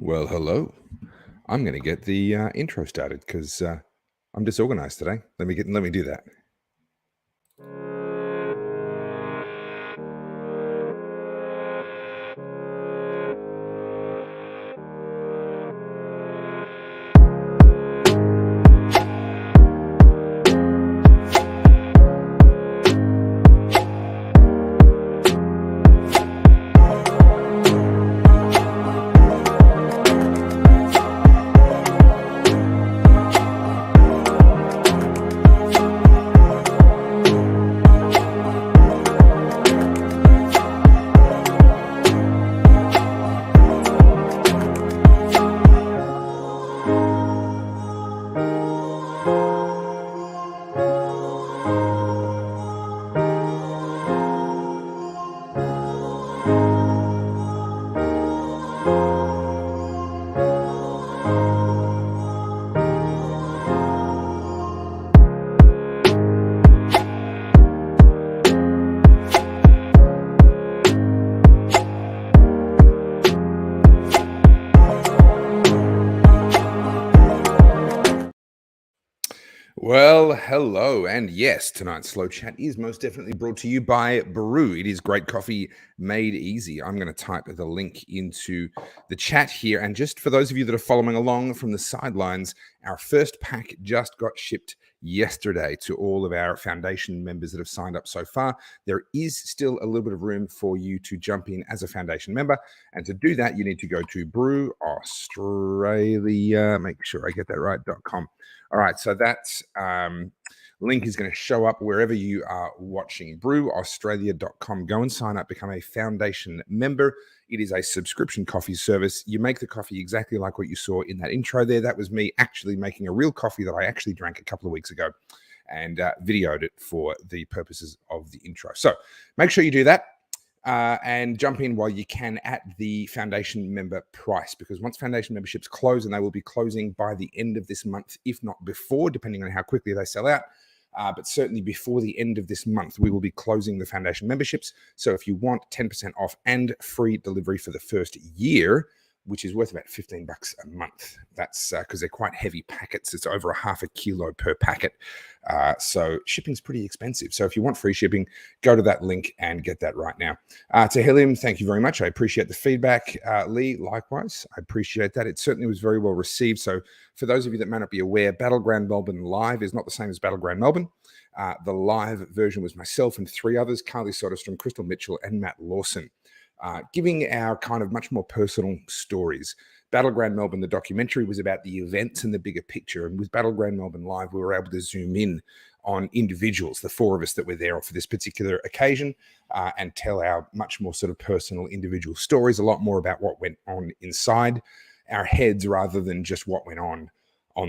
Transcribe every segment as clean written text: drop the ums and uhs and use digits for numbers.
Well, hello. I'm going to get the intro started because I'm disorganized today. Let me do that. Well, hello, and yes, tonight's slow chat is most definitely brought to you by Brew. It is great coffee made easy. I'm going to type the link into the chat here, and just for those of you that are following along from the sidelines, our first pack just got shipped yesterday to all of our foundation members that have signed up so far. There is still a little bit of room for you to jump in as a foundation member, and to do that, you need to go to Brew Australia. Make sure I get that right.com. All right, so that link is going to show up wherever you are watching. brewaustralia.com. Go and sign up, become a foundation member. It is a subscription coffee service. You make the coffee exactly like what you saw in that intro there. That was me actually making a real coffee that I actually drank a couple of weeks ago and videoed it for the purposes of the intro. So make sure you do that. And jump in while you can at the foundation member price, because once foundation memberships close, and they will be closing by the end of this month, if not before, depending on how quickly they sell out, but certainly before the end of this month, we will be closing the foundation memberships. So if you want 10% off and free delivery for the first year, which is worth about $15 a month. That's because they're quite heavy packets. It's over 0.5 kilo per packet. So shipping's pretty expensive. So if you want free shipping, go to that link and get that right now. To Helium, thank you very much. I appreciate the feedback. Lee, likewise, I appreciate that. It certainly was very well received. So for those of you that may not be aware, Battleground Melbourne Live is not the same as Battleground Melbourne. The live version was myself and 3 others, Carly Soderstrom, Crystal Mitchell, and Matt Lawson. Giving our kind of much more personal stories. Battleground Melbourne, the documentary, was about the events and the bigger picture. And with Battleground Melbourne Live, we were able to zoom in on individuals, the 4 of us that were there for this particular occasion, and tell our much more sort of personal individual stories, a lot more about what went on inside our heads rather than just what went on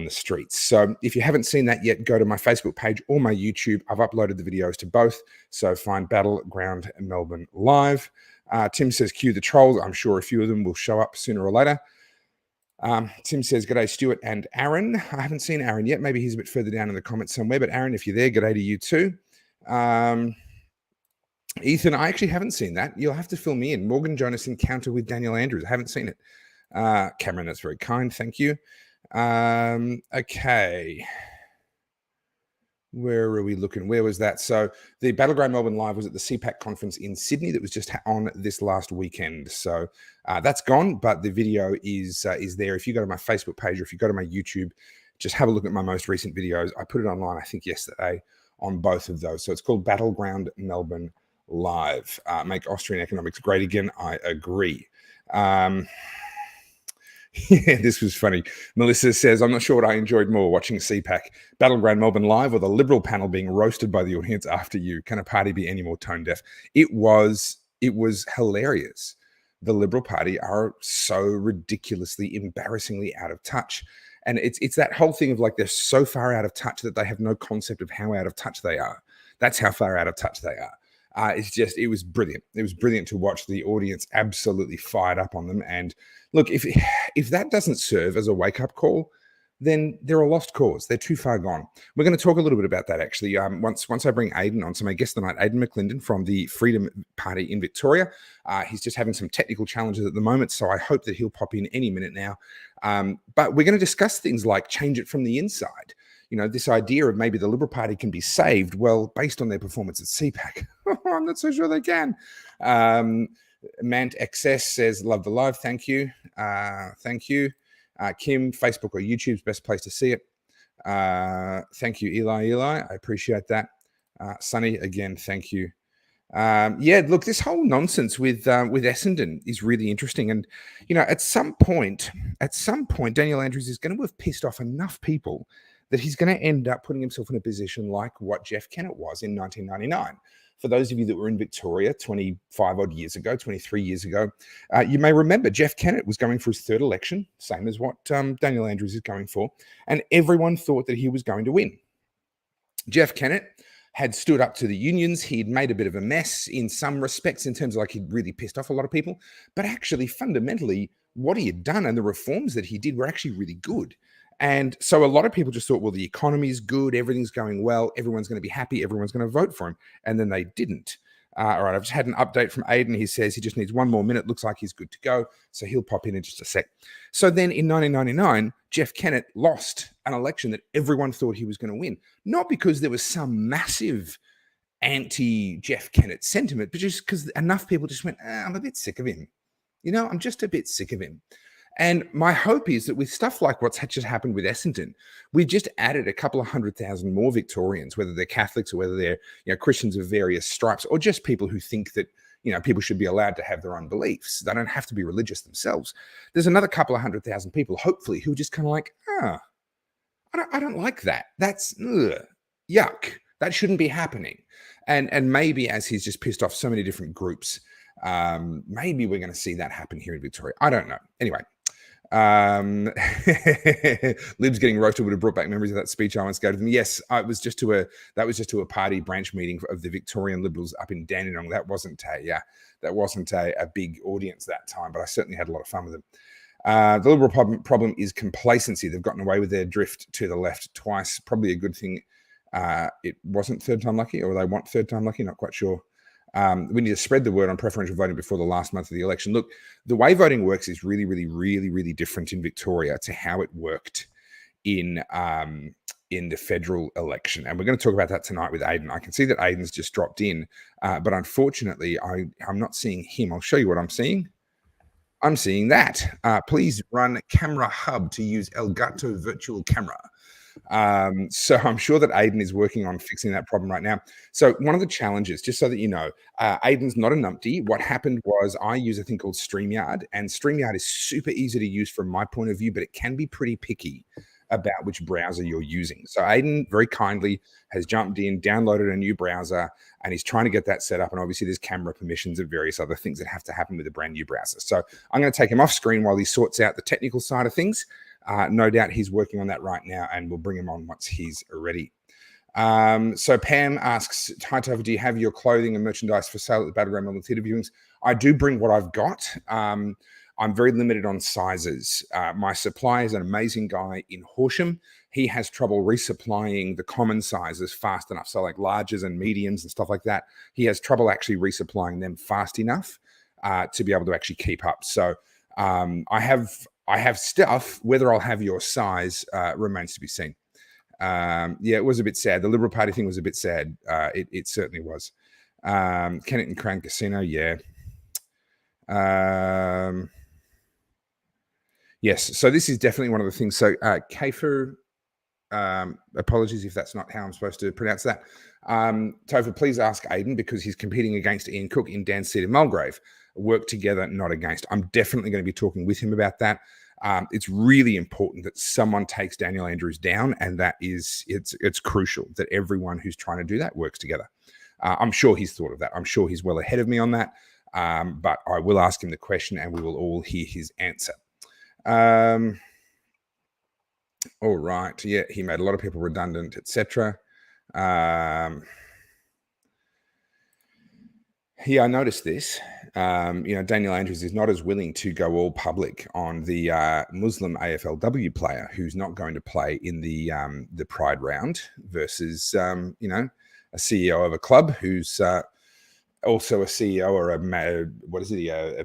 the streets. So if you haven't seen that yet, go to my Facebook page or my YouTube. I've uploaded the videos to both. So find Battleground Melbourne Live. Tim says, cue the trolls. I'm sure a few of them will show up sooner or later. Tim says, g'day, Stuart and Aaron. I haven't seen Aaron yet. Maybe he's a bit further down in the comments somewhere. But Aaron, if you're there, g'day to you too. Ethan, I actually haven't seen that. You'll have to fill me in. Morgan Jonas encounter with Daniel Andrews. I haven't seen it. Cameron, that's very kind. Thank you. Okay. Where are we looking? Where was that? So the Battleground Melbourne Live was at the CPAC conference in Sydney that was just on this last weekend. So that's gone, but the video is there. If you go to my Facebook page or if you go to my YouTube, just have a look at my most recent videos. I put it online, I think, yesterday on both of those. So it's called Battleground Melbourne Live. Make Austrian economics great again. I agree. Yeah, this was funny. Melissa says, I'm not sure what I enjoyed more, watching CPAC, Battleground Melbourne Live, or the Liberal panel being roasted by the audience after you. Can a party be any more tone deaf? It was hilarious. The Liberal Party are so ridiculously, embarrassingly out of touch. And it's that whole thing of like, they're so far out of touch that they have no concept of how out of touch they are. That's how far out of touch they are. It was brilliant. It was brilliant to watch the audience absolutely fired up on them. And look, if that doesn't serve as a wake-up call, then they're a lost cause. They're too far gone. We're going to talk a little bit about that actually. Once I bring Aidan on, so my guest tonight, Aidan McLindon from the Freedom Party in Victoria. He's just having some technical challenges at the moment, so I hope that he'll pop in any minute now. But we're going to discuss things like change it from the inside. You know, this idea of maybe the Liberal Party can be saved, well, based on their performance at CPAC. I'm not so sure they can. Mant XS says, love the live. Thank you. Thank you. Kim, Facebook or YouTube's best place to see it. Thank you, Eli. I appreciate that. Sonny, again, thank you. Yeah, look, this whole nonsense with Essendon is really interesting. And, you know, at some point, Daniel Andrews is going to have pissed off enough people that he's going to end up putting himself in a position like what Jeff Kennett was in 1999. For those of you that were in Victoria 25 odd years ago, 23 years ago, you may remember Jeff Kennett was going for his third election, same as what Daniel Andrews is going for, and everyone thought that he was going to win. Jeff Kennett had stood up to the unions. He'd made a bit of a mess in some respects in terms of like he'd really pissed off a lot of people, but actually fundamentally what he had done and the reforms that he did were actually really good. And so a lot of people just thought, well, the economy is good, everything's going well, everyone's going to be happy, everyone's going to vote for him. And then they didn't. All right, I've just had an update from Aidan. He says he just needs one more minute. Looks like he's good to go. So he'll pop in just a sec. So then in 1999, Jeff Kennett lost an election that everyone thought he was going to win. Not because there was some massive anti-Jeff Kennett sentiment, but just because enough people just went, I'm a bit sick of him. You know, I'm just a bit sick of him. And my hope is that with stuff like what's just happened with Essendon, we've just added a couple of 100,000 more Victorians, whether they're Catholics or whether they're, you know, Christians of various stripes, or just people who think that, you know, people should be allowed to have their own beliefs. They don't have to be religious themselves. There's another couple of 100,000 people, hopefully, who are just kind of like, I don't like that. That's yuck. That shouldn't be happening. And maybe as he's just pissed off so many different groups, maybe we're going to see that happen here in Victoria. I don't know. Anyway. Lib's getting roasted would have brought back memories of that speech I once gave them. Yes, that was just to a party branch meeting of the Victorian Liberals up in Dandenong. That wasn't a big audience that time, but I certainly had a lot of fun with them. The Liberal problem is complacency. They've gotten away with their drift to the left twice. Probably a good thing. It wasn't third time lucky, or they want third time lucky. Not quite sure. We need to spread the word on preferential voting before the last month of the election. Look, the way voting works is really, really, really, really different in Victoria to how it worked in the federal election. And we're going to talk about that tonight with Aidan. I can see that Aidan's just dropped in, but unfortunately, I'm not seeing him. I'll show you what I'm seeing. I'm seeing that. Please run Camera Hub to use Elgato Virtual Camera. So I'm sure that Aidan is working on fixing that problem right now. So one of the challenges, just so that you know, Aidan's not a numpty. What happened was I use a thing called StreamYard, and StreamYard is super easy to use from my point of view, but it can be pretty picky about which browser you're using. So Aidan very kindly has jumped in, downloaded a new browser, and he's trying to get that set up. And obviously there's camera permissions and various other things that have to happen with a brand new browser. So I'm going to take him off screen while he sorts out the technical side of things. No doubt he's working on that right now, and we'll bring him on once he's ready. So Pam asks, hi Topher, do you have your clothing and merchandise for sale at the Battleground Melbourne Theatre viewings? I do bring what I've got. I'm very limited on sizes. My supplier is an amazing guy in Horsham. He has trouble resupplying the common sizes fast enough. So like larges and mediums and stuff like that. He has trouble actually resupplying them fast enough to be able to actually keep up. So I have stuff. Whether I'll have your size remains to be seen. Yeah, it was a bit sad. The Liberal Party thing was a bit sad. It certainly was. Kennett and Crown Casino, yeah. Yes, so this is definitely one of the things. So Kafer, apologies if that's not how I'm supposed to pronounce that. Topher, please ask Aidan, because he's competing against Ian Cook in Dan's seat in Mulgrave. Work together, not against. I'm definitely going to be talking with him about that. It's really important that someone takes Daniel Andrews down, and that is it's crucial that everyone who's trying to do that works together. I'm sure he's thought of that. I'm sure he's well ahead of me on that. But I will ask him the question, and we will all hear his answer. All right. Yeah, he made a lot of people redundant, etc. Yeah, I noticed this. Daniel Andrews is not as willing to go all public on the Muslim AFLW player who's not going to play in the Pride round versus a CEO of a club who's also a CEO or a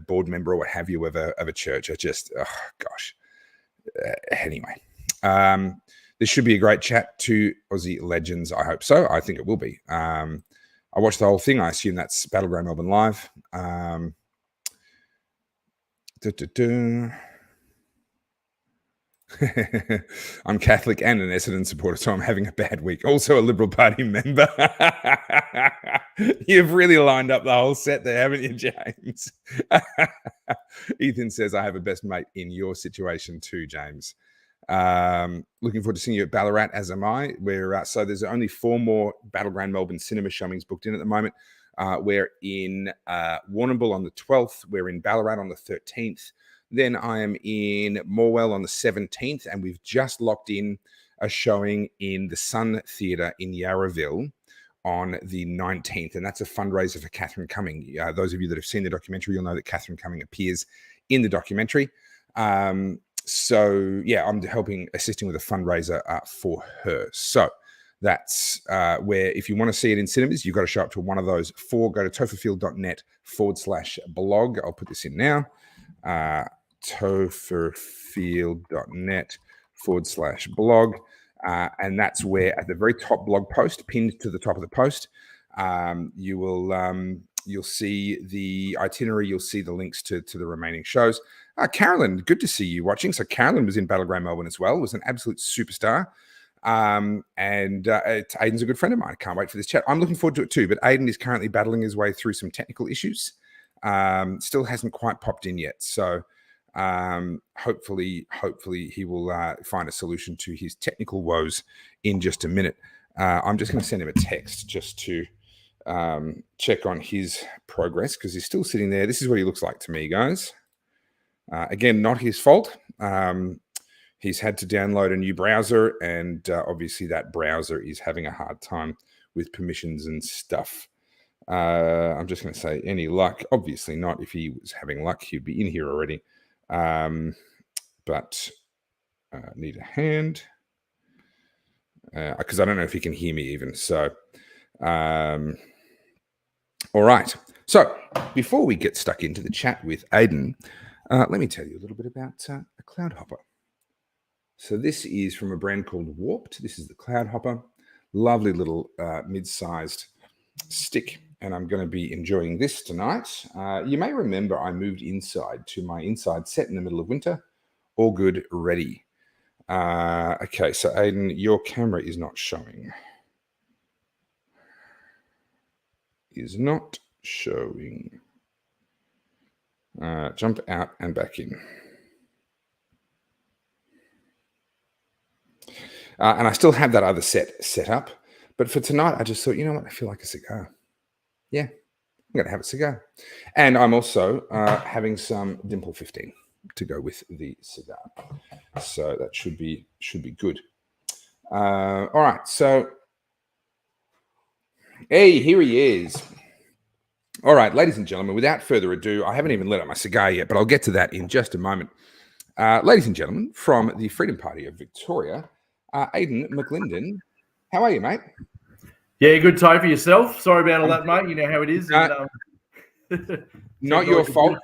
board member or what have you of a church. Anyway. This should be a great chat to Aussie legends. I hope so. I think it will be. I watched the whole thing. I assume that's Battleground Melbourne Live. I'm Catholic and an Essendon supporter, so I'm having a bad week. Also a Liberal Party member. You've really lined up the whole set there, haven't you, James? Ethan says, I have a best mate in your situation too, James. Looking forward to seeing you at Ballarat, as am I. So there's only 4 more Battleground Melbourne cinema showings booked in at the moment. We're in Warrnambool on the 12th. We're in Ballarat on the 13th. Then I am in Morwell on the 17th, and we've just locked in a showing in the Sun Theatre in Yarraville on the 19th, and that's a fundraiser for Catherine Cumming. Those of you that have seen the documentary, you'll know that Catherine Cumming appears in the documentary. So yeah, I'm assisting with a fundraiser for her. So that's where, if you want to see it in cinemas, you've got to show up to one of those 4. Go to topherfield.net/blog. I'll put this in now. Topherfield.net/blog. And that's where, at the very top blog post, pinned to the top of the post, you'll see the itinerary. You'll see the links to the remaining shows. Carolyn, good to see you watching. So Carolyn was in Battleground Melbourne as well. Was an absolute superstar. And Aidan's a good friend of mine. I can't wait for this chat. I'm looking forward to it too. But Aidan is currently battling his way through some technical issues. Still hasn't quite popped in yet. So hopefully he will find a solution to his technical woes in just a minute. I'm just going to send him a text just to check on his progress, because he's still sitting there. This is what he looks like to me, guys. Again, not his fault. He's had to download a new browser, and obviously that browser is having a hard time with permissions and stuff. I'm just going to say, any luck? Obviously not. If he was having luck, he'd be in here already. But need a hand, because I don't know if he can hear me even. So, all right. So before we get stuck into the chat with Aidan, let me tell you a little bit about a cloud hopper. So this is from a brand called Warped. This is the cloud hopper. Lovely little mid-sized stick. And I'm going to be enjoying this tonight. You may remember I moved inside to my inside set in the middle of winter. All good, ready. Okay, so Aidan, your camera is not showing. Is not showing. Jump out and back in. And I still have that other set up. But for tonight, I just thought, you know what? I feel like a cigar. Yeah, I'm going to have a cigar. And I'm also having some Dimple 15 to go with the cigar. So that should be good. All right. So, hey, here he is. All right, ladies and gentlemen, without further ado, I haven't even lit up my cigar yet, but I'll get to that in just a moment. Ladies and gentlemen, from the Freedom Party of Victoria, Aidan McLindon. How are you, mate? Yeah, good time for yourself. Sorry about all that, mate. You know how it is. Not your fault.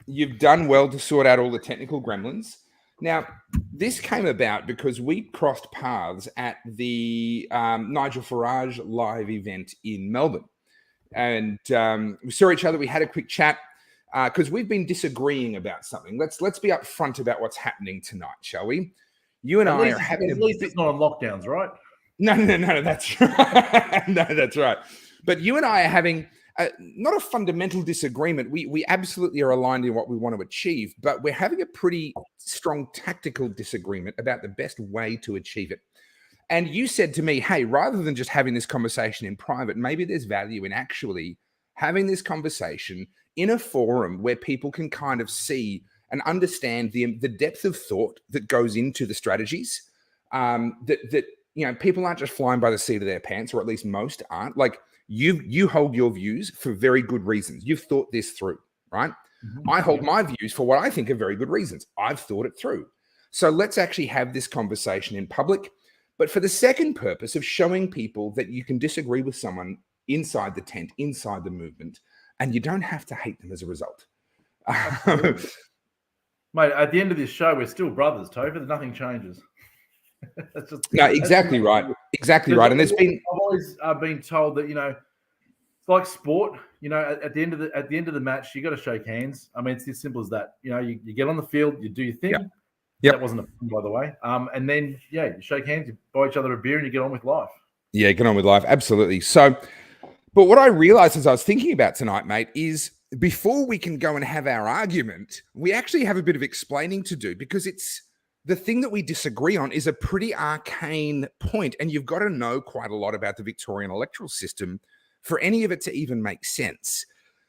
You've done well to sort out all the technical gremlins. Now, this came about because we crossed paths at the Nigel Farage live event in Melbourne. And we saw each other. We had a quick chat because we've been disagreeing about something. Let's be upfront about what's happening tonight, shall we? You and I are having at least it's not on lockdowns, right? No, that's right. No, that's right. But you and I are having not a fundamental disagreement. We absolutely are aligned in what we want to achieve, but we're having a pretty strong tactical disagreement about the best way to achieve it. And you said to me, hey, rather than just having this conversation in private, maybe there's value in actually having this conversation in a forum where people can kind of see and understand the depth of thought that goes into the strategies, that you know, people aren't just flying by the seat of their pants, or at least most aren't. Like, You hold your views for very good reasons. You've thought this through, right? I hold my views for what I think are very good reasons. I've thought it through. So let's actually have this conversation in public, but for the second purpose of showing people that you can disagree with someone inside the tent, inside the movement, and you don't have to hate them as a result. Mate, at the end of this show, we're still brothers, Topher. Nothing changes. No, exactly right. Exactly right. And there's been... I've always been told that, it's like sport. At the end of the match, you got to shake hands. I mean, it's as simple as that. You get on the field, you do your thing. Yep. That wasn't a fun, by the way. And then, you shake hands, you buy each other a beer, and you get on with life. Yeah, get on with life. Absolutely. So, but what I realized as I was thinking about tonight, mate, is before we can go and have our argument, we actually have a bit of explaining to do, because it's the thing that we disagree on is a pretty arcane point, and you've got to know quite a lot about the Victorian electoral system for any of it to even make sense.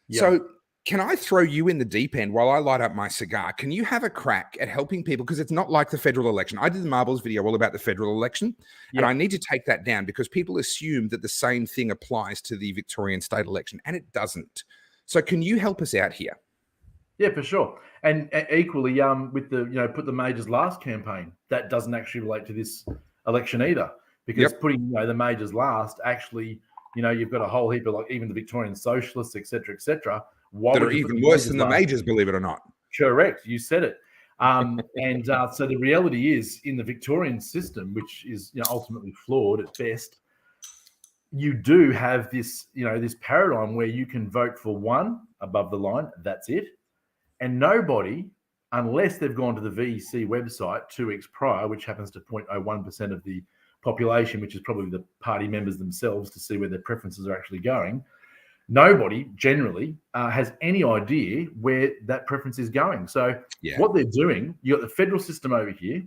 Yeah. So can I throw you in the deep end while I light up my cigar? Can you have a crack at helping people? Because it's not like the federal election. I did the Marbles video all about the federal election, and I need to take that down because people assume that the same thing applies to the Victorian state election, and it doesn't. So can you help us out here? Yeah, for sure. And equally, with the put the majors last campaign, that doesn't actually relate to this election either, because putting the majors last, actually, you've got a whole heap of, like, even the Victorian socialists, et cetera, that are even worse than the majors, believe it or not. Correct, you said it. So the reality is, in the Victorian system, which is ultimately flawed at best, you do have this this paradigm where you can vote for one above the line. That's it. And nobody, unless they've gone to the VEC website 2 weeks prior, which happens to 0.01% of the population, which is probably the party members themselves, to see where their preferences are actually going, nobody generally has any idea where that preference is going. So what they're doing, you got the federal system over here.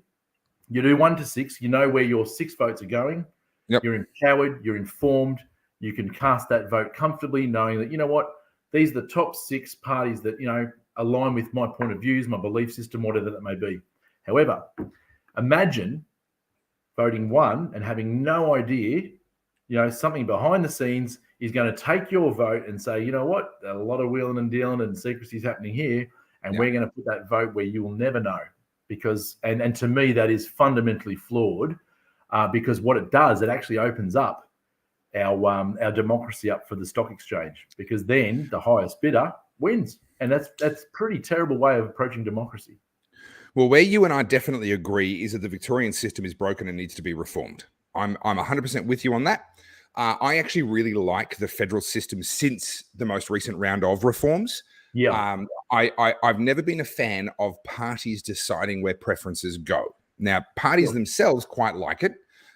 You do 1 to 6. You know where your 6 votes are going. You're empowered. You're informed. You can cast that vote comfortably, knowing that, these are the top 6 parties that, align with my point of views, my belief system, whatever that may be. However, imagine voting 1 and having no idea, something behind the scenes is going to take your vote and say, a lot of wheeling and dealing and secrecy is happening here, and we're going to put that vote where you will never know. Because, and to me, that is fundamentally flawed, because what it does, it actually opens up our democracy up for the stock exchange, because then the highest bidder wins. And that's a pretty terrible way of approaching democracy. Well, where you and I definitely agree is that the Victorian system is broken and needs to be reformed. I'm 100% with you on that. I actually really like the federal system since the most recent round of reforms. I've never been a fan of parties deciding where preferences go. Now, parties themselves quite like it,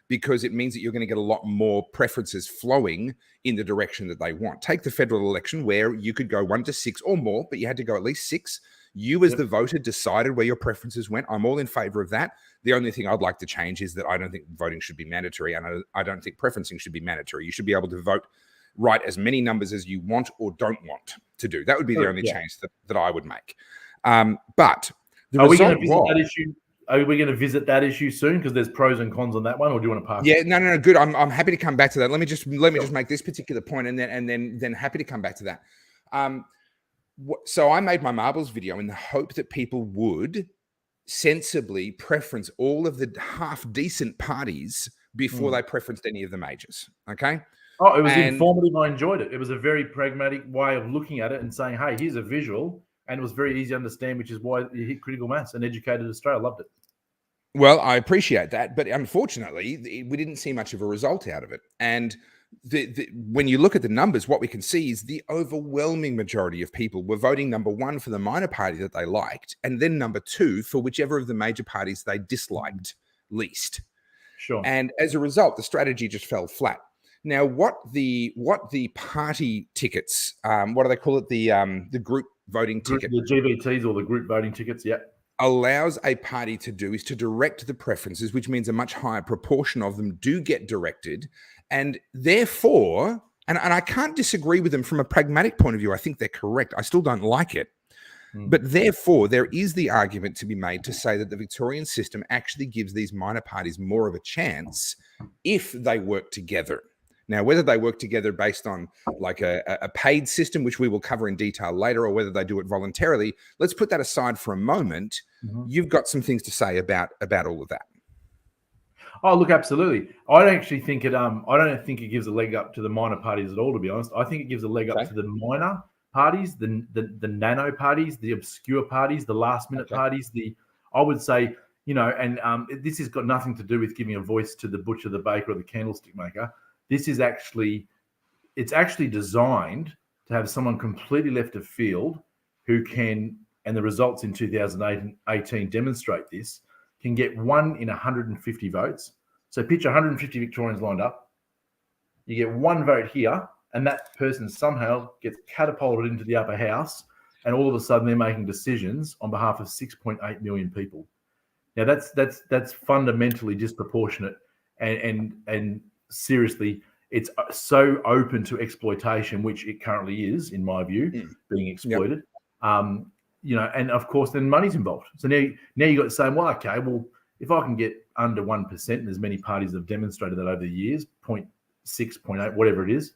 because it means that you're going to get a lot more preferences flowing in the direction that they want. Take the federal election, where you could go 1 to 6 or more, but you had to go at least 6. You as the voter decided where your preferences went. I'm all in favor of that. The only thing I'd like to change is that I don't think voting should be mandatory, and I don't think preferencing should be mandatory. You should be able to vote, write as many numbers as you want or don't want to do. That would be the only change that I would make. But the result was... Are we going to visit that issue soon? Because there's pros and cons on that one, or do you want to pass? Yeah, no, good. I'm happy to come back to that. Let me just make this particular point, and then happy to come back to that. So I made my Marbles video in the hope that people would sensibly preference all of the half decent parties before they preferenced any of the majors. Okay. Oh, it was informative. I enjoyed it. It was a very pragmatic way of looking at it and saying, "Hey, here's a visual." And it was very easy to understand, which is why you hit critical mass and educated Australia. Loved it. Well, I appreciate that. But unfortunately, we didn't see much of a result out of it. And when you look at the numbers, what we can see is the overwhelming majority of people were voting number 1 for the minor party that they liked, and then number 2 for whichever of the major parties they disliked least. Sure. And as a result, the strategy just fell flat. Now, what the party tickets, what do they call it? The group voting ticket. The GVTs, or the group voting tickets, allows a party to do is to direct the preferences, which means a much higher proportion of them do get directed. And therefore, and I can't disagree with them from a pragmatic point of view. I think they're correct. I still don't like it. But therefore, there is the argument to be made to say that the Victorian system actually gives these minor parties more of a chance if they work together. Now, whether they work together based on like a paid system, which we will cover in detail later, or whether they do it voluntarily, let's put that aside for a moment. You've got some things to say about all of that. Oh, look, absolutely. I don't actually think it. I don't think it gives a leg up to the minor parties at all. To be honest, I think it gives a leg up to the minor parties, the nano parties, the obscure parties, the last minute parties. I would say, you know, and this has got nothing to do with giving a voice to the butcher, the baker, or the candlestick maker. This is actually, it's actually designed to have someone completely left of field who can, and the results in 2018 demonstrate this, can get 1 in 150 votes. So picture 150 Victorians lined up. You get 1 vote here, and that person somehow gets catapulted into the upper house, and all of a sudden they're making decisions on behalf of 6.8 million people. Now that's fundamentally disproportionate, and seriously, it's so open to exploitation, which it currently is, in my view, being exploited. You know, and of course, then money's involved. So now you got to say, well, okay, well, if I can get under 1%, and there's many parties that have demonstrated that over the years, 0.6, 0.8, whatever it is,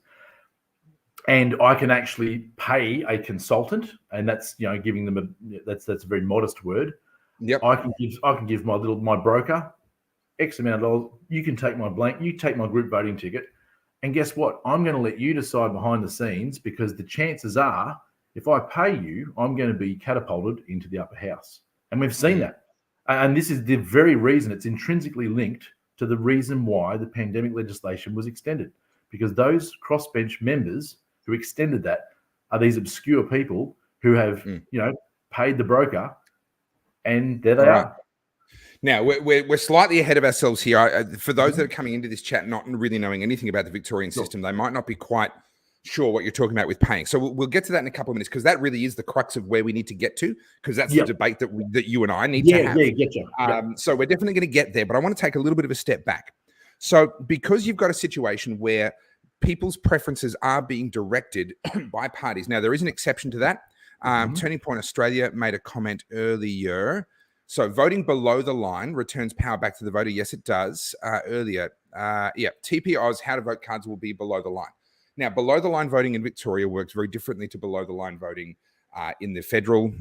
and I can actually pay a consultant, and that's, you know, giving them that's a very modest word. I can give my broker X amount of dollars. You can take my blank, you take my group voting ticket, and guess what? I'm going to let you decide behind the scenes, because the chances are, if I pay you, I'm going to be catapulted into the upper house. And we've seen that. And this is the very reason, it's intrinsically linked to the reason why the pandemic legislation was extended, because those crossbench members who extended that are these obscure people who have, you know, paid the broker, and there they are. Now, we're slightly ahead of ourselves here. For those that are coming into this chat not really knowing anything about the Victorian system, they might not be quite sure what you're talking about with paying. So we'll get to that in a couple of minutes, because that really is the crux of where we need to get to, because that's the debate that you and I need to have. So we're definitely going to get there, but I want to take a little bit of a step back. So because you've got a situation where people's preferences are being directed by parties. Now, there is an exception to that. Turning Point Australia made a comment earlier. So voting below the line returns power back to the voter. Yes, it does. Earlier. TP Oz, how to vote cards will be below the line. Now, below the line voting in Victoria works very differently to below the line voting in the federal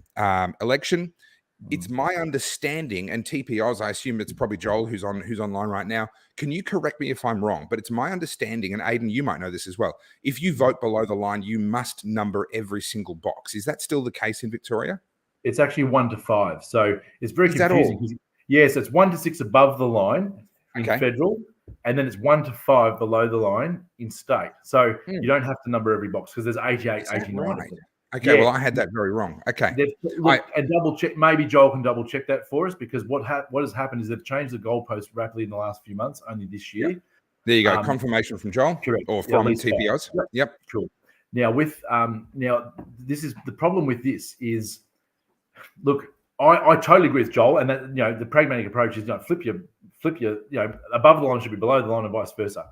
election. It's my understanding, and TP Oz, I assume it's probably Joel who's online right now. Can you correct me if I'm wrong? But it's my understanding, and Aidan, you might know this as well. If you vote below the line, you must number every single box. Is that still the case in Victoria? It's actually 1 to 5. So it's very confusing. Yes, it's 1 to 6 above the line in federal, and then it's 1 to 5 below the line in state. So you don't have to number every box, because there's 88, 89 of them. Okay, well, I had that very wrong. Okay. And double check, maybe Joel can double check that for us, because what has happened is they've changed the goalpost rapidly in the last few months, only this year. There you go. Confirmation from Joel. Correct. Or from TPOs. Yep. Cool. Now, now this is the problem with this is, look, I totally agree with Joel, and that, you know, the pragmatic approach is, you know, flip your, you know, above the line should be below the line, and vice versa.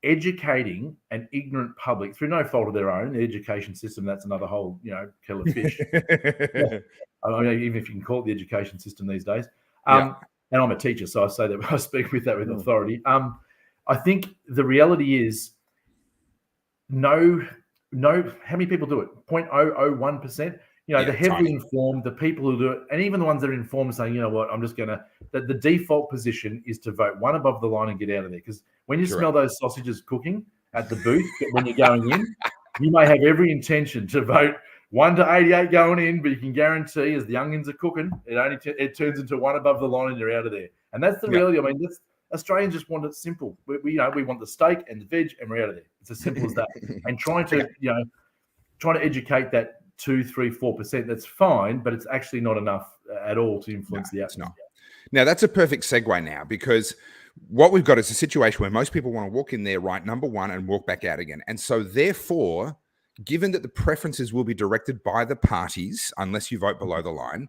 Educating an ignorant public through no fault of their own, the education system, that's another whole, you know, kettle of fish. I mean, even if you can call it the education system these days. And I'm a teacher, so I say that I speak with that with authority. I think the reality is how many people do it? 0.001%. You know, the heavily informed, the people who do it, and even the ones that are informed saying, you know what, I'm just going to, the default position is to vote 1 above the line and get out of there. Because when you smell those sausages cooking at the booth, when you're going in, you may have every intention to vote 1 to 88 going in, but you can guarantee as the onions are cooking, it turns into 1 above the line and you're out of there. And that's the reality. I mean, Australians just want it simple. We want the steak and the veg, and we're out of there. It's as simple as that. And trying to educate that 2, 3, 4%, that's fine, but it's actually not enough at all to influence the outcome. Now, that's a perfect segue now, because what we've got is a situation where most people want to walk in there, write number 1, and walk back out again. And so therefore, given that the preferences will be directed by the parties, unless you vote below the line,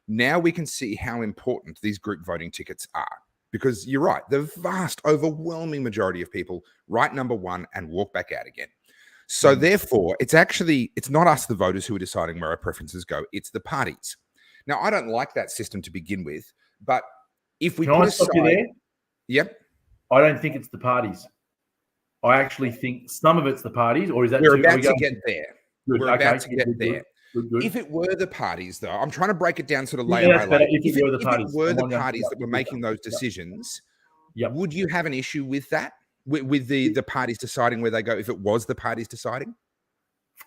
now we can see how important these group voting tickets are. Because you're right, the vast, overwhelming majority of people write number 1 and walk back out again. So therefore, it's not us, the voters, who are deciding where our preferences go. It's the parties. Now, I don't like that system to begin with, but if we Can I stop you there? Yep. I don't think it's the parties. I actually think some of it's the parties, or is that We're about to get there. Good. We're Okay. about to get there. Good. If it were the parties, though, I'm trying to break it down sort of Yeah, layer by that's better. layer. If it were the If parties. it were the I'm on you. parties that were making those decisions, would you have an issue with that? With the parties deciding where they go? If it was the parties deciding,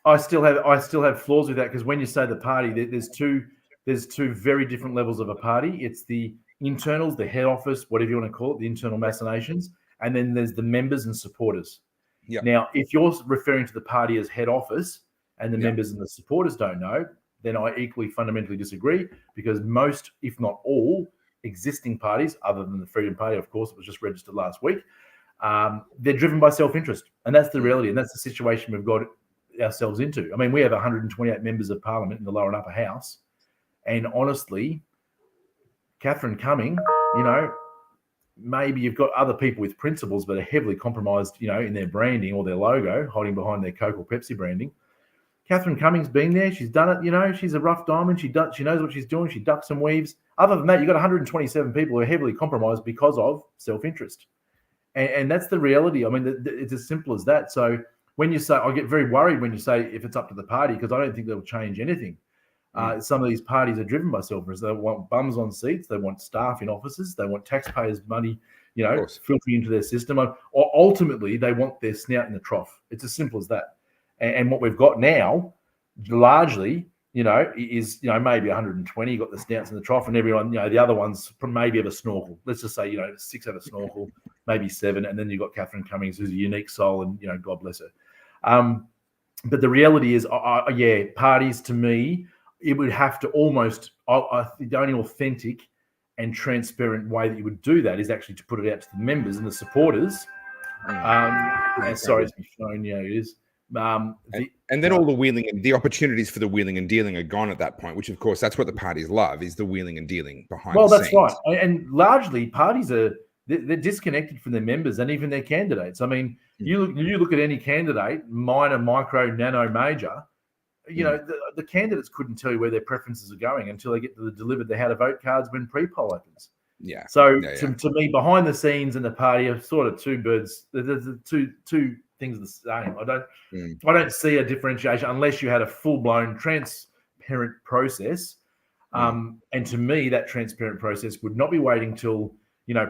I still have flaws with that, because when you say the party, there's two very different levels of a party. It's the internals, the head office, whatever you want to call it, the internal machinations, and then there's the members and supporters. Yep. Now, if you're referring to the party as head office and the members and the supporters don't know, then I equally fundamentally disagree, because most, if not all, existing parties, other than the Freedom Party, of course, it was just registered last week, they're driven by self-interest. And that's the reality. And that's the situation we've got ourselves into. I mean, we have 128 members of parliament in the lower and upper house. And honestly, Catherine Cumming, maybe you've got other people with principles but are heavily compromised, in their branding or their logo, hiding behind their Coke or Pepsi branding. Catherine Cumming's been there. She's done it. She's a rough diamond. She knows what she's doing. She ducks and weaves. Other than that, you've got 127 people who are heavily compromised because of self-interest. And that's the reality. I mean, it's as simple as that. So when you say, I get very worried when you say if it's up to the party, because I don't think they'll change anything. Some of these parties are driven by self-interest. They want bums on seats. They want staff in offices. They want taxpayers' money, filtering into their system. Or ultimately, they want their snout in the trough. It's as simple as that. And what we've got now, largely, is, maybe 120. You've got the snouts in the trough, and everyone, the other ones maybe have a snorkel. Let's just say, 6 have a snorkel, maybe 7. And then you've got Catherine Cummings, who's a unique soul, and, God bless her. But the reality is, parties, to me, it would have to almost, the only authentic and transparent way that you would do that is actually to put it out to the members and the supporters. Sorry, it's my phone. Yeah, it is. And then all the wheeling and the opportunities for the wheeling and dealing are gone at that point, which of course that's what the parties love, is the wheeling and dealing behind the scenes. Well, that's right. And largely parties they're disconnected from their members and even their candidates. I mean, you look at any candidate, minor, micro, nano, major, the candidates couldn't tell you where their preferences are going until they get delivered the how to vote cards when pre-poll opens. Yeah. So to me, behind the scenes and the party are sort of two birds. There's two things the same. I don't see a differentiation unless you had a full-blown transparent process. And to me, that transparent process would not be waiting till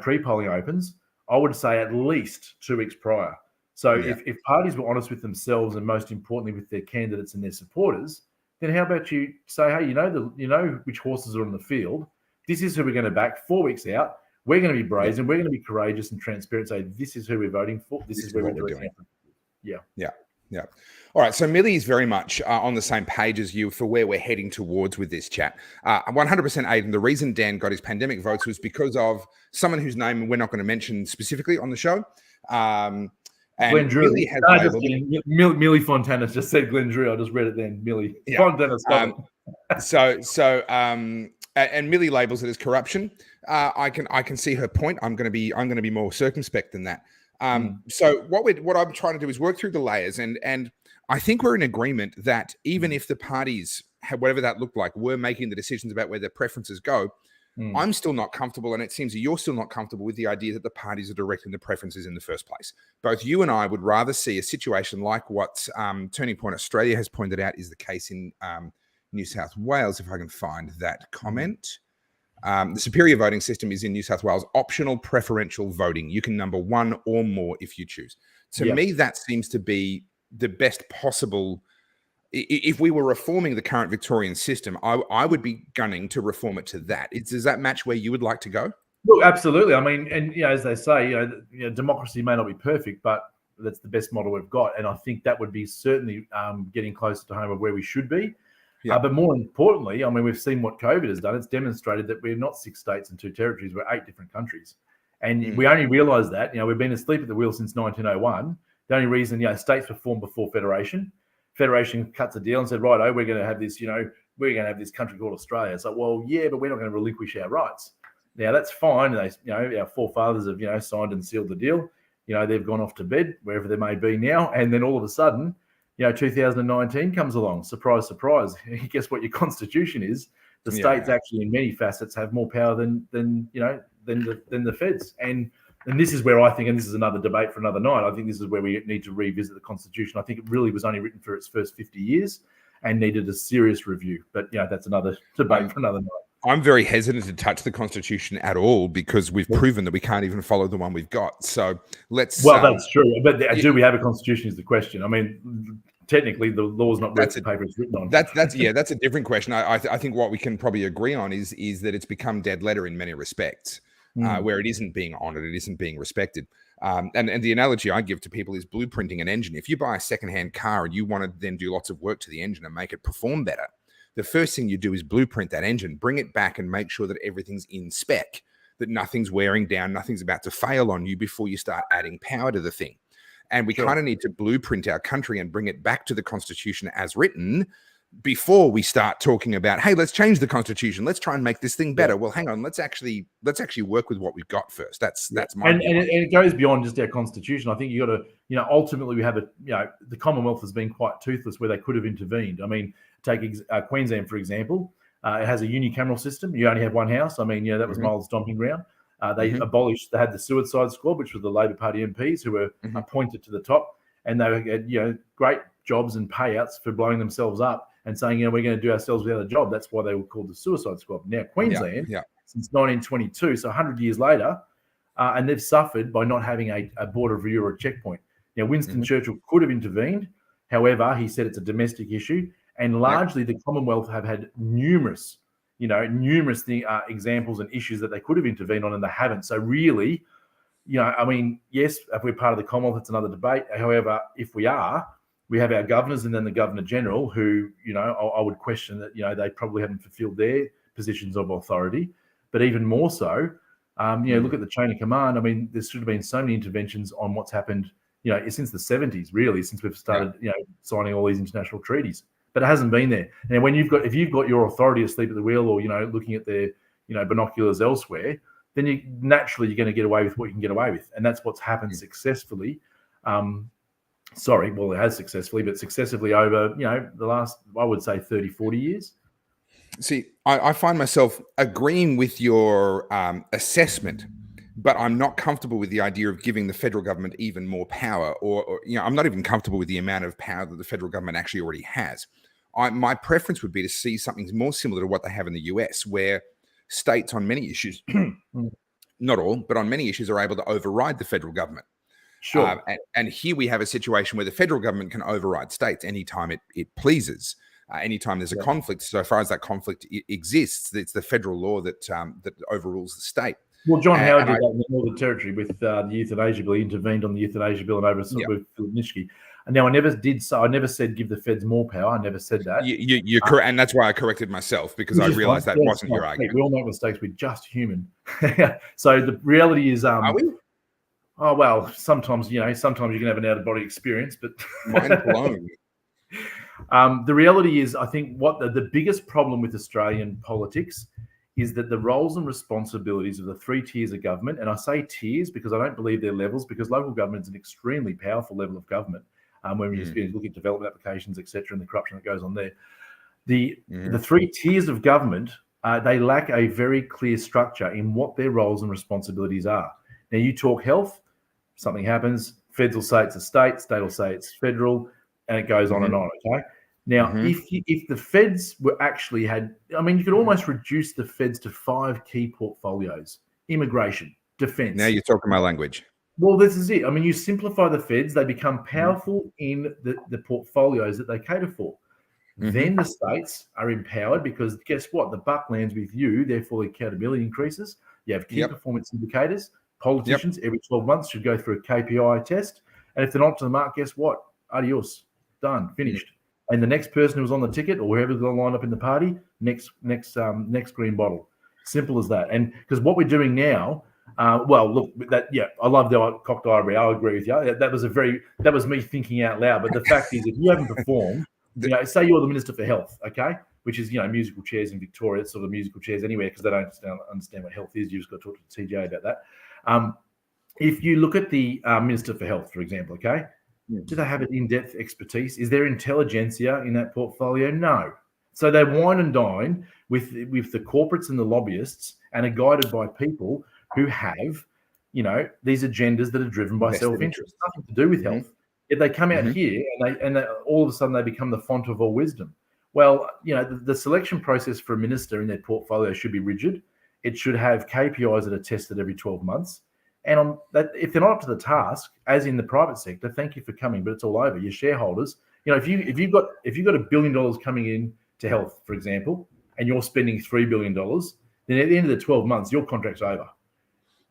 pre-polling opens. I would say at least 2 weeks prior. So if parties were honest with themselves and most importantly with their candidates and their supporters, then how about you say, hey, you know which horses are on the field. This is who we're going to back 4 weeks out. We're going to be brazen. We're going to be courageous and transparent. Say this is who we're voting for. This is where we're doing. Yeah. All right. So Millie is very much on the same page as you for where we're heading towards with this chat. 100% Aidan. The reason Dan got his pandemic votes was because of someone whose name we're not going to mention specifically on the show. And Glenn Drew. Millie has Millie Fontana's just said Glenn Drew. I just read it then. Millie Fontana's and Millie labels it as corruption. I can see her point. I'm going to be more circumspect than that. So what I'm trying to do is work through the layers, and I think we're in agreement that even if the parties, whatever that looked like, were making the decisions about where their preferences go, I'm still not comfortable, and it seems that you're still not comfortable with the idea that the parties are directing the preferences in the first place. Both you and I would rather see a situation like what Turning Point Australia has pointed out is the case in New South Wales, if I can find that comment. The superior voting system is in New South Wales, optional preferential voting. You can number 1 or more if you choose. To me, that seems to be the best possible. If we were reforming the current Victorian system, I would be gunning to reform it to that. Does that match where you would like to go? Well, absolutely. I mean, and as they say, democracy may not be perfect, but that's the best model we've got. And I think that would be certainly getting closer to home of where we should be. But more importantly, I mean, we've seen what COVID has done. It's demonstrated that we're not 6 states and 2 territories. We're 8 different countries. And we only realised that, we've been asleep at the wheel since 1901. The only reason, states were formed before Federation. Federation cuts a deal and said, righto, we're going to have this, we're going to have this country called Australia. It's like, well, yeah, but we're not going to relinquish our rights. Now, that's fine. They, our forefathers have, signed and sealed the deal. They've gone off to bed, wherever they may be now. And then all of a sudden, 2019 comes along. Surprise, surprise. Guess what your constitution is? The states actually, in many facets, have more power than the feds. And and this is where I think, and this is another debate for another night, I think this is where we need to revisit the Constitution. I think it really was only written for its first 50 years and needed a serious review. But that's another debate for another night. I'm very hesitant to touch the Constitution at all because we've proven that we can't even follow the one we've got. So let's. Well, that's true. But do we have a Constitution is the question. I mean, technically, the law's not worth the paper it's written on. That's a different question. I think what we can probably agree on is that it's become dead letter in many respects, where it isn't being honoured, it isn't being respected. And the analogy I give to people is blueprinting an engine. If you buy a secondhand car and you want to then do lots of work to the engine and make it perform better, the first thing you do is blueprint that engine, bring it back and make sure that everything's in spec, that nothing's wearing down, nothing's about to fail on you before you start adding power to the thing. And we kind of need to blueprint our country and bring it back to the Constitution as written before we start talking about, hey, let's change the Constitution. Let's try and make this thing better. Well, hang on. Let's actually work with what we've got first. That's my and it goes beyond just our Constitution. I think you got to, ultimately we have the Commonwealth has been quite toothless where they could have intervened. I mean, take Queensland, for example. It has a unicameral system. You only have one house. I mean, that was Miles' stomping ground. They had the suicide squad, which was the Labor Party MPs who were appointed to the top, and they had great jobs and payouts for blowing themselves up and saying, we're going to do ourselves without a job. That's why they were called the suicide squad. Now, Queensland, since 1922, so 100 years later, and they've suffered by not having a border review or a checkpoint. Now, Winston Churchill could have intervened. However, he said it's a domestic issue. And largely the Commonwealth have had numerous examples and issues that they could have intervened on and they haven't. So really, I mean, yes, if we're part of the Commonwealth, it's another debate. However, if we are, we have our governors and then the Governor-General who, I would question that, they probably haven't fulfilled their positions of authority. But even more so, look at the chain of command. I mean, there should have been so many interventions on what's happened, since the 70s, really, since we've started, signing all these international treaties. But it hasn't been there. And if you've got your authority asleep at the wheel or, looking at their, binoculars elsewhere, then you're going to get away with what you can get away with. And that's what's happened successfully. It has successfully, but successively over, the last, I would say 30, 40 years. See, I find myself agreeing with your assessment, but I'm not comfortable with the idea of giving the federal government even more power or I'm not even comfortable with the amount of power that the federal government actually already has. My preference would be to see something more similar to what they have in the US, where states on many issues, not all, but on many issues are able to override the federal government. Sure. And here we have a situation where the federal government can override states anytime it pleases. Anytime there's a conflict, so far as that conflict exists, it's the federal law that overrules the state. Well, John Howard did that in the Northern Territory with the euthanasia bill. He intervened on the euthanasia bill and oversaw with Nishki. And now I never said give the feds more power. I never said that. You're correct, and that's why I corrected myself because I realized that wasn't your argument. We all make mistakes. We're just human. So the reality is, are we? Oh well, sometimes you can have an out of body experience, but mind blown. The reality is, I think what the biggest problem with Australian politics is that the roles and responsibilities of the three tiers of government, and I say tiers because I don't believe they're levels, because local government is an extremely powerful level of government when you look at development applications, etc., and the corruption that goes on there. The three tiers of government, they lack a very clear structure in what their roles and responsibilities are. Now, you talk health, something happens, feds will say it's a state will say it's federal, and it goes on and on, okay? Now, if the feds were actually you could almost reduce the feds to 5 key portfolios: immigration, defense. Now you're talking my language. Well, this is it. I mean, you simplify the feds, they become powerful in the portfolios that they cater for. Then the states are empowered because guess what? The buck lands with you, therefore the accountability increases. You have key performance indicators. Politicians every 12 months should go through a KPI test. And if they're not to the mark, guess what? Adios. Done. Finished. And the next person who's on the ticket or whoever's going to line up in the party, next green bottle. Simple as that. And because what we're doing now, I love the cocked eyebrow. I agree with you. That was me thinking out loud. But the fact is, if you haven't performed, say you're the Minister for Health, okay, which is musical chairs in Victoria, it's sort of musical chairs anywhere because they don't understand what health is. You just got to talk to TJ about that. If you look at the Minister for Health, for example, okay. Do they have an in-depth expertise? Is there intelligentsia in that portfolio? No. So they wine and dine with the corporates and the lobbyists and are guided by people who have these agendas that are driven by Vested self-interest, nothing to do with health. Yet they come out here and they all of a sudden they become the font of all wisdom. Well, the selection process for a minister in their portfolio should be rigid. It should have KPIs that are tested every 12 months. And if they're not up to the task, as in the private sector, thank you for coming, but it's all over. Your shareholders, if you've got $1 billion coming in to health, for example, and you're spending $3 billion, then at the end of the 12 months, your contract's over.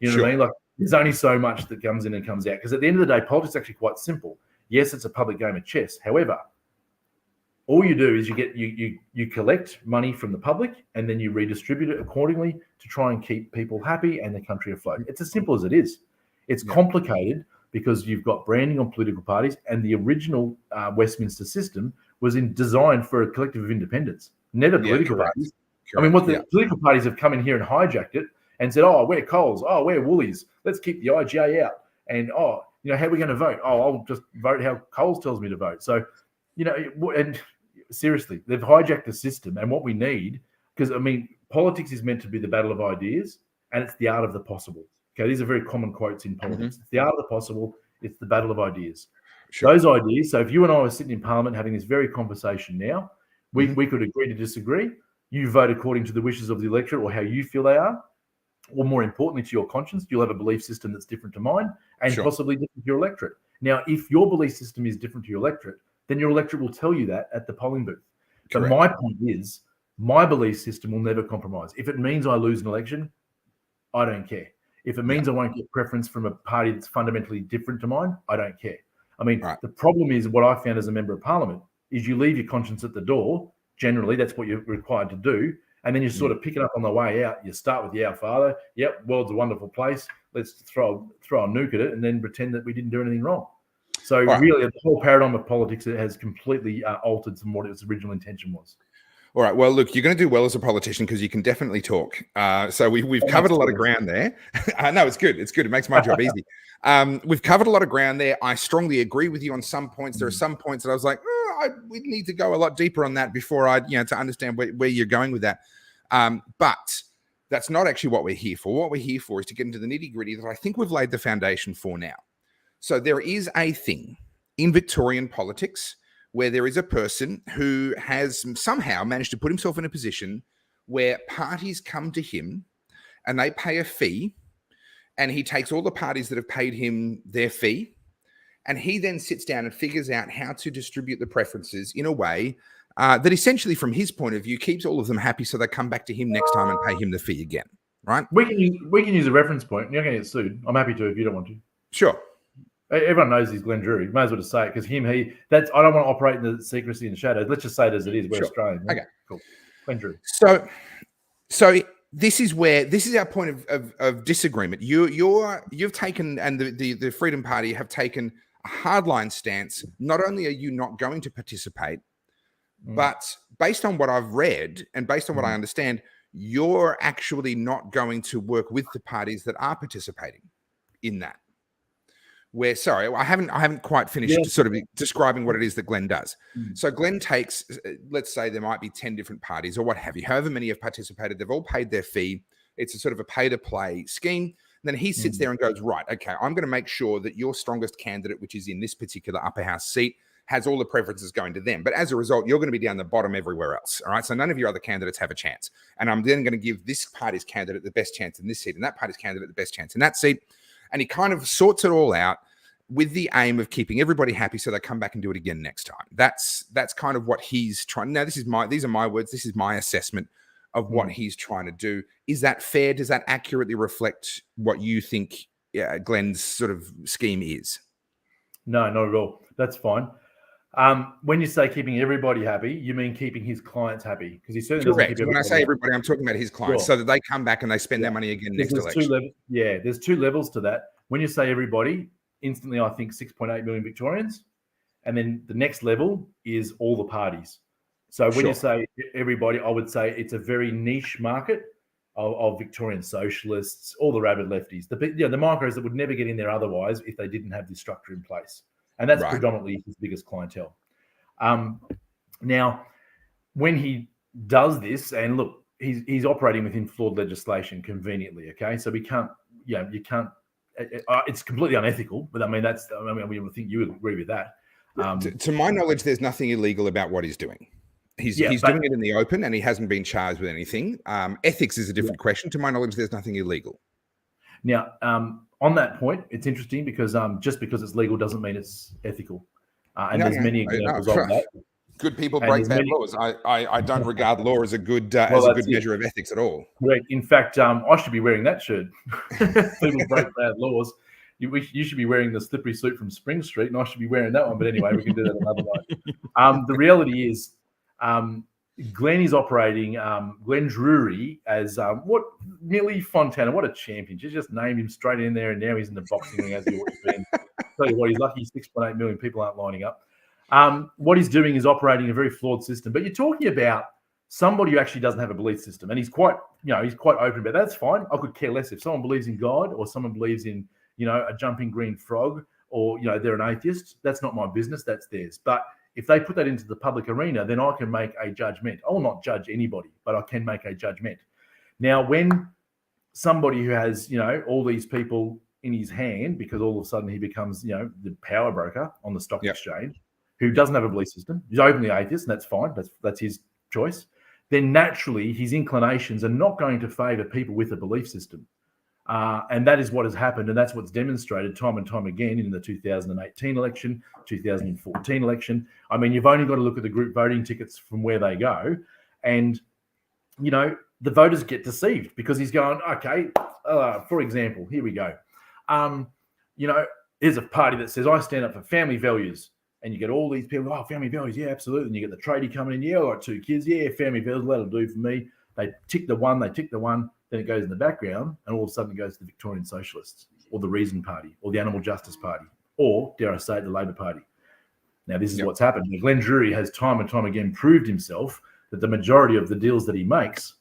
You know what I mean? Like, there's only so much that comes in and comes out. Because at the end of the day, politics is actually quite simple. Yes, it's a public game of chess. However, all you do is you collect money from the public and then you redistribute it accordingly to try and keep people happy and the country afloat. It's as simple as it is. It's complicated because you've got branding on political parties, and the original Westminster system was designed for a collective of independents, never political parties. Correct. I mean, what the political parties have come in here and hijacked it and said, oh, we're Coles, oh, we're Woolies, let's keep the IGA out. And, how are we going to vote? Oh, I'll just vote how Coles tells me to vote. So, and seriously, they've hijacked the system. And what we need, because, politics is meant to be the battle of ideas, and it's the art of the possible. Okay, these are very common quotes in politics. It's the art of the possible, it's the battle of ideas. Those ideas, so if you and I were sitting in Parliament having this very conversation now, we could agree to disagree. You vote according to the wishes of the electorate or how you feel they are, or more importantly, to your conscience. You'll have a belief system that's different to mine and possibly different to your electorate. Now, if your belief system is different to your electorate, then your electorate will tell you that at the polling booth. But my point is, my belief system will never compromise. If it means I lose an election, I don't care. If it means I won't get preference from a party that's fundamentally different to mine, I don't care. The problem is, what I found as a member of Parliament is you leave your conscience at the door. Generally, that's what you're required to do. And then you sort of pick it up on the way out. You start with the Our Father. Yep, world's a wonderful place. Let's throw a nuke at it and then pretend that we didn't do anything wrong. So really, the whole paradigm of politics has completely altered from what its original intention was. All right. Well, look, you're going to do well as a politician because you can definitely talk. So we've covered a lot of ground there. No, it's good. It's good. It makes my job easy. We've covered a lot of ground there. I strongly agree with you on some points. There are some points that I was like, we need to go a lot deeper on that before to understand where you're going with that. But that's not actually what we're here for. What we're here for is to get into the nitty gritty that I think we've laid the foundation for now. So there is a thing in Victorian politics where there is a person who has somehow managed to put himself in a position where parties come to him and they pay a fee, and he takes all the parties that have paid him their fee, and he then sits down and figures out how to distribute the preferences in a way that essentially, from his point of view, keeps all of them happy so they come back to him next time and pay him the fee again, right? We can use a reference point. You're going to get sued. I'm happy to if you don't want to. Sure. Everyone knows he's Glenn Drury. May as well just say it because I don't want to operate in the secrecy and the shadows. Let's just say it as it is. We're Australian. Okay, cool. Glenn Drury. So this is our point of disagreement. You've taken, and the Freedom Party have taken a hardline stance. Not only are you not going to participate, but based on what I've read and based on what I understand, you're actually not going to work with the parties that are participating in that. I haven't quite finished sort of describing what it is that Glenn does. So Glenn takes, let's say there might be 10 different parties or what have you, however many have participated, they've all paid their fee. It's a sort of a pay to play scheme. And then he sits there and goes, right, okay, I'm going to make sure that your strongest candidate, which is in this particular upper house seat, has all the preferences going to them. But as a result, you're going to be down the bottom everywhere else. All right. So none of your other candidates have a chance. And I'm then going to give this party's candidate the best chance in this seat and that party's candidate the best chance in that seat. And he kind of sorts it all out with the aim of keeping everybody happy so they come back and do it again next time. That's kind of what he's trying. Now, these are my words. This is my assessment of what he's trying to do. Is that fair? Does that accurately reflect what you think Glenn's sort of scheme is? No, not at all. That's fine. When you say keeping everybody happy, you mean keeping his clients happy? Because he certainly doesn't keep everybody. When I say everybody, I'm talking about his clients, so that they come back and they spend their money again next election. There's two levels to that. When you say everybody, instantly I think 6.8 million Victorians. And then the next level is all the parties. So when you say everybody, I would say it's a very niche market of Victorian socialists, all the rabid lefties, the micros that would never get in there otherwise if they didn't have this structure in place. And that's predominantly his biggest clientele. Now, when he does this, and look, he's operating within flawed legislation conveniently, okay? So we can't, you can't it's completely unethical. But I mean, I think you would agree with that. To my knowledge, there's nothing illegal about what he's doing. He's doing it in the open, and he hasn't been charged with anything. Ethics is a different question. To my knowledge, there's nothing illegal. Now, on that point, it's interesting because just because it's legal doesn't mean it's ethical. There's many examples of that. Good people break bad laws. I don't regard law as a good measure of ethics at all. Correct. In fact, I should be wearing that shirt. People break bad laws. You should be wearing the slippery suit from Spring Street, and I should be wearing that one. But anyway, we can do that another night. The reality is, Glenn is operating Glenn Drury as Millie Fontana. What a champion! She just named him straight in there, and now he's in the boxing ring as he ought to be. Tell you what, he's lucky 6.8 million people aren't lining up. What he's doing is operating a very flawed system. But you're talking about somebody who actually doesn't have a belief system, and he's quite open about that. That's fine. I could care less if someone believes in God or someone believes in a jumping green frog, or they're an atheist. That's not my business. That's theirs. But if they put that into the public arena, then I can make a judgment. I will not judge anybody, but I can make a judgment. Now, when somebody who has all these people in his hand, because all of a sudden he becomes the power broker on the stock exchange, who doesn't have a belief system, he's openly atheist, and that's fine. That's his choice. Then naturally, his inclinations are not going to favour people with a belief system. And that is what has happened, and that's what's demonstrated time and time again in the 2018 election, 2014 election. I mean, you've only got to look at the group voting tickets from where they go, and the voters get deceived because he's going, okay, for example, here we go. There's a party that says I stand up for family values, and you get all these people, family values, yeah, absolutely. And you get the tradie coming in, yeah, I got 2 kids, yeah, family values, that'll do for me. They tick the one, then it goes in the background, and all of a sudden it goes to the Victorian Socialists, or the Reason Party, or the Animal Justice Party, or, dare I say it, the Labor Party. Now, this is what's happened. Glenn Drury has time and time again proved himself that the majority of the deals that he makes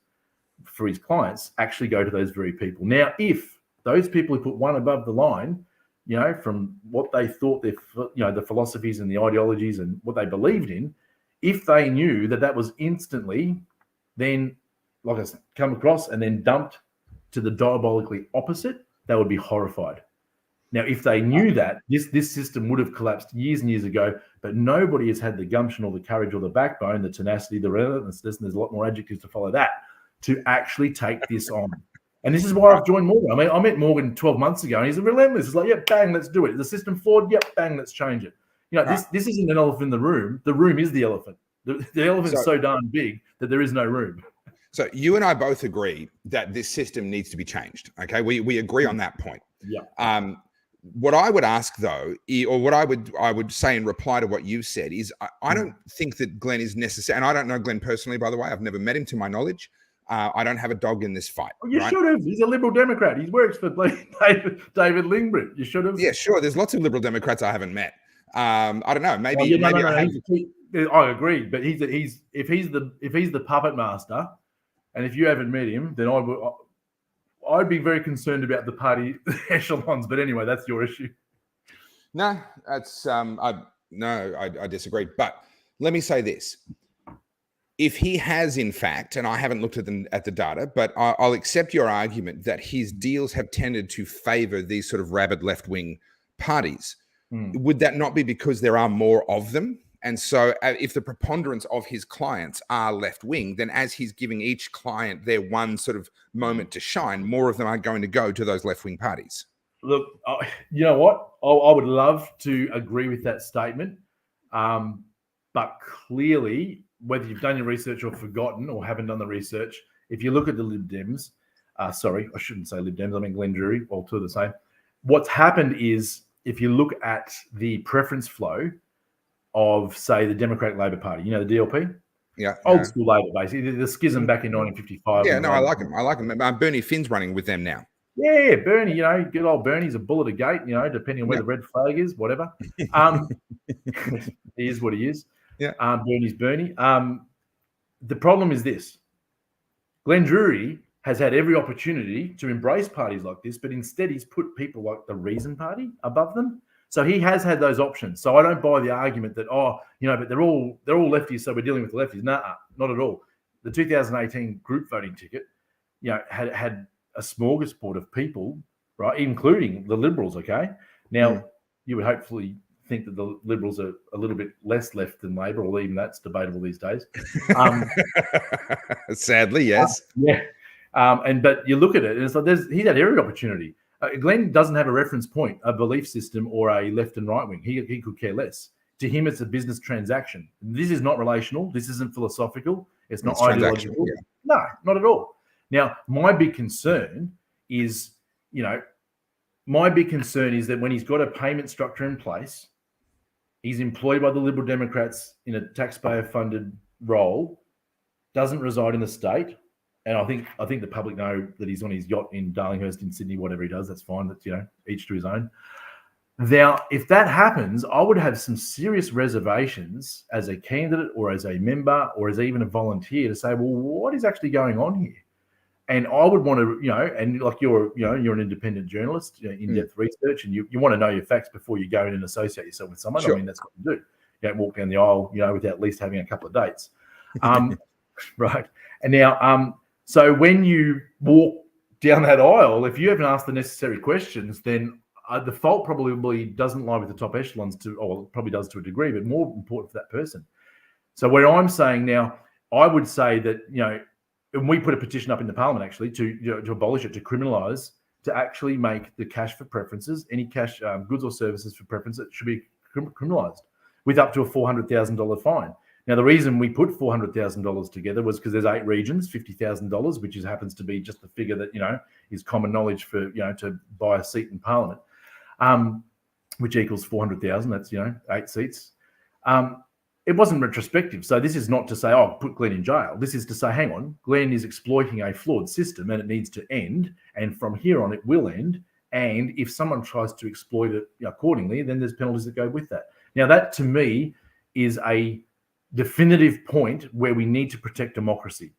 for his clients actually go to those very people. Now, if those people who put one above the line, from what they thought the philosophies and the ideologies and what they believed in, if they knew that was instantly then, like I said, come across and then dumped to the diabolically opposite, they would be horrified. Now, if they knew that, this system would have collapsed years and years ago, but nobody has had the gumption or the courage or the backbone, the tenacity, the relentlessness, and there's a lot more adjectives to follow that, to actually take this on. And this is why I've joined Morgan. I mean, I met Morgan 12 months ago, and he's relentless. He's like, yeah, bang, let's do it. Is the system flawed? Yep, bang, let's change it. This isn't an elephant in the room. The room is the elephant. The elephant's so darn big that there is no room. So you and I both agree that this system needs to be changed. Okay, we agree on that point. Yeah. What I would ask though, or what I would say in reply to what you've said is, I don't think that Glenn is necessary, and I don't know Glenn personally, by the way. I've never met him to my knowledge. I don't have a dog in this fight. Well, you should have. He's a Liberal Democrat. He works for David Lingbritt. You should have. Yeah, sure. There's lots of Liberal Democrats I haven't met. I don't know. Maybe. I agree, but if he's the puppet master, and if you haven't met him, then I'd be very concerned about the party echelons. But anyway, that's your issue. No, that's I disagree. But let me say this. If he has, in fact, and I haven't looked at the data, but I'll accept your argument that his deals have tended to favor these sort of rabid left-wing parties. Would that not be because there are more of them? And so if the preponderance of his clients are left-wing, then as he's giving each client their one sort of moment to shine, more of them are going to go to those left-wing parties. Look, you know what? I would love to agree with that statement. But clearly, whether you've done your research or forgotten or haven't done the research, if you look at the Lib Dems, sorry, I shouldn't say Lib Dems, I mean Glenn Drury, all two are the same. What's happened is, if you look at the preference flow of, say, the Democratic Labor Party, the DLP? Yeah. Old school Labor, basically. The schism back in 1955. Yeah, no, I like him. Bernie Finn's running with them now. Yeah, Bernie, good old Bernie's a bull at a gate, depending on where the red flag is, whatever. He is what he is. Yeah. Bernie's Bernie. The problem is this. Glenn Drury has had every opportunity to embrace parties like this, but instead he's put people like the Reason Party above them. So he has had those options. So I don't buy the argument that, but they're all lefties, so we're dealing with the lefties. Nah, not at all. The 2018 group voting ticket, had a smorgasbord of people right, including the Liberals. Okay, now you would hopefully think that the Liberals are a little bit less left than Labor, or even that's debatable these days. Sadly, yes. But you look at it, and it's like he's had every opportunity. Glenn doesn't have a reference point, a belief system, or a left and right wing. He could care less. To him, it's a business transaction. This is not relational. This isn't philosophical. It's not ideological. Yeah. No, not at all. Now, my big concern is that when he's got a payment structure in place, he's employed by the Liberal Democrats in a taxpayer-funded role, doesn't reside in the state, and I think the public know that he's on his yacht in Darlinghurst in Sydney, whatever he does. That's fine. That's each to his own. Now, if that happens, I would have some serious reservations as a candidate or as a member or as even a volunteer to say, well, what is actually going on here? And I would want to, and like you're an independent journalist, in-depth research, and you want to know your facts before you go in and associate yourself with someone. Sure. I mean, that's what you do. You don't walk down the aisle, without at least having a couple of dates. Right. And now, so when you walk down that aisle, if you haven't asked the necessary questions, then the fault probably doesn't lie with the top echelons probably does to a degree, but more important for that person. So where I'm saying now, I would say that, and we put a petition up in the Parliament actually to abolish it, to criminalise, to actually make the cash for preferences, any cash goods or services for preferences, should be criminalised with up to a $400,000 fine. Now, the reason we put $400,000 together was because there's 8 regions, $50,000, which happens to be just the figure that, is common knowledge for, to buy a seat in Parliament, which equals 400,000. That's, 8 seats. It wasn't retrospective. So this is not to say, put Glenn in jail. This is to say, hang on, Glenn is exploiting a flawed system and it needs to end. And from here on, it will end. And if someone tries to exploit it accordingly, then there's penalties that go with that. Now, that to me is a definitive point where we need to protect democracy.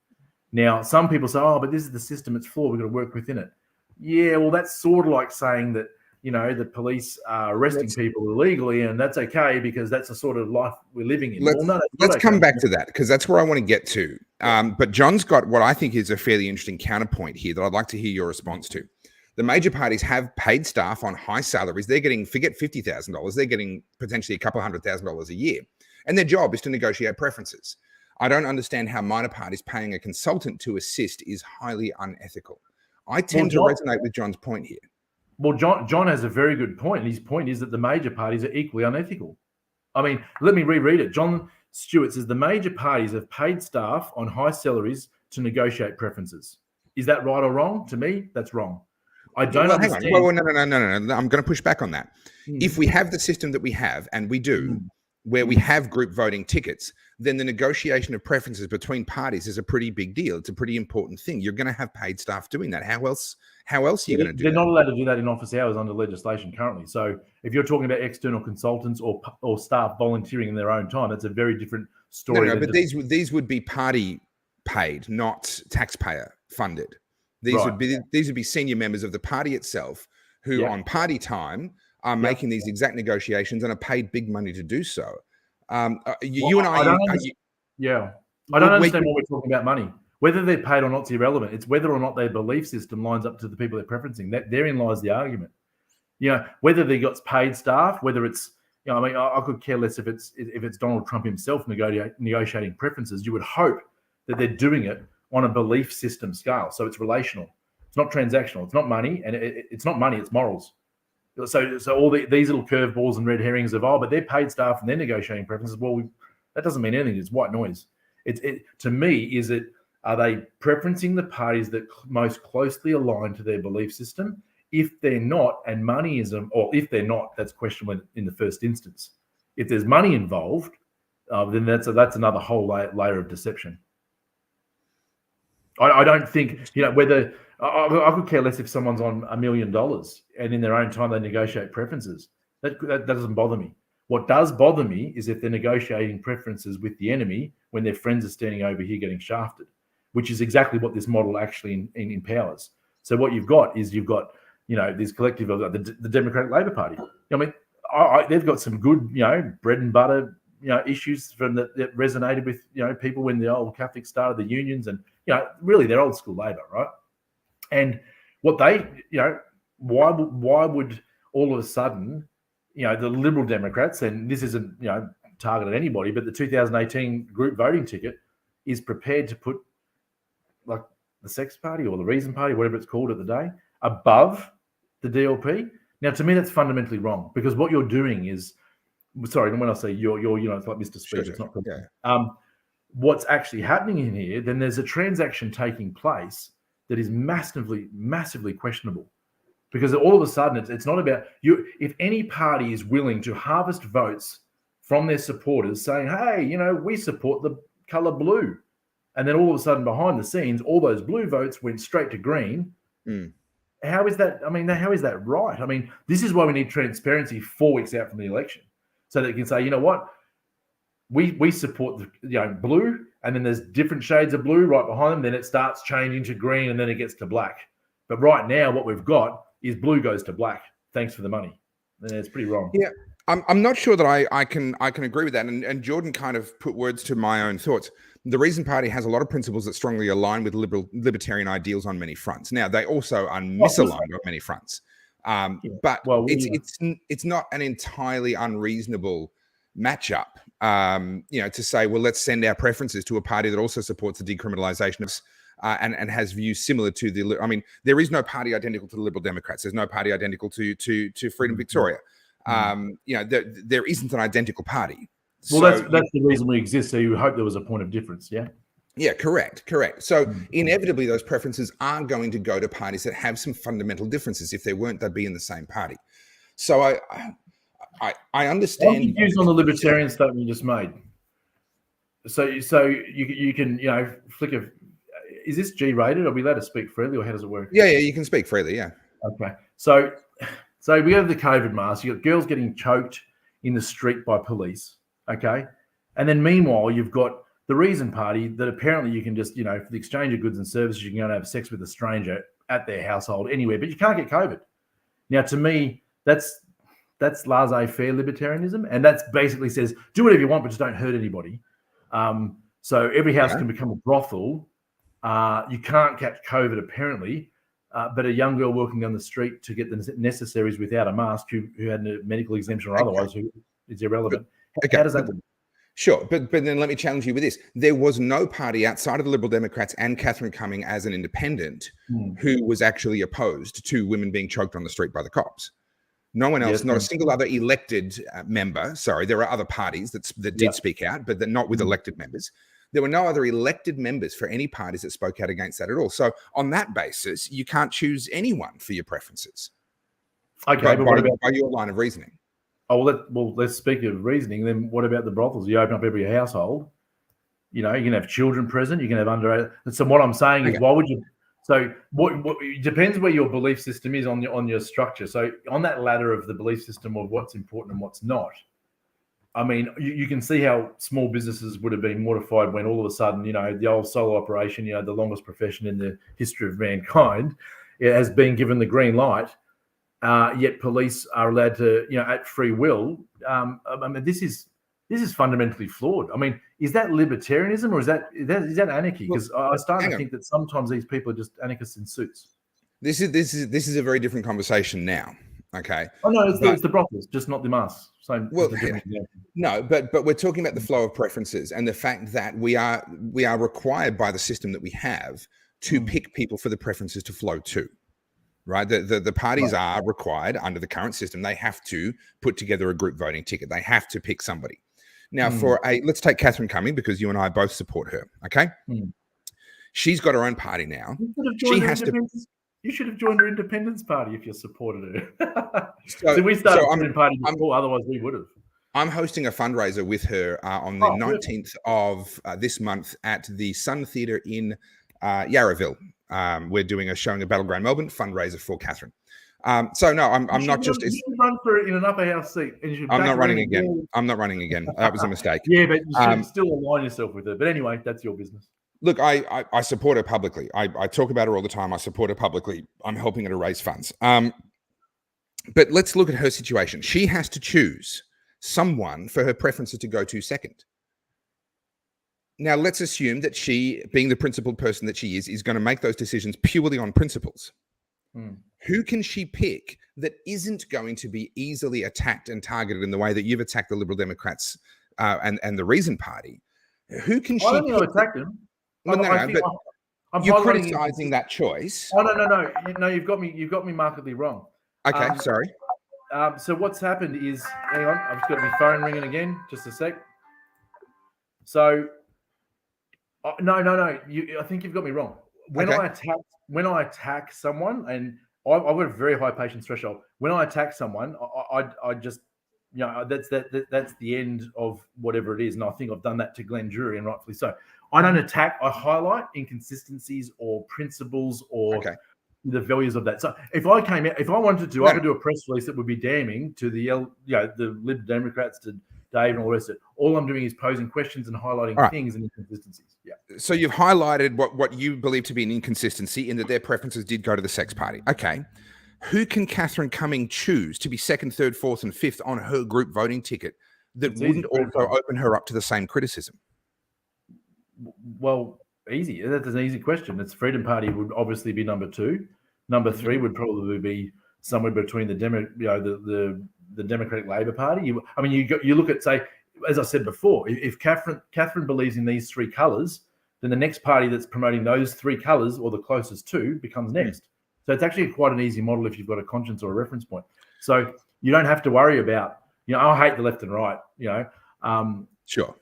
Now, some people say, but this is the system, it's flawed, we've got to work within it. Yeah, well, that's sort of like saying that, the police are arresting people illegally, and that's okay because that's the sort of life we're living in. Let's come back to that, because that's where I want to get to. But John's got what I think is a fairly interesting counterpoint here that I'd like to hear your response to. The major parties have paid staff on high salaries. They're getting, forget $50,000, they're getting potentially a couple $100,000 a year. And their job is to negotiate preferences. I don't understand how minor parties paying a consultant to assist is highly unethical. I tend to resonate with John's point here. Well, John has a very good point. And his point is that the major parties are equally unethical. I mean, let me reread it. John Stewart says the major parties have paid staff on high salaries to negotiate preferences. Is that right or wrong? To me, that's wrong. I don't understand. Hang on. No. I'm going to push back on that. If we have the system that we have, and we do, where we have group voting tickets, then the negotiation of preferences between parties is a pretty big deal. It's a pretty important thing. You're going to have paid staff doing that. How else are you going to do that? They're not allowed to do that in office hours under legislation currently. So if you're talking about external consultants or staff volunteering in their own time, that's a very different story. No, but these would be party paid, not taxpayer funded. These would be senior members of the party itself who on party time are making these exact negotiations and are paid big money to do so. I don't understand what we're talking about money. Whether they're paid or not is irrelevant. It's whether or not their belief system lines up to the people they're preferencing. Therein lies the argument. Whether they got paid staff, whether it's, I could care less if it's Donald Trump himself negotiating preferences. You would hope that they're doing it on a belief system scale. So it's relational. It's not transactional. It's not money, and it's not money. It's morals. So all these little curveballs and red herrings of but they're paid staff and they're negotiating preferences. Well, that doesn't mean anything. It's white noise. To me, are they preferencing the parties that most closely align to their belief system? If they're not, and money is, or if they're not, that's questionable in the first instance. If there's money involved, then that's another whole layer of deception. I don't think whether. I could care less if someone's on $1 million and in their own time they negotiate preferences. That doesn't bother me. What does bother me is if they're negotiating preferences with the enemy when their friends are standing over here getting shafted, which is exactly what this model actually empowers. So what you've got is this collective of the Democratic Labor Party. I mean, they've got some good bread and butter issues that resonated with people when the old Catholics started the unions, and really they're old school Labor, right? And what they why would all of a sudden, the Liberal Democrats, and this isn't, targeted at anybody, but the 2018 group voting ticket is prepared to put like the Sex Party or the Reason Party, whatever it's called at the day, above the DLP. Now, to me, that's fundamentally wrong, because what you're doing is, sorry, when I say you're it's like Mr. Speech, it's not good. Yeah. What's actually happening in here, then there's a transaction taking place that is massively, massively questionable, because all of a sudden it's not about you. If any party is willing to harvest votes from their supporters saying, hey, we support the color blue, and then all of a sudden behind the scenes, all those blue votes went straight to green. How is that? I mean, how is that right? I mean, this is why we need transparency 4 weeks out from the election, so that you can say, you know what, we support the blue, and then there's different shades of blue right behind them. Then it starts changing to green, and then it gets to black. But right now, what we've got is blue goes to black. Thanks for the money. And it's pretty wrong. Yeah, I'm not sure that I can agree with that. And Jordan kind of put words to my own thoughts. The Reason Party has a lot of principles that strongly align with libertarian ideals on many fronts. Now, they also are misaligned on many fronts. But it's not an entirely unreasonable matchup, to say, well, let's send our preferences to a party that also supports the decriminalization of and has views similar to the. I mean, there is no party identical to the Liberal Democrats. There's no party identical to Freedom Victoria. There isn't an identical party. Well, that's the reason we exist. So you hope there was a point of difference, yeah? Yeah, correct. So inevitably, those preferences are going to go to parties that have some fundamental differences. If they weren't, they'd be in the same party. So I understand. I'm confused on the libertarian statement you just made. So you can flick a. Is this G-rated? Are we allowed to speak freely, or how does it work? Yeah, you can speak freely. Yeah. Okay. So we have the COVID mask. You got girls getting choked in the street by police. Okay, and then meanwhile you've got the Reason Party that apparently you can just for the exchange of goods and services, you can go and have sex with a stranger at their household anywhere, but you can't get COVID. Now, to me, that's laissez-faire libertarianism, and that's basically says do whatever you want, but just don't hurt anybody. So every house can become a brothel. You can't catch COVID apparently, but a young girl walking down the street to get the necessaries without a mask, who had a medical exemption or otherwise, who is irrelevant. How does that work? Sure, but then let me challenge you with this. There was no party outside of the Liberal Democrats and Catherine Cumming as an independent who was actually opposed to women being choked on the street by the cops. No one else, not a single other elected member. Sorry, there are other parties that did speak out, but they're not with elected members. There were no other elected members for any parties that spoke out against that at all. So on that basis, you can't choose anyone for your preferences. Okay, but what about by your line of reasoning? Oh, let's speak of reasoning. Then what about the brothels? You open up every household. You can have children present. You can have underage. So what I'm saying is, why would you? So what it depends where your belief system is on your structure. So on that ladder of the belief system of what's important and what's not. I mean, you can see how small businesses would have been mortified when all of a sudden, the old solo operation, the longest profession in the history of mankind, has been given the green light. Yet police are allowed to, at free will. I mean, this is fundamentally flawed. I mean, is that libertarianism or is that anarchy? Because I start to think that sometimes these people are just anarchists in suits. This is a very different conversation now. Okay. Oh no, it's the brothels, just not the masks. Same. Well, no, but we're talking about the flow of preferences and the fact that we are required by the system that we have to pick people for the preferences to flow to. Right, the parties are required under the current system. They have to put together a group voting ticket. They have to pick somebody. Now, let's take Catherine Cumming, because you and I both support her. Okay, she's got her own party now. You should have joined her independence party if you supported her. So we started a party before, otherwise we would have. I'm hosting a fundraiser with her on the 19th of this month at the Sun Theatre in Yarraville. We're doing a showing of Battleground Melbourne fundraiser for Catherine. So no, I'm not just. You should run for it in an upper house seat. I'm not running again. I'm not running again. That was a mistake. Yeah, but you should still align yourself with her. But anyway, that's your business. Look, I support her publicly. I talk about her all the time. I support her publicly. I'm helping her to raise funds. But let's look at her situation. She has to choose someone for her preferences to go to second. Now, let's assume that she, being the principled person that she is going to make those decisions purely on principles. Who can she pick that isn't going to be easily attacked and targeted in the way that you've attacked the Liberal Democrats and the Reason Party? Who can she? I don't think I've attacked them. Well, but I'm you're criticising that choice. Oh no! You've got me markedly wrong. Okay, sorry. So what's happened is, hang on, I've just got my phone ringing again. Just a sec. So, no. I think you've got me wrong. When I attack someone, and I've got a very high patience threshold. When I attack someone, I just, that's the end of whatever it is. And I think I've done that to Glenn Drury, and rightfully so. I don't attack. I highlight inconsistencies or principles or the values of that. So if I wanted to, I could do a press release that would be damning to the Lib Democrats, to Dave and all the rest of it. All I'm doing is posing questions and highlighting things and inconsistencies. Yeah. So you've highlighted what you believe to be an inconsistency in that their preferences did go to the sex party. Okay. Who can Catherine Cumming choose to be second, third, fourth, and fifth on her group voting ticket that wouldn't also open her up to the same criticism? Well, easy. That's an easy question. It's Freedom Party would obviously be number 2. Number 3 would probably be somewhere between the Democratic Labor Party. You look at, say, as I said before, if Catherine believes in these 3 colours, then the next party that's promoting those 3 colours or the closest to becomes next. So it's actually quite an easy model if you've got a conscience or a reference point. So you don't have to worry about, I hate the left and right, Sure.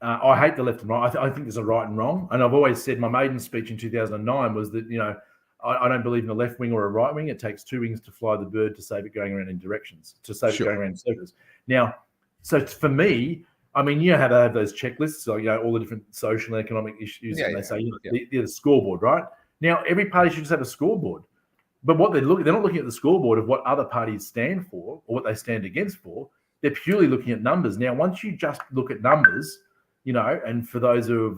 I hate the left and right. I think there's a right and wrong. And I've always said, my maiden speech in 2009 was that, I don't believe in a left wing or a right wing. It takes 2 wings to fly the bird to save it going around in directions, to save it going around in circles. Now, so for me, how they have those checklists, so, all the different social and economic issues, and they say, they're the scoreboard, right? Now, every party should just have a scoreboard. But what they're not looking at the scoreboard of what other parties stand for or what they stand against for. They're purely looking at numbers. Now, once you just look at numbers, and for those of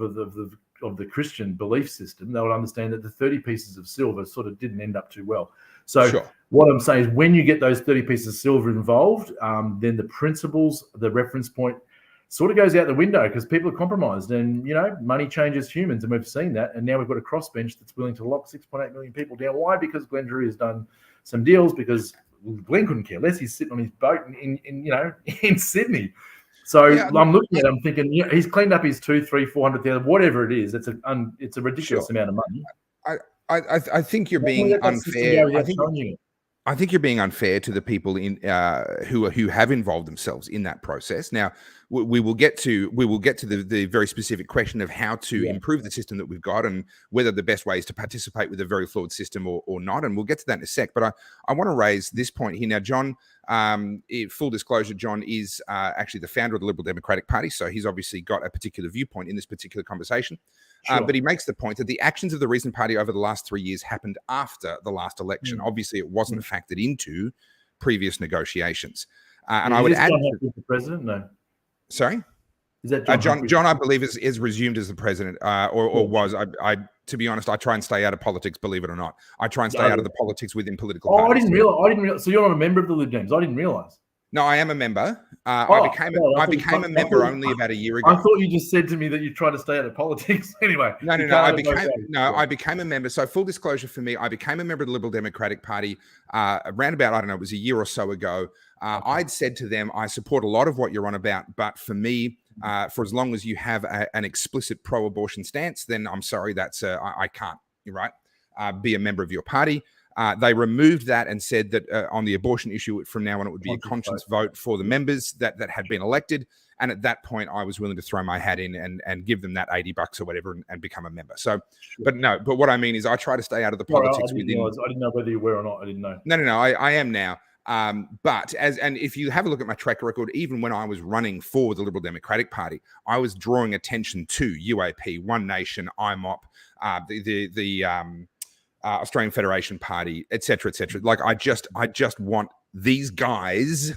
the Christian belief system, they would understand that the 30 pieces of silver sort of didn't end up too well. So what I'm saying is, when you get those 30 pieces of silver involved, then the principles, the reference point sort of goes out the window because people are compromised, and money changes humans, and we've seen that. And now we've got a crossbench that's willing to lock 6.8 million people down. Why? Because Glenn Drury has done some deals, because Glenn couldn't care less. He's sitting on his boat in Sydney. So I'm looking at it, I'm thinking, he's cleaned up his 400,000, whatever it is. It's a ridiculous amount of money. I think you're being unfair. I think you're being unfair to the people who have involved themselves in that process. Now, we will get to the very specific question of how to improve the system that we've got, and whether the best way is to participate with a very flawed system or not. And we'll get to that in a sec. But I want to raise this point here now, John. Full disclosure, John is actually the founder of the Liberal Democratic Party, so he's obviously got a particular viewpoint in this particular conversation. But he makes the point that the actions of the Reason Party over the last 3 years happened after the last election. Obviously, it wasn't factored into previous negotiations. And I would add, the president, no. Sorry, is that John? I believe is resumed as the president, or was. I to be honest, I try and stay out of politics. Believe it or not, I try and stay out of the politics within political parties. I didn't realize. So you're not a member of the Lib Dems? I didn't realize. No, I am a member. I became a member only about a year ago. I thought you just said to me that you try to stay out of politics. Anyway, no. I became a member. So full disclosure for me, I became a member of the Liberal Democratic Party around about, I don't know, it was a year or so ago. I'd said to them, I support a lot of what you're on about, but for me, for as long as you have an explicit pro-abortion stance, then I'm sorry, that's I can't. You're right. Be a member of your party. They removed that and said that on the abortion issue, from now on, it would be a conscience vote for the members that had been elected. And at that point, I was willing to throw my hat in and give them that $80 or whatever and become a member. So, but what I mean is I try to stay out of the politics within. I didn't know whether you were or not. I didn't know. No, I am now. But if you have a look at my track record, even when I was running for the Liberal Democratic Party, I was drawing attention to UAP, One Nation, IMOP, the Australian Federation Party, etc., etc. Like I just want these guys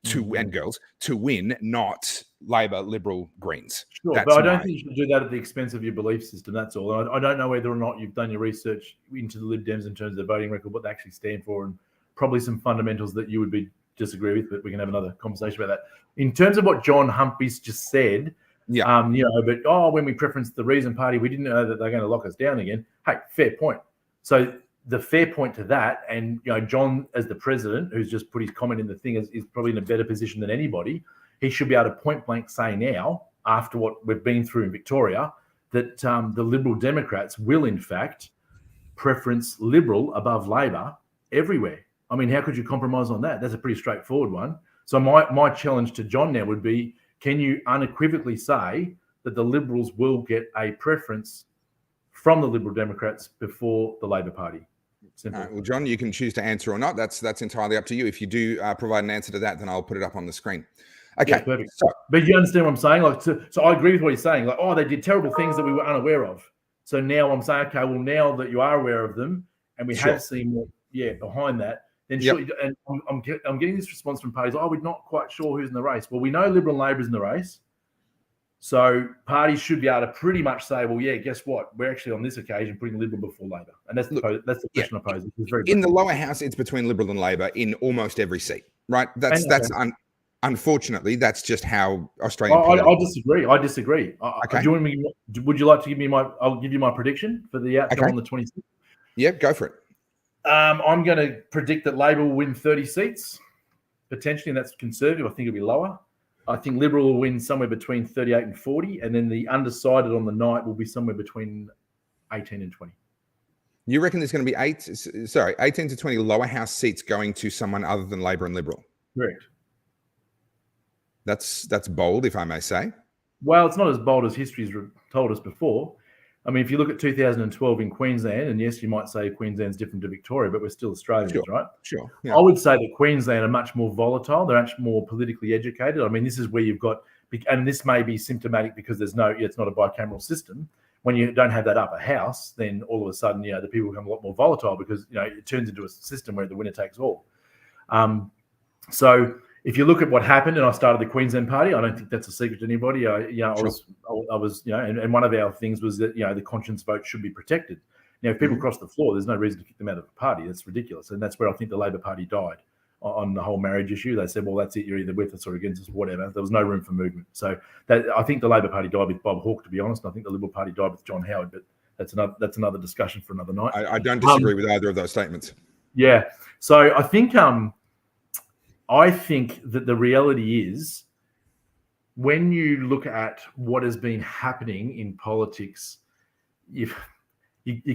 and girls to win, not Labor, Liberal, Greens. Sure, but I don't think you should do that at the expense of your belief system. That's all. I don't know whether or not you've done your research into the Lib Dems in terms of the voting record, what they actually stand for, and probably some fundamentals that you would disagree with. But we can have another conversation about that. In terms of what John Humphreys just said, when we preferenced the Reason Party, we didn't know that they're going to lock us down again. Hey, fair point. So the fair point to that, and John as the president, who's just put his comment in the thing, is probably in a better position than anybody. He should be able to point blank say now, after what we've been through in Victoria, that the Liberal Democrats will in fact preference Liberal above Labor everywhere. I mean, how could you compromise on that? That's a pretty straightforward one. So my challenge to John now would be, can you unequivocally say that the Liberals will get a preference from the Liberal Democrats before the Labor Party? Simple. Well, John, you can choose to answer or not. That's entirely up to you. If you do provide an answer to that, then I'll put it up on the screen. Okay. Yeah, perfect. But you understand what I'm saying? Like, so I agree with what he's saying. Like, oh, they did terrible things that we were unaware of. So now I'm saying, okay, well, now that you are aware of them, and we have seen more, behind that, then surely, and I'm getting this response from parties, oh, we're not quite sure who's in the race. Well, we know Liberal and Labor's in the race. So parties should be able to pretty much say, well, yeah, guess what? We're actually on this occasion putting Liberal before Labor. And that's the question I pose. It's very in the lower house, it's between Liberal and Labor in almost every seat, right? Unfortunately, that's just how Australian I disagree. Okay. Would you like to give me I'll give you my prediction for the outcome on the 26th? Yeah, go for it. I'm going to predict that Labor will win 30 seats, potentially, and that's conservative. I think it'll be lower. I think Liberal will win somewhere between 38 and 40, and then the undecided on the night will be somewhere between 18 and 20. You reckon there's going to be 18 to 20 lower house seats going to someone other than Labor and Liberal? Correct. That's bold, if I may say. Well, it's not as bold as history's told us before. I mean, if you look at 2012 in Queensland, and yes, you might say Queensland's different to Victoria, but we're still Australians, right? Sure. Yeah. I would say that Queensland are much more volatile. They're actually more politically educated. I mean, this is where you've got, and this may be symptomatic because it's not a bicameral system. When you don't have that upper house, then all of a sudden, the people become a lot more volatile because, it turns into a system where the winner takes all. So if you look at what happened, and I started the Queensland Party, I don't think that's a secret to anybody. I was, and one of our things was that, the conscience vote should be protected. Now, if people cross the floor, there's no reason to kick them out of the party. That's ridiculous. And that's where I think the Labor Party died on the whole marriage issue. They said, well, that's it. You're either with us or against us, whatever. There was no room for movement. So I think the Labor Party died with Bob Hawke, to be honest. And I think the Liberal Party died with John Howard, but that's another discussion for another night. I don't disagree with either of those statements. Yeah. So I think that the reality is, when you look at what has been happening in politics, you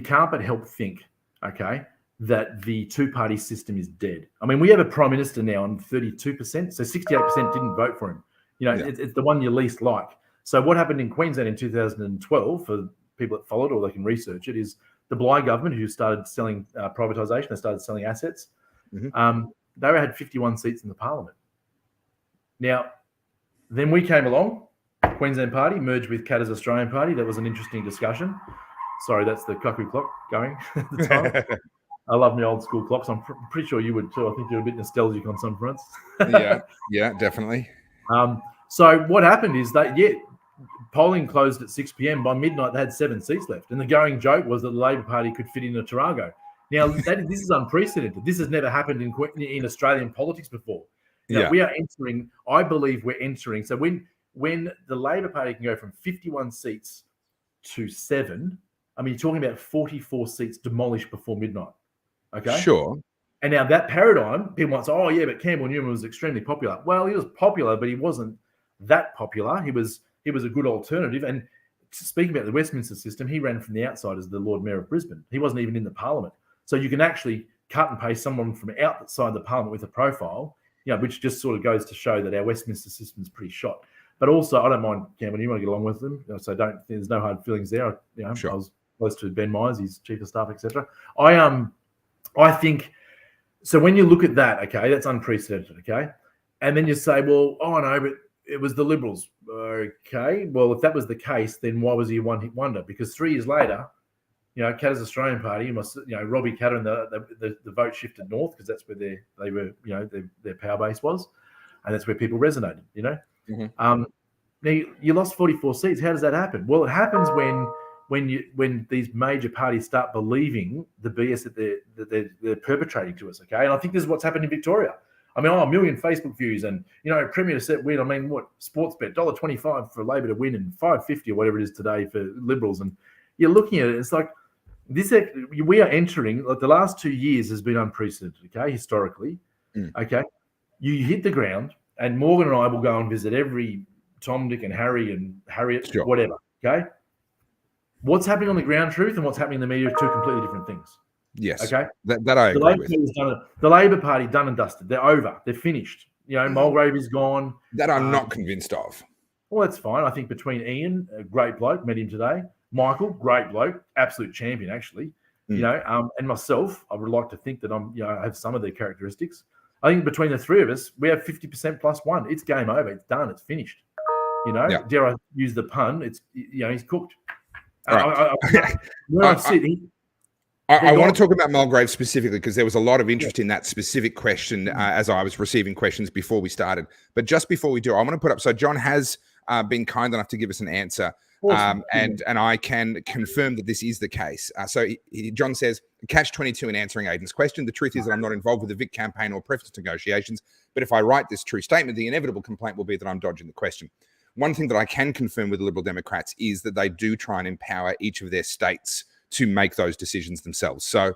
can't but help think, okay, that the two-party system is dead. I mean, we have a prime minister now on 32%, so 68% didn't vote for him. It's the one you least like. So what happened in Queensland in 2012, for people that followed, or they can research it, is the Bligh government, who started selling privatisation, they started selling assets. They had 51 seats in the parliament. Now, then we came along, Queensland Party merged with Katter's Australian Party. That was an interesting discussion. Sorry, that's the cuckoo clock going at the time. I love my old school clocks. I'm pretty sure you would too. I think you're a bit nostalgic on some fronts. yeah, definitely. So what happened is that, polling closed at 6 p.m. By midnight, they had 7 seats left. And the going joke was that the Labor Party could fit in a Tarago. Now, this is unprecedented. This has never happened in Australian politics before. We are entering, I believe we're entering. So when the Labor Party can go from 51 seats to 7, I mean, you're talking about 44 seats demolished before midnight. Okay? Sure. And now that paradigm, people might say, oh, yeah, but Campbell Newman was extremely popular. Well, he was popular, but he wasn't that popular. He was a good alternative. And speaking about the Westminster system, he ran from the outside as the Lord Mayor of Brisbane. He wasn't even in the Parliament. So you can actually cut and paste someone from outside the Parliament with a profile, which just sort of goes to show that our Westminster system is pretty shot. But also, I don't mind Campbell Newman, I get along with them, so there's no hard feelings there. Sure. I was close to Ben Myers, his chief of staff, etc. I think so. When you look at that, okay, that's unprecedented, okay, and then you say, well, oh no, but it was the Liberals, okay. Well, if that was the case, then why was he a one-hit wonder? Because 3 years later, Katter's Australian Party, Robbie Katter and the vote shifted north because that's where their power base was, and that's where people resonated. Now you lost 44 seats. How does that happen? Well, it happens when these major parties start believing the BS that they're perpetrating to us. Okay, and I think this is what's happened in Victoria. I mean, 1 million Facebook views, and Premier to set win. I mean, what sports bet $1.25 for Labor to win and $5.50 or whatever it is today for Liberals, and you're looking at it. It's like, we are entering, like, the last 2 years has been unprecedented, okay, historically. Okay. You hit the ground, and Morgan and I will go and visit every Tom, Dick, and Harry and Harriet, Sure. whatever, okay? What's happening on the ground truth and what's happening in the media are two completely different things. Yes. Okay. That I agree with. The Labor Party done and dusted. They're over. They're finished. Mulgrave is gone. That I'm not convinced of. Well, that's fine. I think between Ian, a great bloke, met him today. Michael, great bloke, absolute champion, actually. And myself, I would like to think that I have some of their characteristics. I think between the three of us, we have 50% plus one. It's game over. It's done. It's finished. Dare I use the pun? It's he's cooked. Right. I want to talk about Mulgrave specifically because there was a lot of interest in that specific question as I was receiving questions before we started. But just before we do, I want to put up. So John has been kind enough to give us an answer. Awesome. And I can confirm that this is the case. John says, catch-22 in answering Aidan's question. The truth is that I'm not involved with the Vic campaign or preference negotiations. But if I write this true statement, the inevitable complaint will be that I'm dodging the question. One thing that I can confirm with the Liberal Democrats is that they do try and empower each of their states to make those decisions themselves. So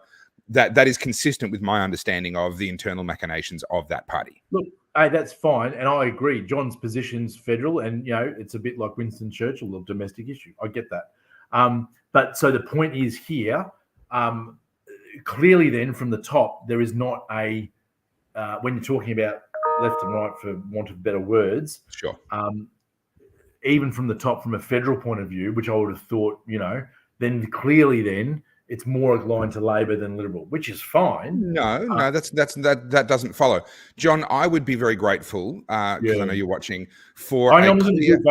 that is consistent with my understanding of the internal machinations of that party. Look, hey, that's fine. And I agree. John's position's federal, and, it's a bit like Winston Churchill, a domestic issue. I get that. But so the point is here, clearly then from the top, there is not when you're talking about left and right, for want of better words. Sure. Even from the top, from a federal point of view, which I would have thought, then clearly then it's more aligned to Labor than Liberal, which is fine. No, that doesn't follow. John, I would be very grateful because I know you're watching for I know voting tickets,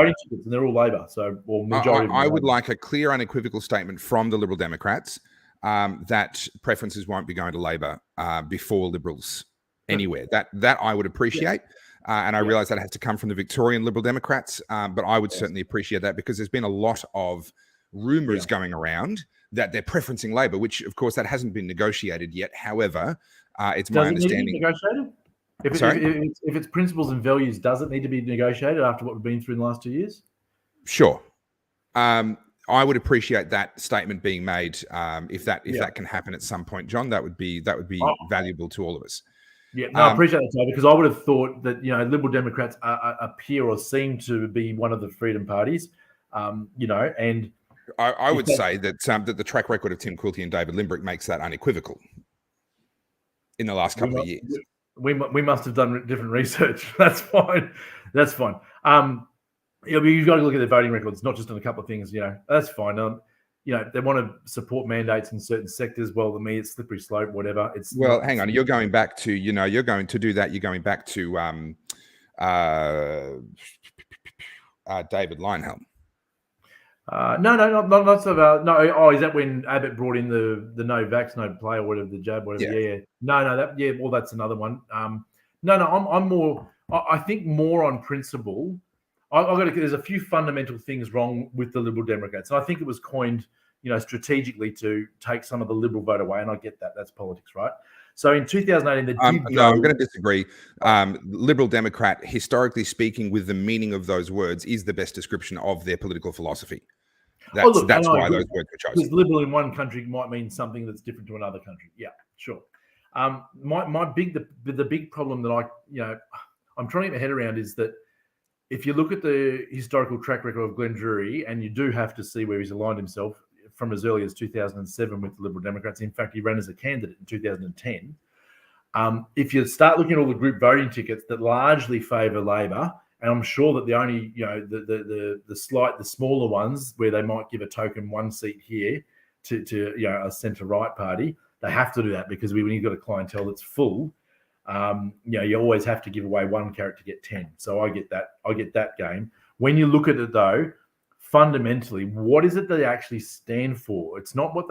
and they're all Labor, majority. I would like a clear, unequivocal statement from the Liberal Democrats that preferences won't be going to Labor before Liberals anywhere. That I would appreciate. And I realize that has to come from the Victorian Liberal Democrats, but I would certainly appreciate that because there's been a lot of rumours going around that they're preferencing Labor, which, of course, that hasn't been negotiated yet. However, it's my understanding. Does it need to be negotiated? If it's principles and values, does it need to be negotiated after what we've been through in the last 2 years? Sure. I would appreciate that statement being made if that can happen at some point, John. That would be valuable to all of us. Yeah, no, I appreciate that, because I would have thought that Liberal Democrats appear or seem to be one of the freedom parties, and I would say that the track record of Tim Quilty and David Limbrick makes that unequivocal in the last couple of years. We must have done different research. That's fine. You've got to look at their voting records, not just on a couple of things. That's fine. They want to support mandates in certain sectors. Well, to me, it's slippery slope, whatever. Hang on. You're going back to, you're going to do that. You're going back to David Leinhelm. Not so about, no. Oh, is that when Abbott brought in the no vax, no play, or whatever, the jab, whatever? Yeah. Well, that's another one. I'm more, I think more on principle. There's a few fundamental things wrong with the Liberal Democrats. And I think it was coined, strategically to take some of the Liberal vote away. And I get that. That's politics, right? So in 2018, I'm going to disagree. Liberal Democrat, historically speaking, with the meaning of those words, is the best description of their political philosophy. That's why those words were chosen. Because liberal in one country might mean something that's different to another country. Yeah, sure. The big problem that I'm trying to get my head around is that if you look at the historical track record of Glenn Drury, and you do have to see where he's aligned himself from as early as 2007 with the Liberal Democrats. In fact, he ran as a candidate in 2010. If you start looking at all the group voting tickets that largely favour Labor, and I'm sure that the only, the smaller ones where they might give a token one seat here to a centre-right party, they have to do that because when you've got a clientele that's full, you always have to give away one carrot to get 10. So I get that game. When you look at it though, fundamentally, what is it they actually stand for? It's not what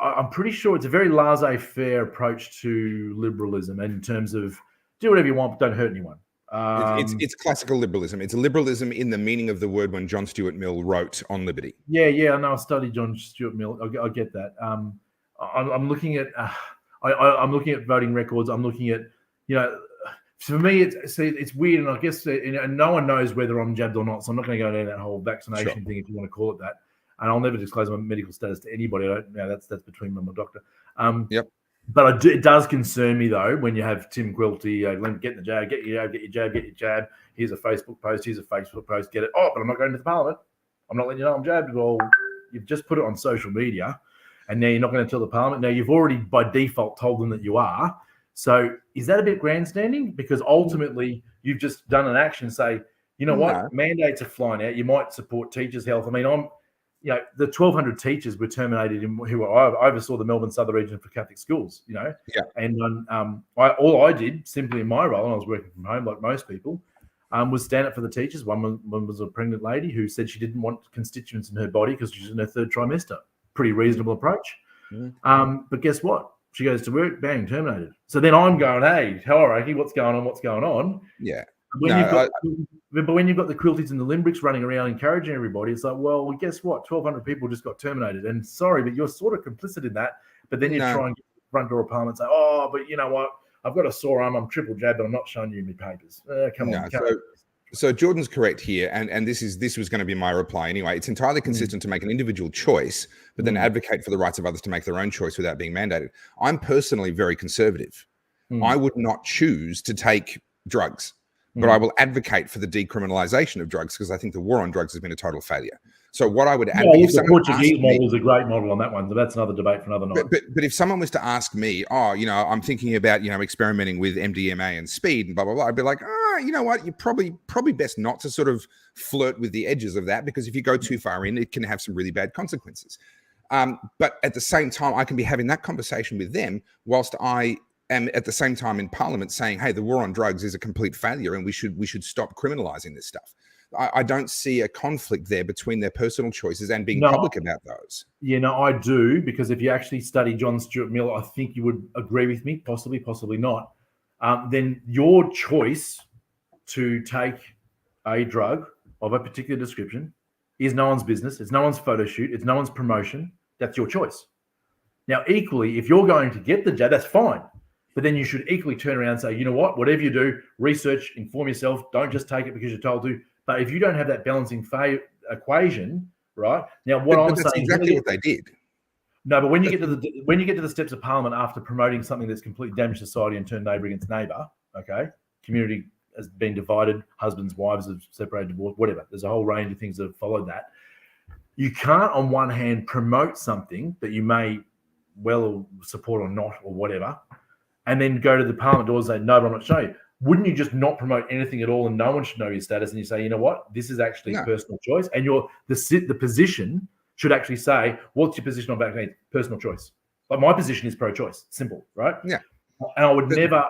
I'm pretty sure it's a very laissez-faire approach to liberalism in terms of do whatever you want, but don't hurt anyone. It's classical liberalism. It's liberalism in the meaning of the word when John Stuart Mill wrote on liberty. Yeah. I know. I studied John Stuart Mill. I get that. I'm looking at I'm looking at voting records. I'm looking at, for me, it's weird, and I guess and no one knows whether I'm jabbed or not, so I'm not going to go down that whole vaccination thing, if you want to call it that. and I'll never disclose my medical status to anybody. I don't, you know, that's between me and my doctor. Yep. But it does concern me though when you have Tim Quilty, get the jab, get your jab. Here's a Facebook post. Get it. Oh, but I'm not going to the Parliament. I'm not letting you know I'm jabbed. Well, you've just put it on social media, and now you're not going to tell the Parliament. Now you've already by default told them that you are. So is that a bit grandstanding? Because ultimately you've just done an action. Say, you know what, mandates are flying out. You might support teachers' health. I mean, the 1,200 teachers were terminated I oversaw the Melbourne Southern region for Catholic schools, and all I did simply in my role, and I was working from home like most people, was stand up for the teachers. One was a pregnant lady who said she didn't want constituents in her body because she's in her third trimester. Pretty reasonable approach. But guess what? She goes to work, bang, terminated. So then I'm going, hey, hierarchy, what's going on? Yeah. But when you've got the Quilties and the Limbricks running around encouraging everybody, it's like, well, guess what? 1,200 people just got terminated. And sorry, but you're sort of complicit in that. But then you try and get to the front door of Parliament and say, oh, but you know what? I've got a sore arm. I'm triple jabbed, but I'm not showing you my papers. Come on. So Jordan's correct here, and this was going to be my reply anyway. It's entirely consistent to make an individual choice, but then advocate for the rights of others to make their own choice without being mandated. I'm personally very conservative. I would not choose to take drugs, but I will advocate for the decriminalization of drugs because I think the war on drugs has been a total failure. So what I would advocate, the Portuguese model is a great model on that one, but that's another debate for another night. But if someone was to ask me, I'm thinking about experimenting with MDMA and speed and blah blah blah, I'd be like, you know what, you probably best not to sort of flirt with the edges of that because if you go too far in, it can have some really bad consequences. But at the same time, I can be having that conversation with them whilst I am at the same time in Parliament saying, hey, the war on drugs is a complete failure and we should stop criminalizing this stuff. I don't see a conflict there between their personal choices and being public about those. Yeah, no, I do, because if you actually study John Stuart Mill, I think you would agree with me, possibly not. Then your choice to take a drug of a particular description is no one's business. It's no one's photo shoot. It's no one's promotion. That's your choice. Now, equally, if you're going to get the jab, that's fine. But then you should equally turn around and say, you know what, whatever you do, research, inform yourself. Don't just take it because you're told to. But if you don't have that balancing equation, right? Now, that's exactly what they did. No, but when you get to the steps of Parliament after promoting something that's completely damaged society and turned neighbour against neighbour, okay, community has been divided, husbands, wives have separated, divorced, whatever. There's a whole range of things that have followed that. You can't, on one hand, promote something that you may well support or not or whatever, and then go to the Parliament doors and say, no, but I'm not showing you. Wouldn't you just not promote anything at all and no one should know your status? And you say, you know what, this is actually a personal choice. And the position should actually say, what's your position on vaccine? Personal choice. Like my position is pro-choice. Simple, right? Yeah. And I would never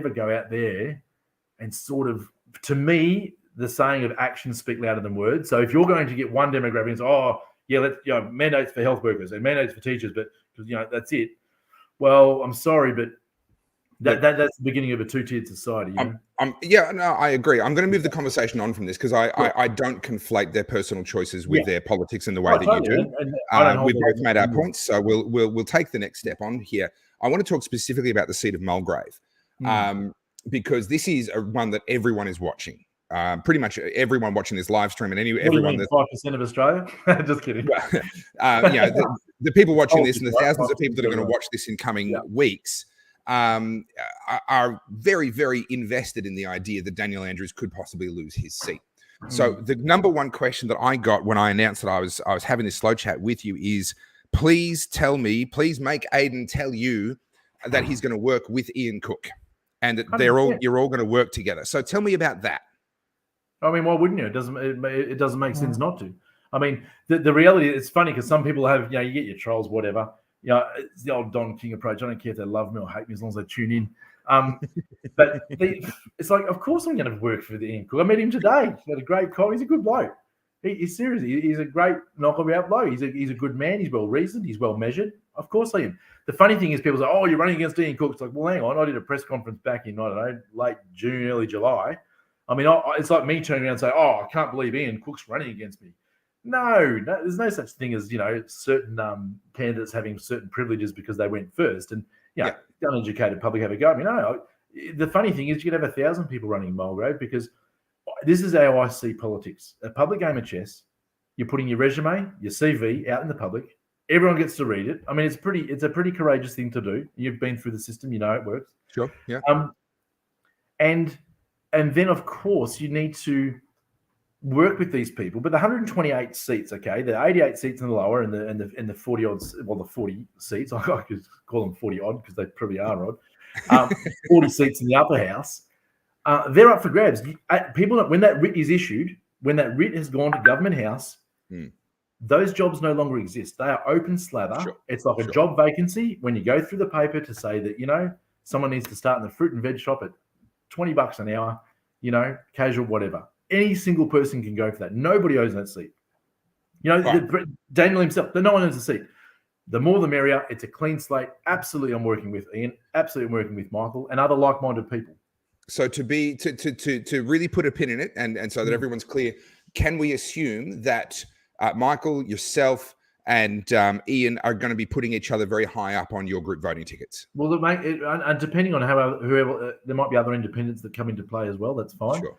go out there and sort of, to me, the saying of actions speak louder than words. So if you're going to get one demographic and say, mandates for health workers and mandates for teachers, but that's it. Well, I'm sorry, but that's the beginning of a two-tiered society. I agree. I'm going to move the conversation on from this because I don't conflate their personal choices with their politics in the way that you do. We've both made our points, so we'll take the next step on here. I want to talk specifically about the seat of Mulgrave because this is one that everyone is watching. Pretty much everyone watching this live stream and everyone that's 5% of Australia. Just kidding. The people watching this and the thousands of people that are going to watch this in coming weeks are very, very invested in the idea that Daniel Andrews could possibly lose his seat. So the number one question that I got when I announced that I was having this slow chat with you is, please make Aidan tell you that he's going to work with Ian Cook and that you're all going to work together. So tell me about that. I mean, why wouldn't you? It doesn't make sense not to. I mean, the reality, it's funny because some people have, you get your trolls, whatever. It's the old Don King approach. I don't care if they love me or hate me as long as they tune in. But it's like, of course I'm going to work for the Ian Cook. I met him today. He had a great call. He's a good bloke. He's seriously, he's a great knockabout bloke. He's a good man. He's well reasoned. He's well measured. Of course I am. The funny thing is people say, oh, you're running against Ian Cook. It's like, well, hang on. I did a press conference back in, I don't know, late June, early July. I mean, it's like me turning around and say, oh, I can't believe Ian Cook's running against me. No, there's no such thing as, certain candidates having certain privileges because they went first. And, the uneducated public have a go. I mean, the funny thing is you could have 1,000 people running Mulgrave because this is how I see politics. A public game of chess, you're putting your resume, your CV out in the public. Everyone gets to read it. I mean, it's a pretty courageous thing to do. You've been through the system, you know it works. Sure. Yeah. And then of course you need to work with these people. But the 128 seats, okay, the 88 seats in the lower and the 40 odd, well, the 40 seats, I could call them 40 odd because they probably are odd. 40 seats in the upper house, they're up for grabs. People, when that writ is issued, when that writ has gone to Government House, those jobs no longer exist. They are open slather. Sure. It's like a job vacancy when you go through the paper to say that, you know, someone needs to start in the fruit and veg shop at $20 an hour, you know, casual, whatever. Any single person can go for that. Nobody owns that seat. You know, Daniel himself, no one owns a seat. The more the merrier. It's a clean slate. Absolutely, I'm working with Ian. Absolutely, I'm working with Michael and other like-minded people. So to really put a pin in it, and so that everyone's clear, can we assume that Michael, yourself, and Ian are going to be putting each other very high up on your group voting tickets? Well, and depending on whoever, there might be other independents that come into play as well. That's fine. Sure.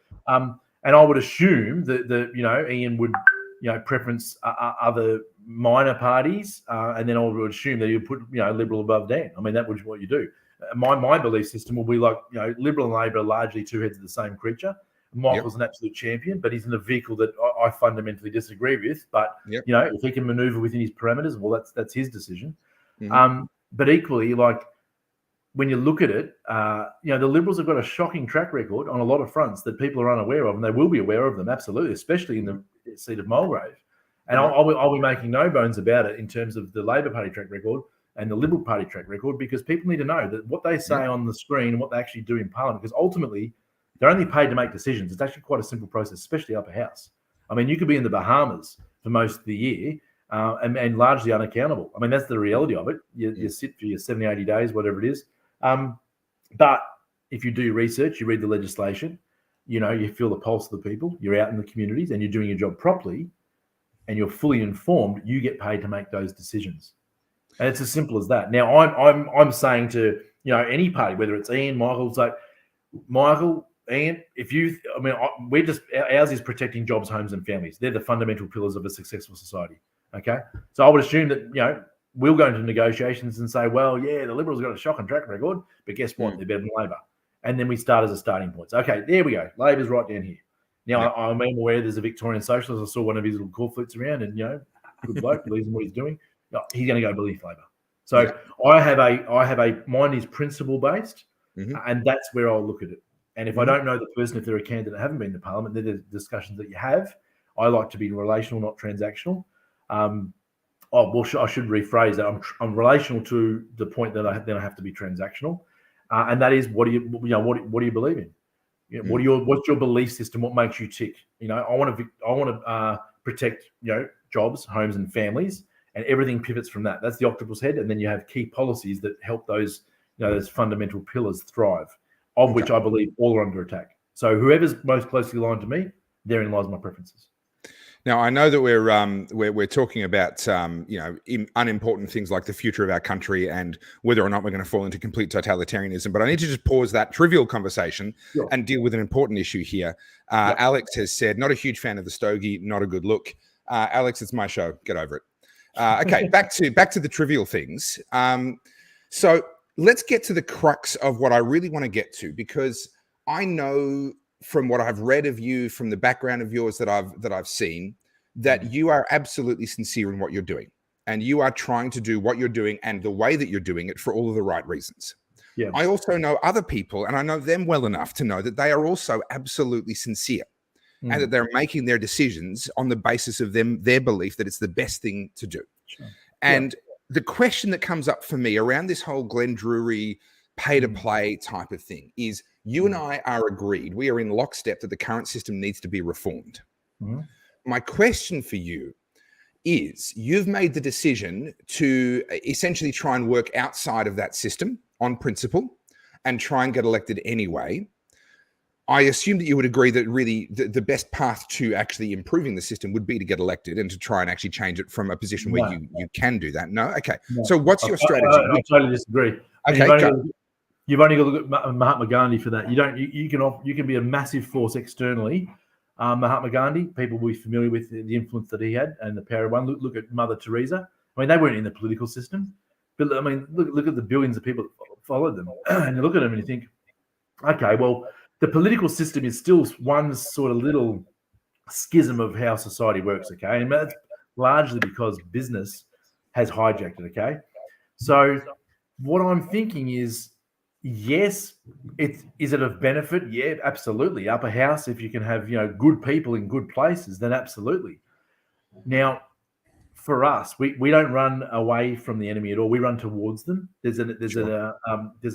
And I would assume that you know, Ian would, you know, preference other minor parties, and then I would assume that you put, you know, Liberal above Dan. I mean, that would be what you do. My belief system will be like, you know, Liberal and Labor are largely two heads of the same creature. Michael's an absolute champion, but he's in a vehicle that I fundamentally disagree with. But you know, if he can maneuver within his parameters, well, that's his decision. But equally, like when you look at it, you know, the Liberals have got a shocking track record on a lot of fronts that people are unaware of, and they will be aware of them, absolutely, especially in the seat of Mulgrave. And I'll be making no bones about it in terms of the Labor Party track record and the Liberal Party track record, because people need to know that what they say on the screen and what they actually do in Parliament, because ultimately they're only paid to make decisions. It's actually quite a simple process, especially upper house. I mean, you could be in the Bahamas for most of the year and largely unaccountable. I mean, that's the reality of it. You sit for your 70, 80 days, whatever it is. But if you do your research, you read the legislation, you know, you feel the pulse of the people, you're out in the communities and you're doing your job properly and you're fully informed, you get paid to make those decisions. And it's as simple as that. Now, I'm saying to, you know, any party, whether it's Ian, Michael, it's like, Michael, Ian, ours is protecting jobs, homes, and families. They're the fundamental pillars of a successful society. Okay. So I would assume that, you know, we'll go into negotiations and say, well, yeah, the Liberals got a shocking track record, but guess what? They're better than Labor. And then we start as a starting point. So, okay, there we go. Labor's right down here. Now, I'm aware there's a Victorian socialist. I saw one of his little cornflakes around and, you know, good bloke, believes in what he's doing. No, he's going to go believe Labor. So I have a mine is principle based, and that's where I'll look at it. And if I don't know the person, if they're a candidate that haven't been in the Parliament, they're the discussions that you have. I like to be relational, not transactional. I should rephrase that. I'm relational to the point that I have to be transactional, and that is what do you believe in? You know, what's your belief system? What makes you tick? You know, I want to protect, you know, jobs, homes, and families, and everything pivots from that. That's the octopus head, and then you have key policies that help those, you know, those fundamental pillars thrive, of which I believe all are under attack. So whoever's most closely aligned to me, therein lies my preferences. Now, I know that we're talking about you know, unimportant things like the future of our country and whether or not we're going to fall into complete totalitarianism. But I need to just pause that trivial conversation and deal with an important issue here. Alex has said, not a huge fan of the stogie, not a good look. Alex, it's my show. Get over it. Okay, back to the trivial things. So let's get to the crux of what I really want to get to, because I know from what I've read of you, from the background of yours that I've seen, that you are absolutely sincere in what you're doing, and you are trying to do what you're doing and the way that you're doing it for all of the right reasons. Yeah. I also know other people, and I know them well enough to know that they are also absolutely sincere, and that they're making their decisions on the basis of their belief that it's the best thing to do. Sure. And the question that comes up for me around this whole Glenn Drury pay to play type of thing is, you and I are agreed, we are in lockstep that the current system needs to be reformed. My question for you is, you've made the decision to essentially try and work outside of that system on principle and try and get elected anyway. I assume that you would agree that really the best path to actually improving the system would be to get elected and to try and actually change it from a position where you can do that. No? Okay. No. So what's your strategy? I totally disagree. Okay, you've only got to look at Mahatma Gandhi for that. You can be a massive force externally, Mahatma Gandhi, people will be familiar with the influence that he had and the power of one. Look at Mother Teresa. I mean, they weren't in the political system, but I mean, look at the billions of people that followed them, and you look at them and you think, okay, well, the political system is still one sort of little schism of how society works, okay? And that's largely because business has hijacked it, okay? So what I'm thinking is, yes, is it of benefit? Yeah, absolutely. Upper house, if you can have, good people in good places, then absolutely. Now, for us, we don't run away from the enemy at all. We run towards them. There's an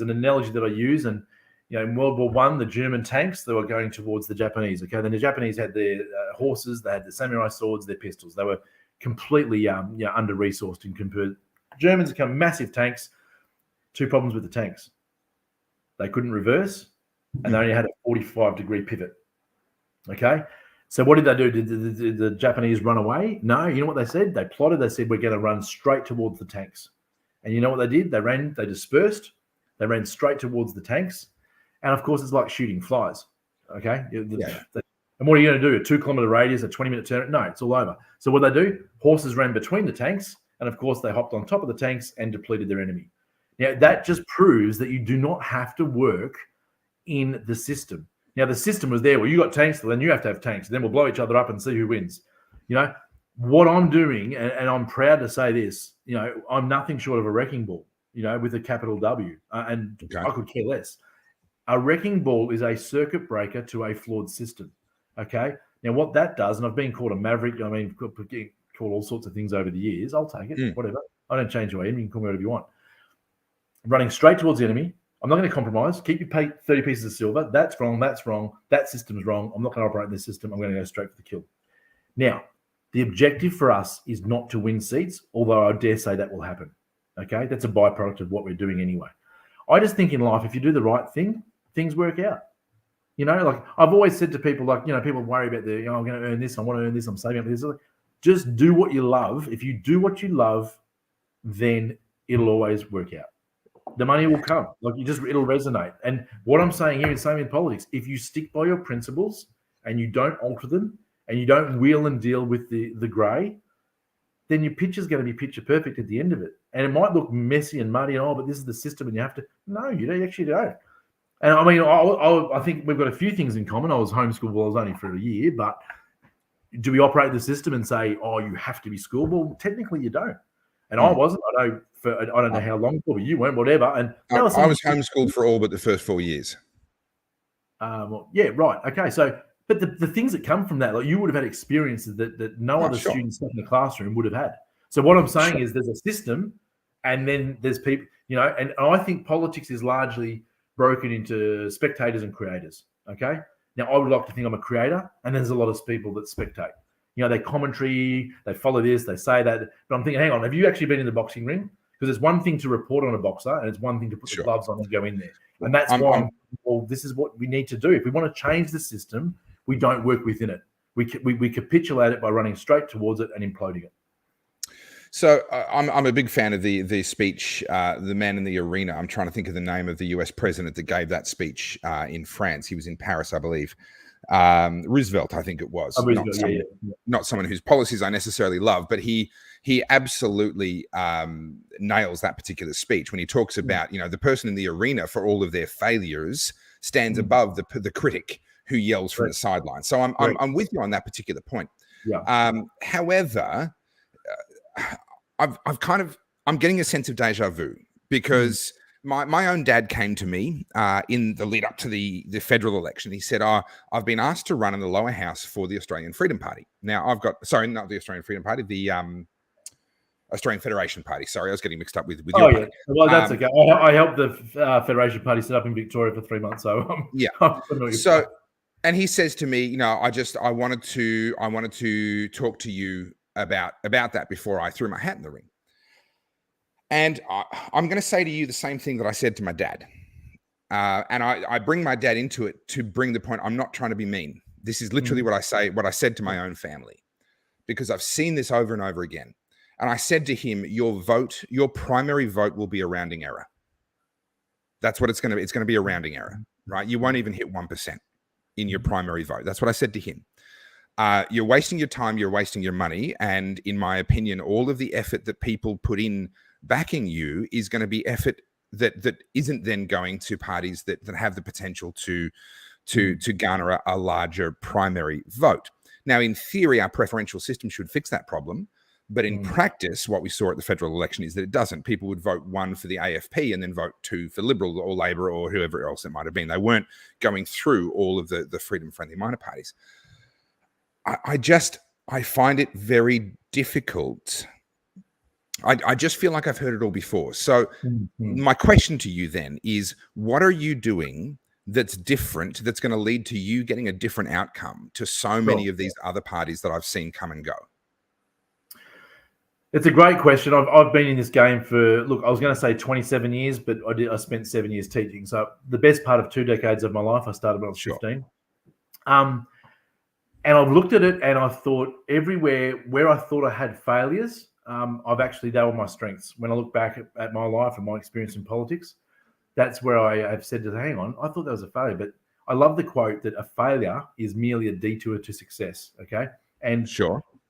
analogy that I use, and in World War I, the German tanks, they were going towards the Japanese. Okay, then the Japanese had their horses, they had the samurai swords, their pistols. They were completely under resourced in compared. Germans become massive tanks. Two problems with the tanks: they couldn't reverse, and they only had a 45-degree pivot. Okay. So what did they do? Did the Japanese run away? No. You know what they said? They plotted. They said, we're going to run straight towards the tanks. And you know what they did? They dispersed. They ran straight towards the tanks. And, of course, it's like shooting flies. Okay? Yeah. And what are you going to do? A 2-kilometre radius, a 20-minute turn? No, it's all over. So what they do? Horses ran between the tanks. And, of course, they hopped on top of the tanks and depleted their enemy. Now, that just proves that you do not have to work in the system. Now, the system was there. Well, you got tanks, then you have to have tanks. Then we'll blow each other up and see who wins. What I'm doing, and I'm proud to say this, I'm nothing short of a wrecking ball, with a capital W. And okay. I could care less. A wrecking ball is a circuit breaker to a flawed system. Okay? Now, what that does, and I've been called a maverick, called all sorts of things over the years. I'll take it, whatever. I don't change who I am. You can call me whatever you want. Running straight towards the enemy. I'm not going to compromise. Keep your 30 pieces of silver. That's wrong. That's wrong. That system's wrong. I'm not going to operate in this system. I'm going to go straight for the kill. Now, the objective for us is not to win seats, although I dare say that will happen. Okay? That's a byproduct of what we're doing anyway. I just think in life, if you do the right thing, things work out. Like I've always said to people, people worry about I'm going to earn this. I want to earn this. I'm saving up for this. Just do what you love. If you do what you love, then it'll always work out. The money will come. It'll resonate. And what I'm saying here is same in politics. If you stick by your principles and you don't alter them and you don't wheel and deal with the grey, then your picture's going to be picture perfect at the end of it. And it might look messy and muddy and but this is the system and you have to. No, you actually don't. And I mean, I think we've got a few things in common. I was homeschooled, I was only for a year, but do we operate the system and say, you have to be schooled? Well, technically you don't. And I wasn't. I don't know how long for, but you weren't, whatever. And I was homeschooled for all but the first 4 years. Yeah, right. Okay. So, but the things that come from that, like you would have had experiences that no other students in the classroom would have had. So what I'm saying is there's a system and then there's people, and I think politics is largely broken into spectators and creators. Okay. Now I would like to think I'm a creator and there's a lot of people that spectate. They commentary, they follow this, they say that. But I'm thinking, hang on, have you actually been in the boxing ring? Because it's one thing to report on a boxer and it's one thing to put the gloves on and go in there. And that's why this is what we need to do. If we want to change the system, we don't work within it. We capitulate it by running straight towards it and imploding it. So I'm a big fan of the speech, The Man in the Arena. I'm trying to think of the name of the US president that gave that speech in France. He was in Paris, I believe. Roosevelt, I think it was. Not someone whose policies I necessarily love, but he absolutely nails that particular speech when he talks about, the person in the arena for all of their failures stands above the critic who yells from the sideline. So I'm with you on that particular point. Yeah. However, I'm getting a sense of deja vu because my own dad came to me in the lead up to the federal election. He said, I've been asked to run in the lower house for the Australian Freedom Party. Now not the Australian Freedom Party, the Australian Federation Party. Sorry, I was getting mixed up with your party. Well, that's okay. I helped the Federation Party set up in Victoria for 3 months. So and he says to me, I wanted to talk to you about that before I threw my hat in the ring. And I'm going to say to you the same thing that I said to my dad. And I bring my dad into it to bring the point. I'm not trying to be mean. This is literally what I said to my own family, because I've seen this over and over again. And I said to him, your primary vote will be a rounding error. That's what it's going to be. It's going to be a rounding error, right? You won't even hit 1% in your primary vote. That's what I said to him. you're wasting your time, you're wasting your money. And in my opinion, all of the effort that people put in backing you is going to be effort that isn't then going to parties that have the potential to garner a larger primary vote. Now, in theory, our preferential system should fix that problem. But in practice, what we saw at the federal election is that it doesn't. People would vote 1 for the AFP and then vote 2 for Liberal or Labor or whoever else it might have been. They weren't going through all of the freedom-friendly minor parties. I find it very difficult. I just feel like I've heard it all before. So my question to you then is, what are you doing that's different, that's going to lead to you getting a different outcome to so many of these other parties that I've seen come and go? It's a great question. I've been in this game for, look, I was going to say 27 years, but I spent 7 years teaching. So the best part of 2 decades of my life, I started when I was 15. And I've looked at it and I thought everywhere where I thought I had failures, I've actually done my strengths. When I look back at my life and my experience in politics, that's where I have said to, hang on, I thought that was a failure. But I love the quote that a failure is merely a detour to success. Okay. And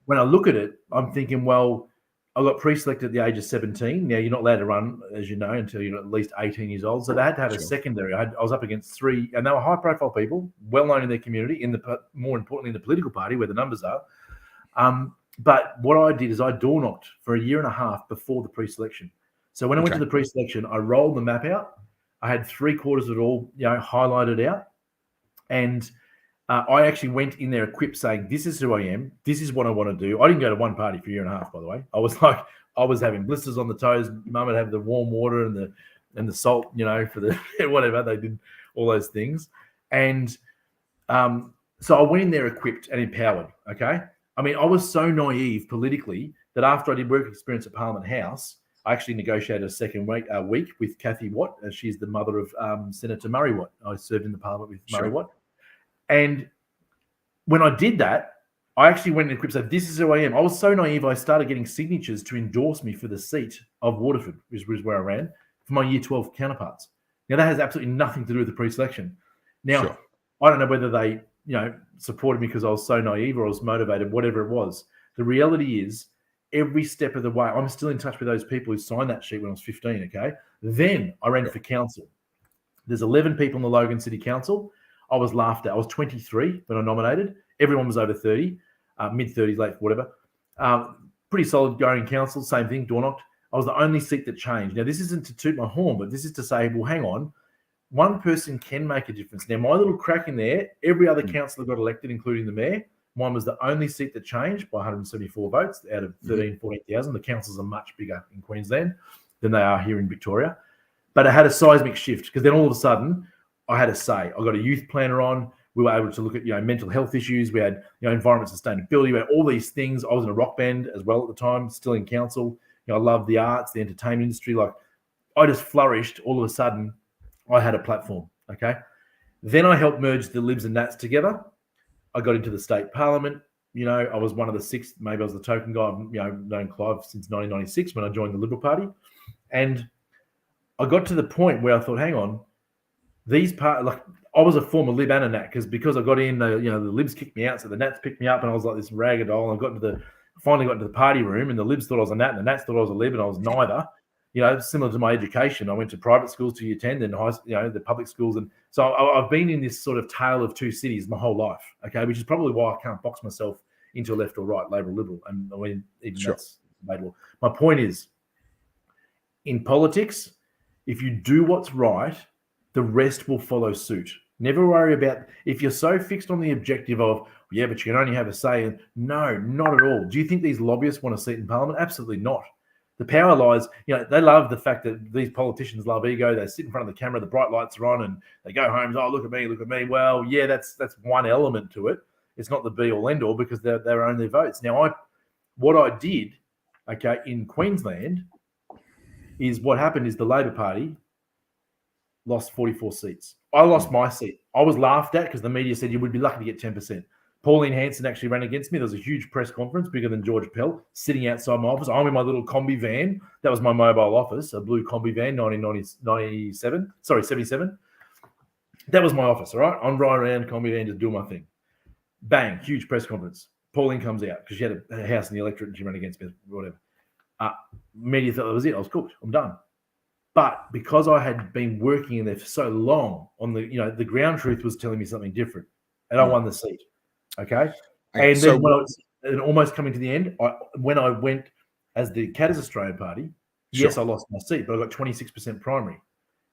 when I look at it, I'm thinking, well, I got pre-selected at the age of 17. Now, you're not allowed to run, as you know, until you're at least 18 years old. So they had to have a secondary. I was up against 3, and they were high-profile people, well-known in their community, more importantly, in the political party, where the numbers are. But what I did is I door-knocked for a year and a half before the pre-selection. So when I went to the pre-selection, I rolled the map out. I had 3/4 of it all, highlighted out. And I actually went in there equipped saying, this is who I am. This is what I want to do. I didn't go to one party for a year and a half, by the way. I was having blisters on the toes. Mum would have the warm water and the salt, for the whatever. They did all those things. And so I went in there equipped and empowered, okay? I mean, I was so naive politically that after I did work experience at Parliament House, I actually negotiated a second week with Kathy Watt, as she's the mother of Senator Murray Watt. I served in the Parliament with Murray Watt. And when I did that, I actually went and equipped, said, this is who I am. I was so naive, I started getting signatures to endorse me for the seat of Waterford, which was where I ran, for my year 12 counterparts. Now, that has absolutely nothing to do with the pre-selection. Now, I don't know whether they, supported me because I was so naive or I was motivated, whatever it was. The reality is, every step of the way, I'm still in touch with those people who signed that sheet when I was 15, okay? Then I ran for council. There's 11 people in the Logan City Council. I was laughed at. I was 23 when I nominated. Everyone was over 30, mid-30s, late, whatever. Pretty solid going council, same thing, door-knocked. I was the only seat that changed. Now, this isn't to toot my horn, but this is to say, well, hang on. One person can make a difference. Now, my little crack in there, every other councillor got elected, including the mayor. Mine was the only seat that changed by 174 votes out of 14,000. The councils are much bigger in Queensland than they are here in Victoria. But it had a seismic shift because then all of a sudden, I had a say. I got a youth planner on. We were able to look at, mental health issues. We had, environment sustainability. We had all these things. I was in a rock band as well at the time, still in council. I love the arts, the entertainment industry. Like, I just flourished. All of a sudden, I had a platform, okay? Then I helped merge the Libs and Nats together. I got into the state parliament. I was one of the 6, maybe I was the token guy. I've known Clive since 1996 when I joined the Liberal Party. And I got to the point where I thought, hang on, I was a former Lib and a Nat because I got in, the Libs kicked me out, so the Nats picked me up, and I was like this ragged doll. And I finally got into the party room, and the Libs thought I was a Nat, and the Nats thought I was a Lib, and I was neither. Similar to my education, I went to private schools to year 10, then the public schools, and so I've been in this sort of tale of 2 cities my whole life. Okay, which is probably why I can't box myself into left or right, Labor or Liberal, and that's debatable. My point is, in politics, if you do what's right, the rest will follow suit. Never worry about, if you're so fixed on the objective of, but you can only have a say. And no, not at all. Do you think these lobbyists want a seat in Parliament? Absolutely not. The power lies, they love the fact that these politicians love ego. They sit in front of the camera, the bright lights are on, and they go home, oh, look at me, look at me. Well, yeah, that's one element to it. It's not the be-all, end-all because they're own their votes. Now, what I did, okay, in Queensland is what happened is the Labor Party lost 44 seats. I lost my seat. I was laughed at because the media said you would be lucky to get 10%. Pauline Hanson actually ran against me. There was a huge press conference, bigger than George Pell, sitting outside my office. I'm in my little combi van. That was my mobile office, a blue combi van, 77. That was my office, all right? I'm riding around combi van just doing my thing. Bang, huge press conference. Pauline comes out because she had a house in the electorate and she ran against me, whatever. Media thought that was it. I was cooked. I'm done. But because I had been working in there for so long on the ground truth was telling me something different. And I won the seat. Okay. And so then when I was almost coming to the end, when I went as the Katters Australian Party, yes, I lost my seat, but I got 26% primary.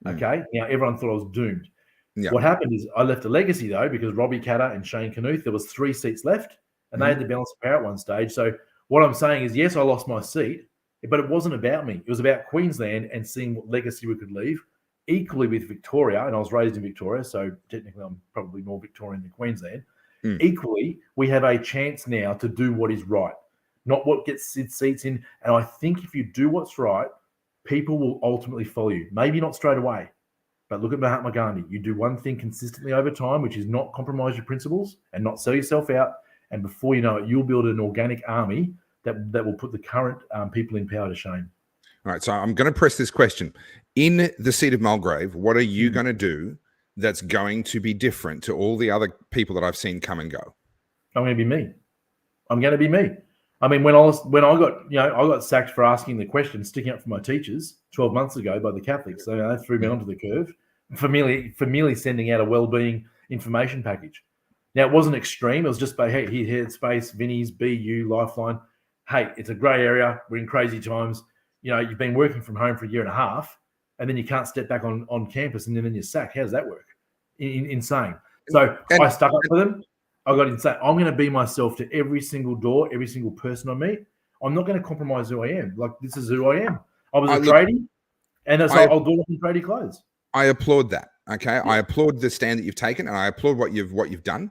Okay. Now everyone thought I was doomed. Yeah. What happened is I left a legacy though, because Robbie Katter and Shane Knuth, there was 3 seats left and they had to balance the power at one stage. So what I'm saying is, yes, I lost my seat, but it wasn't about me. It was about Queensland and seeing what legacy we could leave. Equally with Victoria, and I was raised in Victoria, so technically I'm probably more Victorian than Queensland. Equally, we have a chance now to do what is right, not what gets seats in. And I think if you do what's right, people will ultimately follow you. Maybe not straight away, but look at Mahatma Gandhi. You do one thing consistently over time, which is not compromise your principles and not sell yourself out. And before you know it, you'll build an organic army that will put the current people in power to shame. All right, so I'm going to press this question. In the seat of Mulgrave, what are you going to do that's going to be different to all the other people that I've seen come and go? I'm going to be me. I'm going to be me. I mean, when I got sacked for asking the question, sticking up for my teachers 12 months ago by the Catholics. So they threw me onto the curve for merely sending out a wellbeing information package. Now, it wasn't extreme. It was just, hey, here, Headspace, Vinnie's, BU, Lifeline. Hey, it's a grey area. We're in crazy times. You've been working from home for a year and a half, and then you can't step back on campus, and then you're sacked. How does that work? Insane. So I stuck up for them. I got insane. I'm going to be myself to every single door, every single person I meet. I'm not going to compromise who I am. Like, this is who I am. I was a tradie, and so I'll do it in tradie clothes. I applaud that. Okay, yeah. I applaud the stand that you've taken, and I applaud what you've done.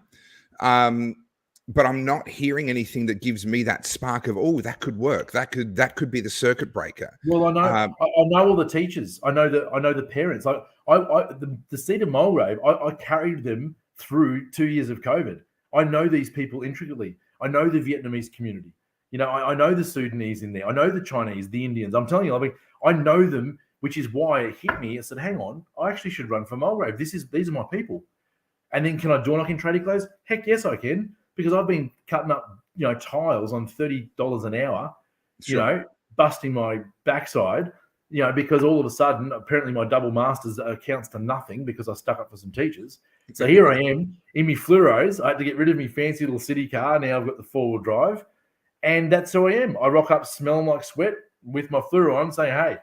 But I'm not hearing anything that gives me that spark of, oh, that could work. That could be the circuit breaker. Well, I know I know all the teachers. I know the parents. The seat of Mulgrave, I carried them through 2 years of COVID. I know these people intricately. I know the Vietnamese community. I know the Sudanese in there. I know the Chinese, the Indians. I'm telling you, I know them, which is why it hit me. I said, hang on, I actually should run for Mulgrave. These are my people. And then can I door knock in tradie clothes? Heck yes, I can. Because I've been cutting up, tiles on $30 an hour, busting my backside, because all of a sudden, apparently my double masters counts to nothing because I stuck up for some teachers. So here I am in my fluoros. I had to get rid of my fancy little city car. Now I've got the 4-wheel drive. And that's who I am. I rock up smelling like sweat with my fluoro on saying, hey,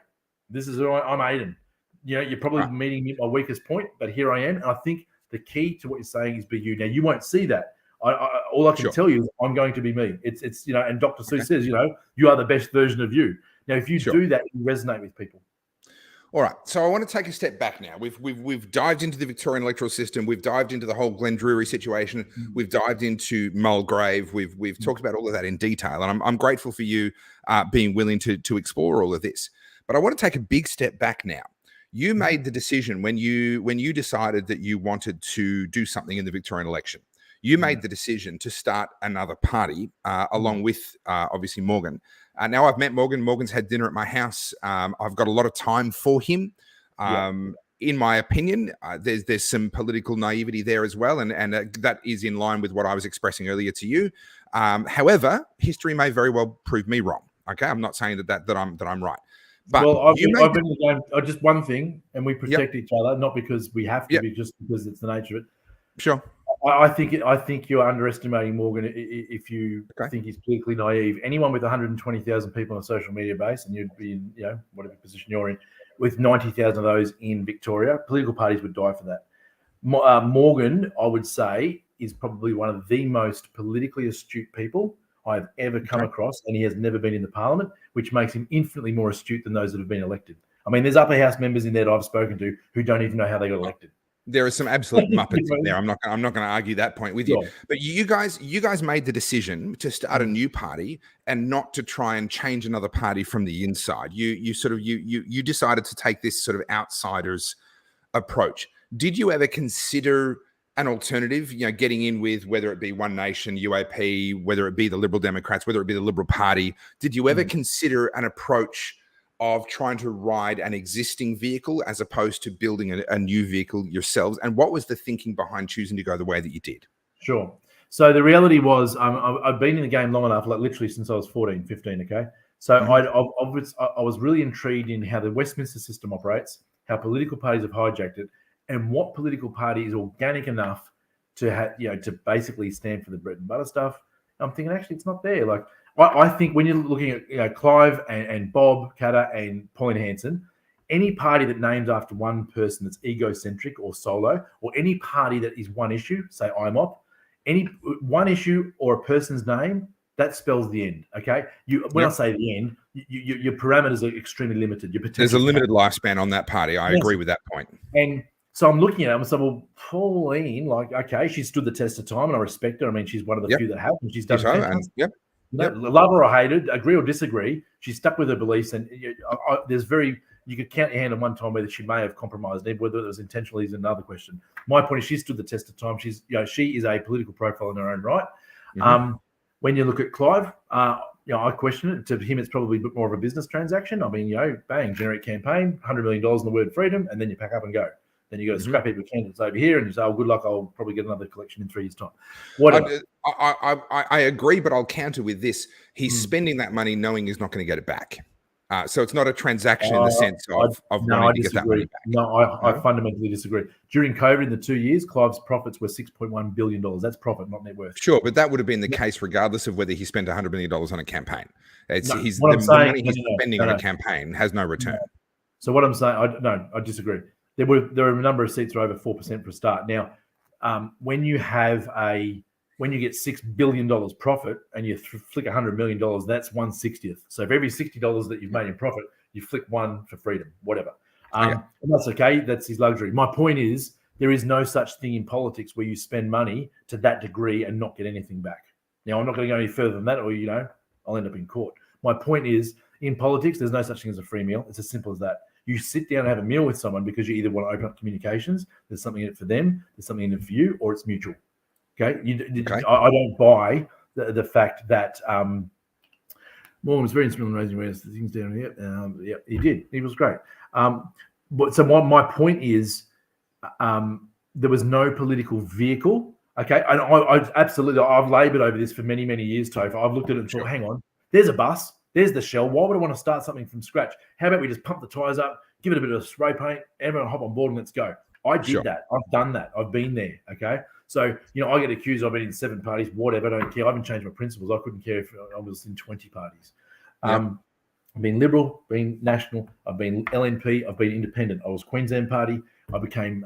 this is who I'm Aidan. You're probably meeting me at my weakest point, but here I am. And I think the key to what you're saying is be you. Now, you won't see that. All I can tell you is I'm going to be me. It's and Dr. Seuss says, you are the best version of you. Now, if you do that, you resonate with people. All right. So I want to take a step back now. We've dived into the Victorian electoral system. We've dived into the whole Glen Drury situation. We've dived into Mulgrave. We've talked about all of that in detail. And I'm grateful for you being willing to explore all of this. But I want to take a big step back now. You made the decision when you decided that you wanted to do something in the Victorian election. You made the decision to start another party along with, obviously, Morgan. Now I've met Morgan. Morgan's had dinner at my house. I've got a lot of time for him. In my opinion, there's some political naivety there as well, and that is in line with what I was expressing earlier to you. However, history may very well prove me wrong. Okay, I'm not saying that I'm right. But I've been in the game. Just one thing, and we protect each other, not because we have to, just because it's the nature of it. Sure. I think you're underestimating Morgan if you think he's politically naive. Anyone with 120,000 people on a social media base, and you'd be in, whatever position you're in, with 90,000 of those in Victoria, political parties would die for that. Morgan, I would say, is probably one of the most politically astute people I've ever come across, and he has never been in the parliament, which makes him infinitely more astute than those that have been elected. I mean, there's upper house members in there that I've spoken to who don't even know how they got elected. There are some absolute muppets in there. I'm not going to argue that point with you. But you guys made the decision to start a new party and not to try and change another party from the inside. You decided to take this sort of outsiders approach. Did you ever consider an alternative, getting in with whether it be One Nation, UAP, whether it be the Liberal Democrats, whether it be the Liberal Party? Did you ever consider an approach of trying to ride an existing vehicle as opposed to building a new vehicle yourselves? And what was the thinking behind choosing to go the way that you did? Sure. So the reality was, I've been in the game long enough, like literally since I was 14, 15, okay? So I was really intrigued in how the Westminster system operates, how political parties have hijacked it, and what political party is organic enough to have, to basically stand for the bread and butter stuff. I'm thinking, actually, it's not there. Like, I think when you're looking at Clive and Bob Catter and Pauline Hanson, any party that names after one person that's egocentric or solo, or any party that is one issue, say IMOP, any one issue or a person's name, that spells the end. Okay, when I say the end, your parameters are extremely limited. There's a limited lifespan on that party. I agree with that point. And so I'm looking at it and saying, well, Pauline, like, okay, she stood the test of time, and I respect her. I mean, she's one of the few that have, and she's done fantastic. Love her or hate her, agree or disagree, she's stuck with her beliefs, and you could count your hand on one time whether she may have compromised. Whether it was intentionally is another question. My point is, she stood the test of time. She is a political profile in her own right. When you look at Clive, I question it. To him, it's probably a bit more of a business transaction. I mean, bang, generate campaign, $100 million in the word freedom, and then you pack up and go. Then you got a scrap heap of candidates over here, and you say, "Oh, good luck. I'll probably get another collection in 3 years' time." Whatever. I agree, but I'll counter with this: he's spending that money knowing he's not going to get it back. So it's not a transaction in the sense of wanting to get that money back. No, I fundamentally disagree. During COVID, in the 2 years, Clive's profits were $6.1 billion. That's profit, not net worth. Sure, but that would have been the case regardless of whether he spent $100 million on a campaign. The money he's spending on a campaign has no return. So what I'm saying, I disagree. There are a number of seats that are over 4% for a start. Now, when you get $6 billion profit and you flick $100 million, that's 1/60th. So for every $60 that you've made in profit, you flick one for freedom, whatever. And that's okay. That's his luxury. My point is, there is no such thing in politics where you spend money to that degree and not get anything back. Now, I'm not going to go any further than that, or I'll end up in court. My point is, in politics, there's no such thing as a free meal. It's as simple as that. You sit down and have a meal with someone because you either want to open up communications, there's something in it for them, there's something in it for you, or it's mutual. Okay? I don't buy the fact that Morgan was very instrumental in raising awareness of things down here. He did. He was great. So my point is, there was no political vehicle. Okay? And I've laboured over this for many, many years, Topher. I've looked at it and thought, hang on, there's a bus. There's the shell. Why would I want to start something from scratch? How about we just pump the tyres up, give it a bit of spray paint, everyone hop on board and let's go. I did that. I've done that. I've been there. Okay. So, I get accused. I've been in 7 parties, whatever. I don't care. I haven't changed my principles. I couldn't care if I was in 20 parties. I've been Liberal, been National. I've been LNP. I've been Independent. I was Queensland Party. I became,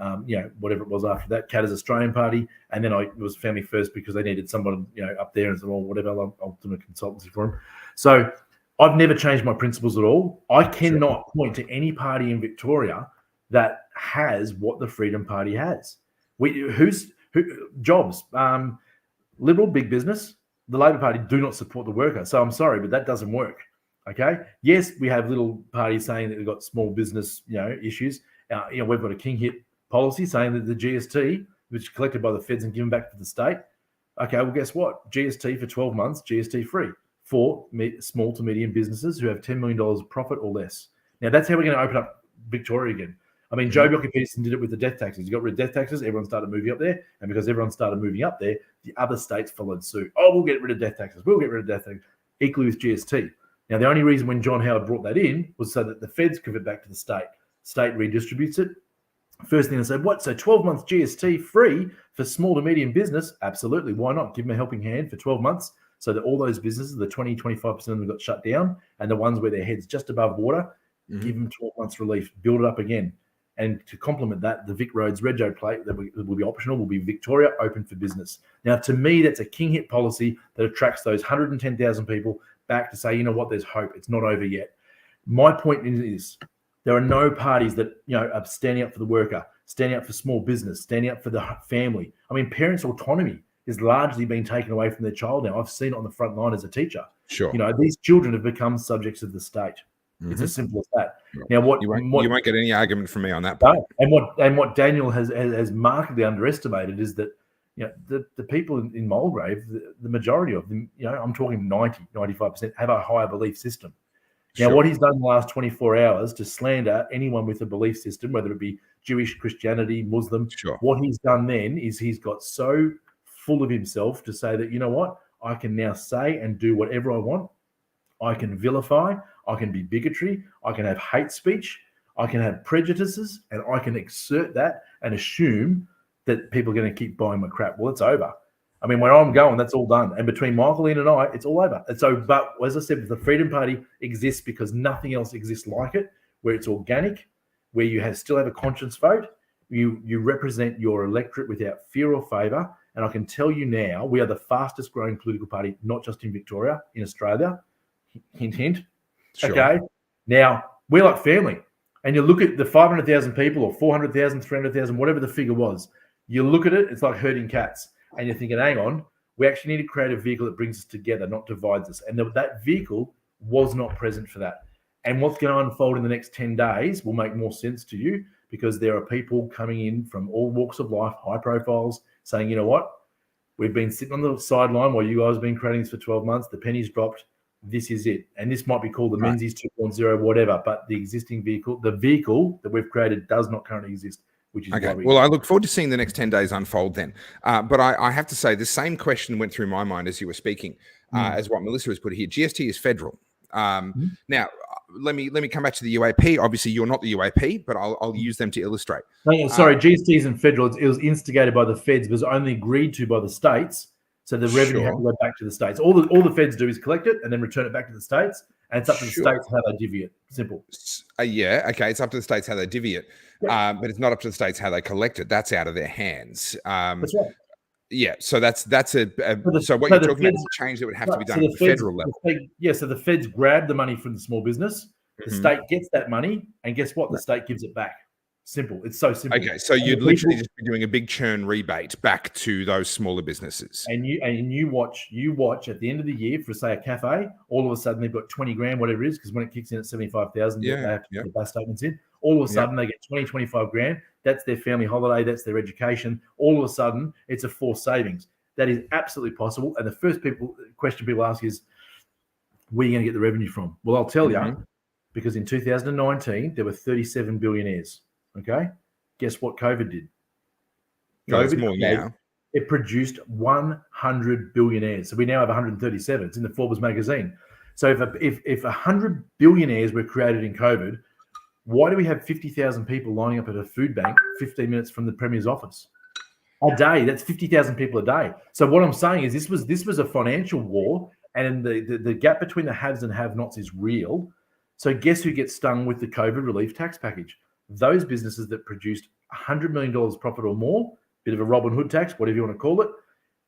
whatever it was after that, Catter's Australian Party. And then it was Family First because they needed someone, up there and said, well, whatever, I'll do a consultancy for them. So I've never changed my principles at all. I cannot point to any party in Victoria that has what the Freedom Party has. Jobs, Liberal, big business. The Labor Party do not support the worker. So I'm sorry, but that doesn't work. Okay. Yes, we have little parties saying that we've got small business, issues. We've got a king hit policy saying that the GST, which is collected by the feds and given back to the state. Okay, well, guess what? GST for 12 months, GST free for small to medium businesses who have $10 million of profit or less. Now, that's how we're going to open up Victoria again. I mean, Joe Bjelke-Petersen did it with the death taxes. You got rid of death taxes, everyone started moving up there. And because everyone started moving up there, the other states followed suit. Oh, we'll get rid of death taxes. We'll get rid of death taxes. Equally with GST. Now, the only reason when John Howard brought that in was so that the feds give it back to the state. State redistributes it. First thing I said, what? So 12 months GST free for small to medium business? Absolutely. Why not? Give them a helping hand for 12 months so that all those businesses, the 20, 25% of them got shut down, and the ones where their head's just above water, give them 12 months relief, build it up again. And to complement that, the Vic Roads rego plate that will be optional will be Victoria open for business. Now, to me, that's a king hit policy that attracts those 110,000 people back to say, you know what, there's hope. It's not over yet. My point is there are no parties that are standing up for the worker, standing up for small business, standing up for the family. I mean, parents' autonomy is largely being taken away from their child now. I've seen it on the front line as a teacher. Sure. These children have become subjects of the state. It's as simple as that. Now, you won't get any argument from me on that point. And what Daniel has markedly underestimated is that the people in Mulgrave, the majority of them, I'm talking 90, 95%, have a higher belief system. Now, what he's done in the last 24 hours to slander anyone with a belief system, whether it be Jewish, Christianity, Muslim, what he's done then is he's got so full of himself to say that, you know what, I can now say and do whatever I want. I can vilify, I can be bigotry, I can have hate speech, I can have prejudices, and I can exert that and assume that people are going to keep buying my crap. Well, it's over. I mean, where I'm going, that's all done. And between Michael, Ian, and I, it's all over. And so, but as I said, the Freedom Party exists because nothing else exists like it, where it's organic, where you still have a conscience vote. You represent your electorate without fear or favour. And I can tell you now, we are the fastest growing political party, not just in Victoria, in Australia. Hint, hint. Sure. Okay. Now, we're like family. And you look at the 500,000 people or 400,000, 300,000, whatever the figure was. You look at it, it's like herding cats. And you're thinking, hang on, we actually need to create a vehicle that brings us together, not divides us. And that vehicle was not present for that. And what's going to unfold in the next 10 days will make more sense to you, because there are people coming in from all walks of life, high profiles, saying, you know what, we've been sitting on the sideline while you guys have been creating this for 12 months. The penny's dropped. This is it. And this might be called the Menzies 2.0, whatever, but the existing vehicle, the vehicle that we've created does not currently exist, which is okay. Well, I look forward to seeing the next 10 days unfold then. But I have to say the same question went through my mind as you were speaking, as what Melissa has put here. GST is federal. Now, let me come back to the UAP. Obviously, you're not the UAP, but I'll use them to illustrate. No, sorry, GST isn't federal. It was instigated by the feds, but was only agreed to by the states. So the revenue had to go back to the states. All the feds do is collect it and then return it back to the states, and it's up to the states how they divvy it. Simple. Yeah, okay. It's up to the states how they divvy it, but it's not up to the states how they collect it. That's out of their hands. That's right. Yeah, so that's so what you're talking about is a change that would have to be done at the federal level. So the feds grab the money from the small business. The state gets that money, and guess what? The state gives it back. Simple. It's so simple. Okay, so you'd literally just be doing a big churn rebate back to those smaller businesses. And you watch at the end of the year for, say, a cafe, all of a sudden they've got 20 grand, whatever it is, because when it kicks in at 75,000, they have to put the bus statements in. All of a sudden they get 20, 25 grand. That's their family holiday. That's their education. All of a sudden it's a forced savings. That is absolutely possible. And the first question people ask is, where are you going to get the revenue from? Well, I'll tell you, because in 2019 there were 37 billionaires. Okay, guess what COVID did? COVID more now. It produced 100 billionaires. So we now have 137. It's in the Forbes magazine. So if 100 billionaires were created in COVID, why do we have 50,000 people lining up at a food bank 15 minutes from the Premier's office? A day. That's 50,000 people a day. So what I'm saying is this was a financial war, and the gap between the haves and have-nots is real. So guess who gets stung with the COVID relief tax package? Those businesses that produced $100 million profit or more, bit of a Robin Hood tax, whatever you want to call it,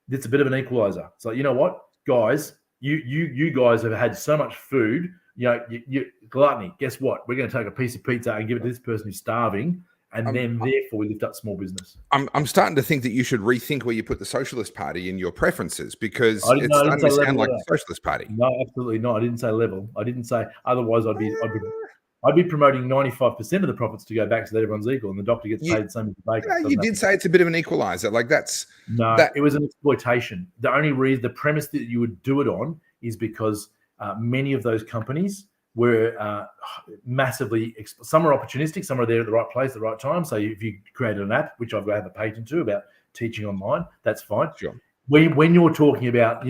it's a bit of an equalizer. So you know what, guys, you guys have had so much food, you gluttony. Guess what? We're going to take a piece of pizza and give it to this person who's starving, and then therefore we lift up small business. I'm starting to think that you should rethink where you put the Socialist Party in your preferences, because it's starting to sound like the Socialist Party. No, absolutely not. I didn't say level. I didn't say otherwise. I'd be promoting 95% of the profits to go back so that everyone's equal, and the doctor gets paid the same as the baker. You did say it's a bit of an equalizer. Like it was an exploitation. The only reason, the premise that you would do it on is because many of those companies were massively, some are opportunistic, some are there at the right place at the right time. So if you created an app, which I've got to have a patent to about teaching online, that's fine. Sure. When you're talking about,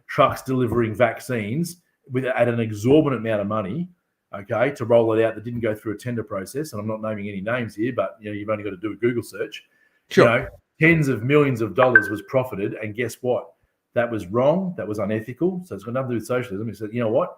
trucks delivering vaccines at an exorbitant amount of money, okay, to roll it out that didn't go through a tender process, and I'm not naming any names here, but you've only got to do a Google search. Sure. Tens of millions of dollars was profited, and guess what? That was wrong. That was unethical. So it's got nothing to do with socialism. He said, you know what?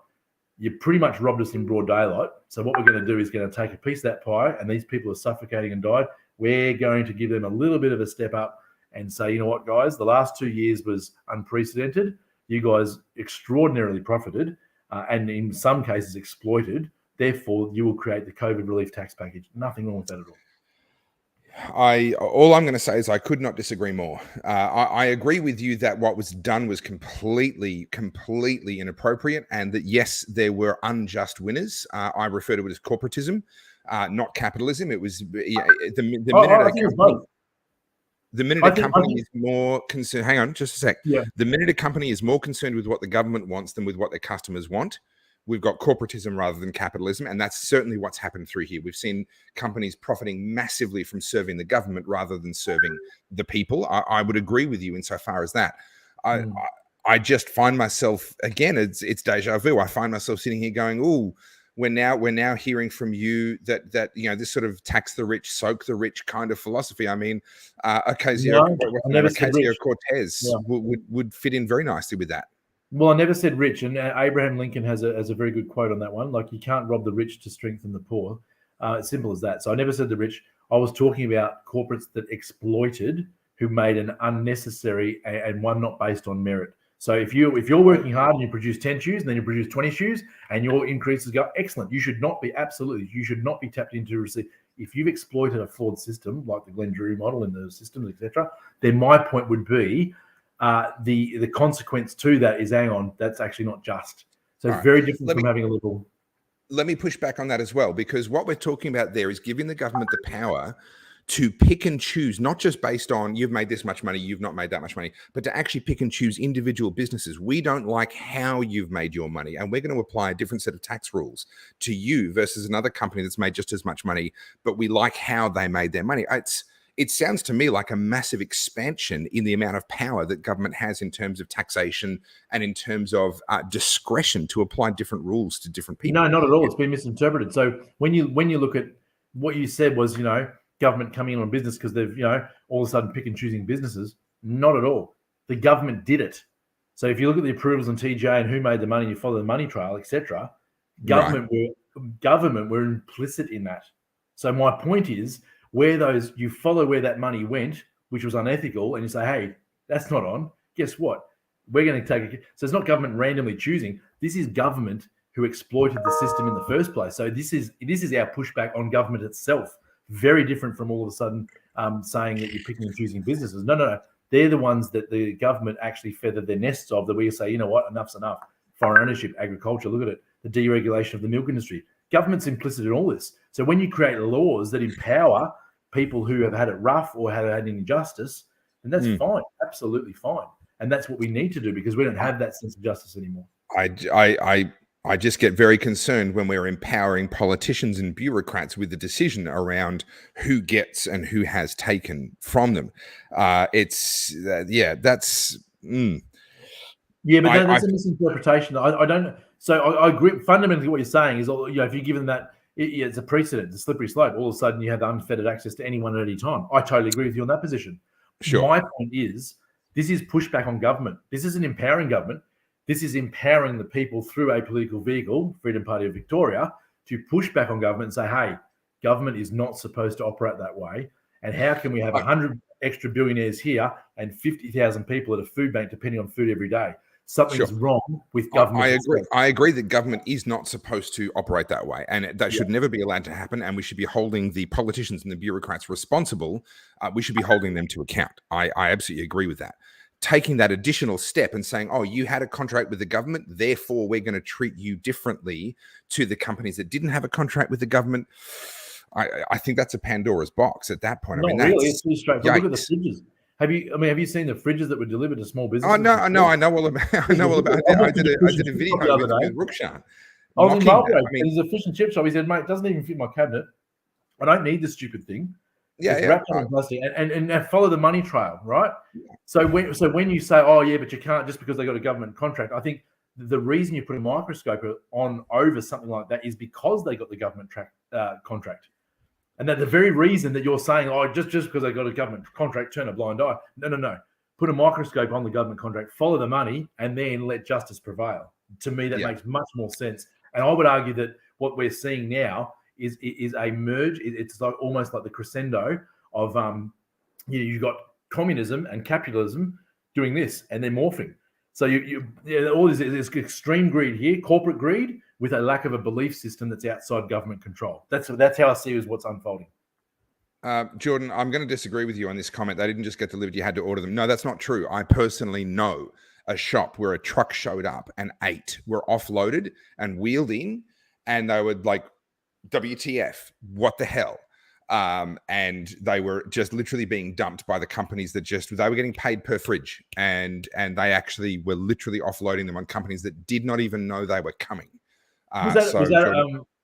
You pretty much robbed us in broad daylight. So what we're going to do is going to take a piece of that pie, and these people are suffocating and died. We're going to give them a little bit of a step up and say, you know what, guys, the last 2 years was unprecedented. You guys extraordinarily profited. And in some cases exploited. Therefore, you will create the COVID relief tax package. Nothing wrong with that at all. All I'm going to say is I could not disagree more. I agree with you that what was done was completely inappropriate, and that yes, there were unjust winners. I refer to it as corporatism, not capitalism. It was the minute a company is more concerned, hang on just a sec. Yeah. The minute a company is more concerned with what the government wants than with what their customers want, We've got corporatism rather than capitalism, and that's certainly what's happened through here. We've seen companies profiting massively from serving the government rather than serving the people. I would agree with you insofar as that. I just find myself, again, it's deja vu. I find myself sitting here going, "Ooh, we're now hearing from you that this sort of tax the rich, soak the rich kind of philosophy." I mean, Ocasio-Cortez would fit in very nicely with that. Well, I never said rich, and Abraham Lincoln has a very good quote on that one. Like, you can't rob the rich to strengthen the poor. It's simple as that. So I never said the rich. I was talking about corporates that exploited, who made an unnecessary and one not based on merit. So if you're working hard and you produce 10 shoes, and then you produce 20 shoes, and your increases go excellent, you should not be tapped into receive. If you've exploited a flawed system like the Glenn Drury model in the systems, etc., then my point would be the consequence to that is, hang on, that's actually not just. So it's very different from having a little. Let me push back on that as well, because what we're talking about there is giving the government the power to pick and choose, not just based on you've made this much money, you've not made that much money, but to actually pick and choose individual businesses. We don't like how you've made your money, and we're going to apply a different set of tax rules to you versus another company that's made just as much money, but we like how they made their money. It sounds to me like a massive expansion in the amount of power that government has in terms of taxation and in terms of discretion to apply different rules to different people. No, not at all. It's been misinterpreted. So when you look at what you said was, government coming in on business because they've, all of a sudden pick and choosing businesses. Not at all. The government did it. So if you look at the approvals on TJ and who made the money, you follow the money trail, etc. Government were implicit in that. So my point is, you follow where that money went, which was unethical, and you say, hey, that's not on. Guess what? We're going to take it. So it's not government randomly choosing. This is government who exploited the system in the first place. So this is our pushback on government itself. Very different from all of a sudden saying that you're picking and choosing businesses. No. They're the ones that the government actually feathered their nests of, that we say, you know what, enough's enough. Foreign ownership, agriculture, look at it. The deregulation of the milk industry. Government's implicit in all this. So when you create laws that empower people who have had it rough or have had injustice, then that's fine, absolutely fine. And that's what we need to do, because we don't have that sense of justice anymore. I just get very concerned when we're empowering politicians and bureaucrats with the decision around who gets and who has taken from them. That's. Yeah, but that's a misinterpretation. I don't. So I agree. Fundamentally, what you're saying is, if you're given that, it's a precedent, it's a slippery slope. All of a sudden, you have unfettered access to anyone at any time. I totally agree with you on that position. Sure. My point is, this is pushback on government. This isn't empowering government. This is empowering the people through a political vehicle, Freedom Party of Victoria, to push back on government and say, hey, government is not supposed to operate that way. And how can we have 100 extra billionaires here and 50,000 people at a food bank depending on food every day? Something's wrong with government. I agree that government is not supposed to operate that way, and that should never be allowed to happen, and we should be holding the politicians and the bureaucrats responsible. We should be holding them to account. I absolutely agree with that. Taking that additional step and saying, oh, you had a contract with the government, therefore we're going to treat you differently to the companies that didn't have a contract with the government. I think that's a Pandora's box at that point. Not really. It's too straightforward. Look at the fridges. Have you seen the fridges that were delivered to small businesses? Oh no, I know all about. I know all about. I did a video with Rookshan. I was in Mulgrave. There's a fish and chip shop. He said, mate, it doesn't even fit my cabinet. I don't need this stupid thing. It's wrapped up in plastic, and follow the money trail, right? So when you say, oh yeah, but you can't just because they got a government contract, I think the reason you put a microscope on over something like that is because they got the government contract, and that the very reason that you're saying, oh, just because they got a government contract, turn a blind eye. No. Put a microscope on the government contract, follow the money, and then let justice prevail. To me, that makes much more sense. And I would argue that what we're seeing now is a merge. It's like almost like the crescendo of you've got communism and capitalism doing this, and they're morphing. So all this is extreme greed here, corporate greed, with a lack of a belief system that's outside government control. That's how I see it as what's unfolding. Jordan, I'm going to disagree with you on this comment. They didn't just get delivered; you had to order them. No, that's not true. I personally know a shop where a truck showed up and 8 were offloaded and wheeled in, and they were like, WTF, what the hell? And they were just literally being dumped by the companies that they were getting paid per fridge, and they actually were literally offloading them on companies that did not even know they were coming.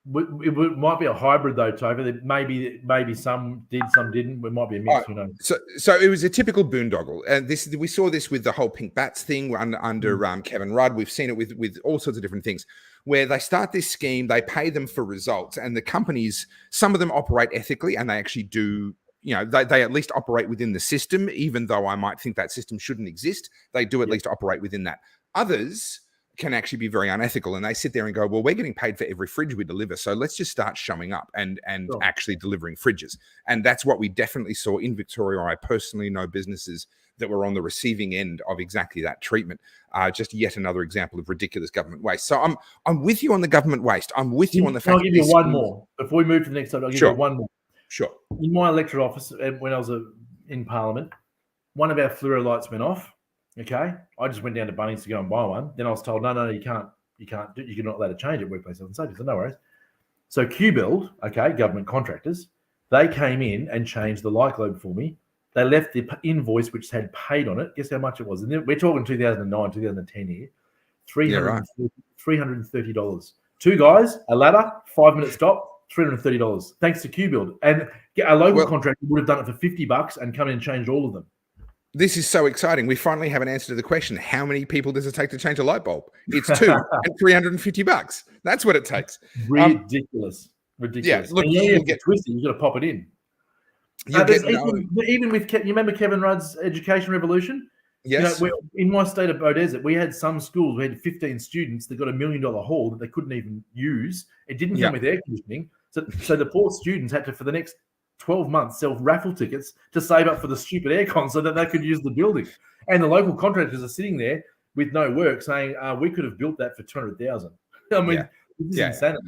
It might be a hybrid though, Topher. Maybe some did, some didn't. It might be a mix. Who knows? So it was a typical boondoggle, and we saw this with the whole pink bats thing under Kevin Rudd. We've seen it with all sorts of different things, where they start this scheme, they pay them for results, and the companies, some of them operate ethically, and they actually do. They at least operate within the system, even though I might think that system shouldn't exist. They do at least operate within that. Others can actually be very unethical, and they sit there and go, well, we're getting paid for every fridge we deliver, so let's just start showing up and actually delivering fridges. And that's what we definitely saw in Victoria. I personally know businesses that were on the receiving end of exactly that treatment. Just yet another example of ridiculous government waste. So I'm with you on the government waste. I'm with you on the fact. I'll give you one more before we move to the next subject. I'll give you one more. Sure. In my electoral office, when I was in Parliament, one of our fluoro lights went off. Okay, I just went down to Bunnings to go and buy one. Then I was told, no, you can't. You're not allowed to change it. Workplace health and safety. So no worries. So QBuild, okay, government contractors, they came in and changed the light globe for me. They left the invoice which had paid on it. Guess how much it was? And we're talking 2009, 2010 here. $330. Two guys, a ladder, 5-minute stop, $330. Thanks to QBuild. And a local contractor would have done it for $50 and come in and changed all of them. This is so exciting. We finally have an answer to the question: how many people does it take to change a light bulb? It's 2 and $350. That's what it takes. Ridiculous. Yeah, look, you get twisted. You got to pop it in. Even with you remember Kevin Rudd's education revolution? Yes. In my state of Beaudesert, we had some schools. We had 15 students that got $1 million hall that they couldn't even use. It didn't come with air conditioning, so the poor students had to, for the next 12 months, sell raffle tickets to save up for the stupid aircon so that they could use the building. And the local contractors are sitting there with no work saying, we could have built that for $200,000. I mean, this is insanity.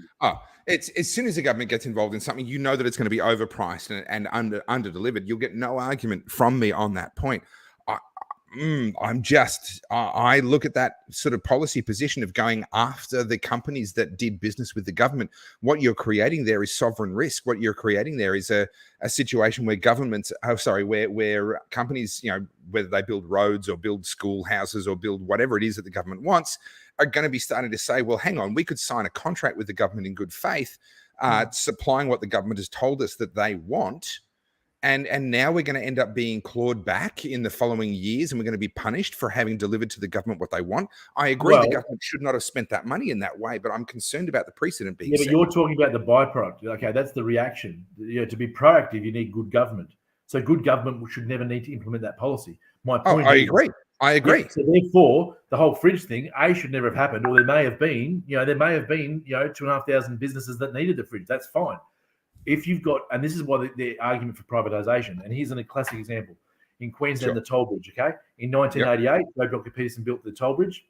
It's as soon as the government gets involved in something, you know that it's going to be overpriced and under delivered. You'll get no argument from me on that point. I look at that sort of policy position of going after the companies that did business with the government. What you're creating there is sovereign risk. What you're creating there is a situation where where companies, whether they build roads or build schoolhouses or build whatever it is that the government wants, are going to be starting to say, well, hang on, we could sign a contract with the government in good faith, supplying what the government has told us that they want. And now we're going to end up being clawed back in the following years, and we're going to be punished for having delivered to the government what they want. I agree the government should not have spent that money in that way, but I'm concerned about the precedent being set. But you're talking about the byproduct. Okay, that's the reaction. To be proactive, you need good government. So good government should never need to implement that policy. My point I agree. Yeah, so therefore, the whole fridge thing, should never have happened, or there may have been 2,500 businesses that needed the fridge. That's fine. If you've got, and this is why the argument for privatisation, and here's a classic example. In Queensland, the toll bridge, okay? In 1988, Dr. Peterson built the toll bridge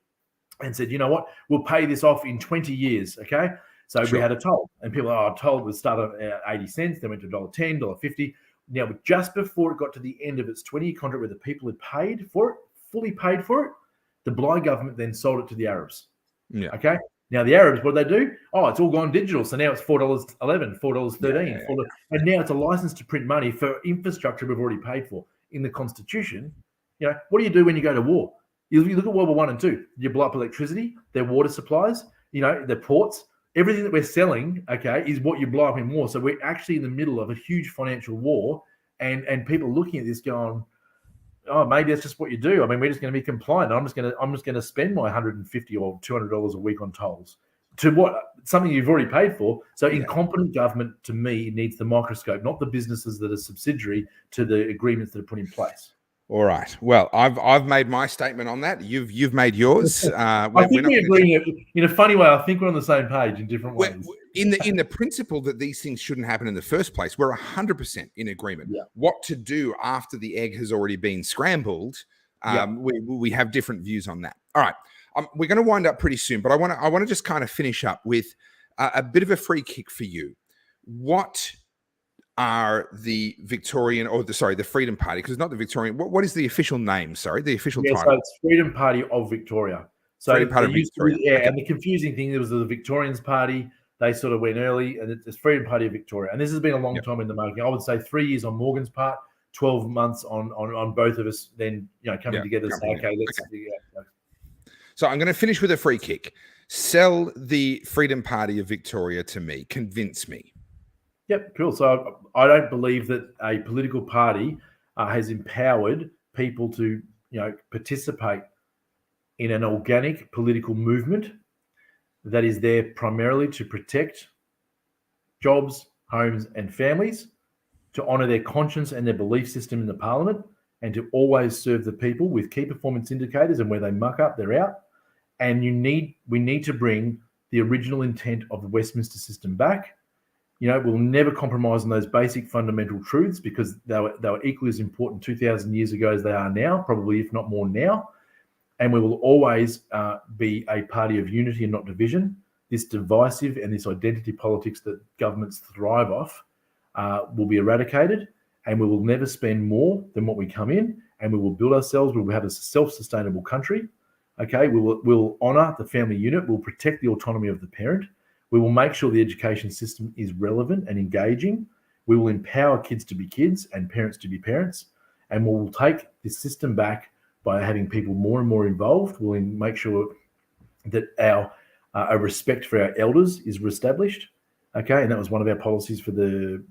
and said, you know what, we'll pay this off in 20 years, okay? So we had a toll, and people toll would start at 80 cents, then went to $1.10, $1.50. Now, just before it got to the end of its 20-year contract where the people had paid for it, fully paid for it, the Bligh government then sold it to the Arabs, okay? Now, the Arabs, what do they do? It's all gone digital. So now it's $4.11, $4.13. And now it's a license to print money for infrastructure we've already paid for. In the Constitution, what do you do when you go to war? You look at World War I and II. You blow up electricity, their water supplies, their ports. Everything that we're selling, okay, is what you blow up in war. So we're actually in the middle of a huge financial war. And people looking at this going, maybe that's just what you do. I mean, we're just going to be compliant. I'm just going to spend my $150 or $200 a week on tolls to something you've already paid for. So incompetent government, to me, needs the microscope, not the businesses that are subsidiary to the agreements that are put in place. All right. Well, I've made my statement on that. You've made yours. I think we agree in a funny way. I think we're on the same page in different ways. In the principle that these things shouldn't happen in the first place, we're 100% in agreement. Yeah. What to do after the egg has already been scrambled, we have different views on that. All right. We're going to wind up pretty soon, but I want to just kind of finish up with a bit of a free kick for you. What are the the Freedom Party? Because it's not the Victorian. What is the official name? Sorry, the official title. So it's Freedom Party of Victoria. So Freedom Party of Victoria. And the confusing thing, there was the Victorians Party. They sort of went early, and it's Freedom Party of Victoria. And this has been a long time in the making. I would say 3 years on Morgan's part, 12 months on both of us. Then coming together. So, okay, let's. So I'm going to finish with a free kick. Sell the Freedom Party of Victoria to me. Convince me. Yep, cool. So I don't believe that a political party has empowered people to, participate in an organic political movement that is there primarily to protect jobs, homes, and families, to honour their conscience and their belief system in the parliament, and to always serve the people with key performance indicators, and where they muck up, they're out. And we need to bring the original intent of the Westminster system back. We'll never compromise on those basic fundamental truths, because they were equally as important 2,000 years ago as they are now, probably if not more now. And we will always be a party of unity and not division. This divisive and this identity politics that governments thrive off will be eradicated, and we will never spend more than what we come in, and we will build ourselves. We will have a self-sustainable country. Okay, we'll honour the family unit. We'll protect the autonomy of the parent. We will make sure the education system is relevant and engaging. We will empower kids to be kids and parents to be parents. And we will take this system back by having people more and more involved. We'll make sure that our respect for our elders is reestablished. Okay, and that was one of our policies for the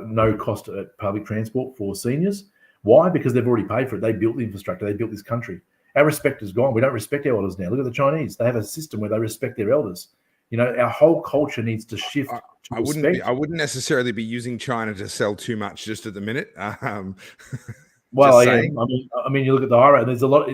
no cost public transport for seniors. Why? Because they've already paid for it. They built the infrastructure. They built this country. Our respect is gone. We don't respect our elders now. Look at the Chinese. They have a system where they respect their elders. Our whole culture needs to shift. I wouldn't necessarily be using China to sell too much just at the minute. Well, I mean, you look at the high rate. There's a lot.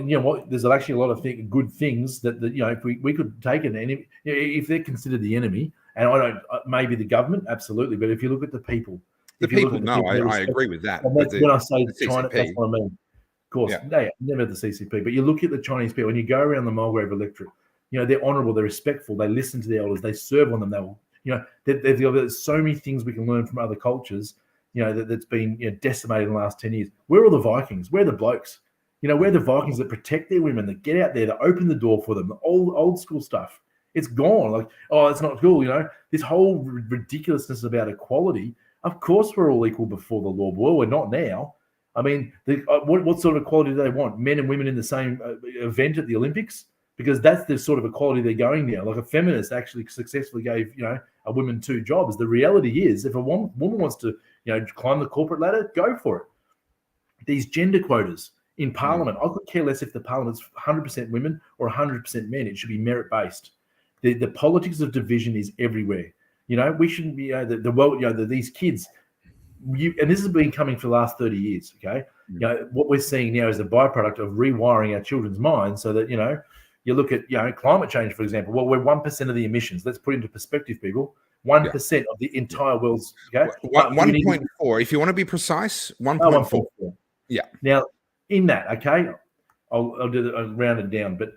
There's actually a lot of good things that if we could take an enemy, if they're considered the enemy, and I don't, maybe the government, absolutely. But if you look at the people. I agree with that. And that's when I say China, that's what I mean. Of course, they never the CCP. But you look at the Chinese people, when you go around the Mulgrave electorate, they're honourable, they're respectful, they listen to the elders, they serve on them. They will, there's so many things we can learn from other cultures, that's been decimated in the last 10 years. Where are the Vikings? Where are the blokes? Where are the Vikings that protect their women, that get out there, that open the door for them, the old school stuff? It's gone. Like, oh, it's not cool. This whole ridiculousness about equality. Of course, we're all equal before the law. Well, we're not now. I mean, what sort of equality do they want? Men and women in the same event at the Olympics? Because that's the sort of equality they're going now. Like a feminist actually successfully gave, a woman 2 jobs. The reality is, if a woman wants to, climb the corporate ladder, go for it. These gender quotas in Parliament, I could care less if the Parliament's 100% women or 100% men. It should be merit-based. The politics of division is everywhere. We shouldn't be these kids. And this has been coming for the last 30 years. Okay, what we're seeing now is a byproduct of rewiring our children's minds, so that you look at climate change, for example. Well, we're 1% of the emissions. Let's put it into perspective, people. 1% of the entire world's. Okay, 1.4. If you want to be precise, 1.4. Yeah. Now, in that, okay, I'll round it down, but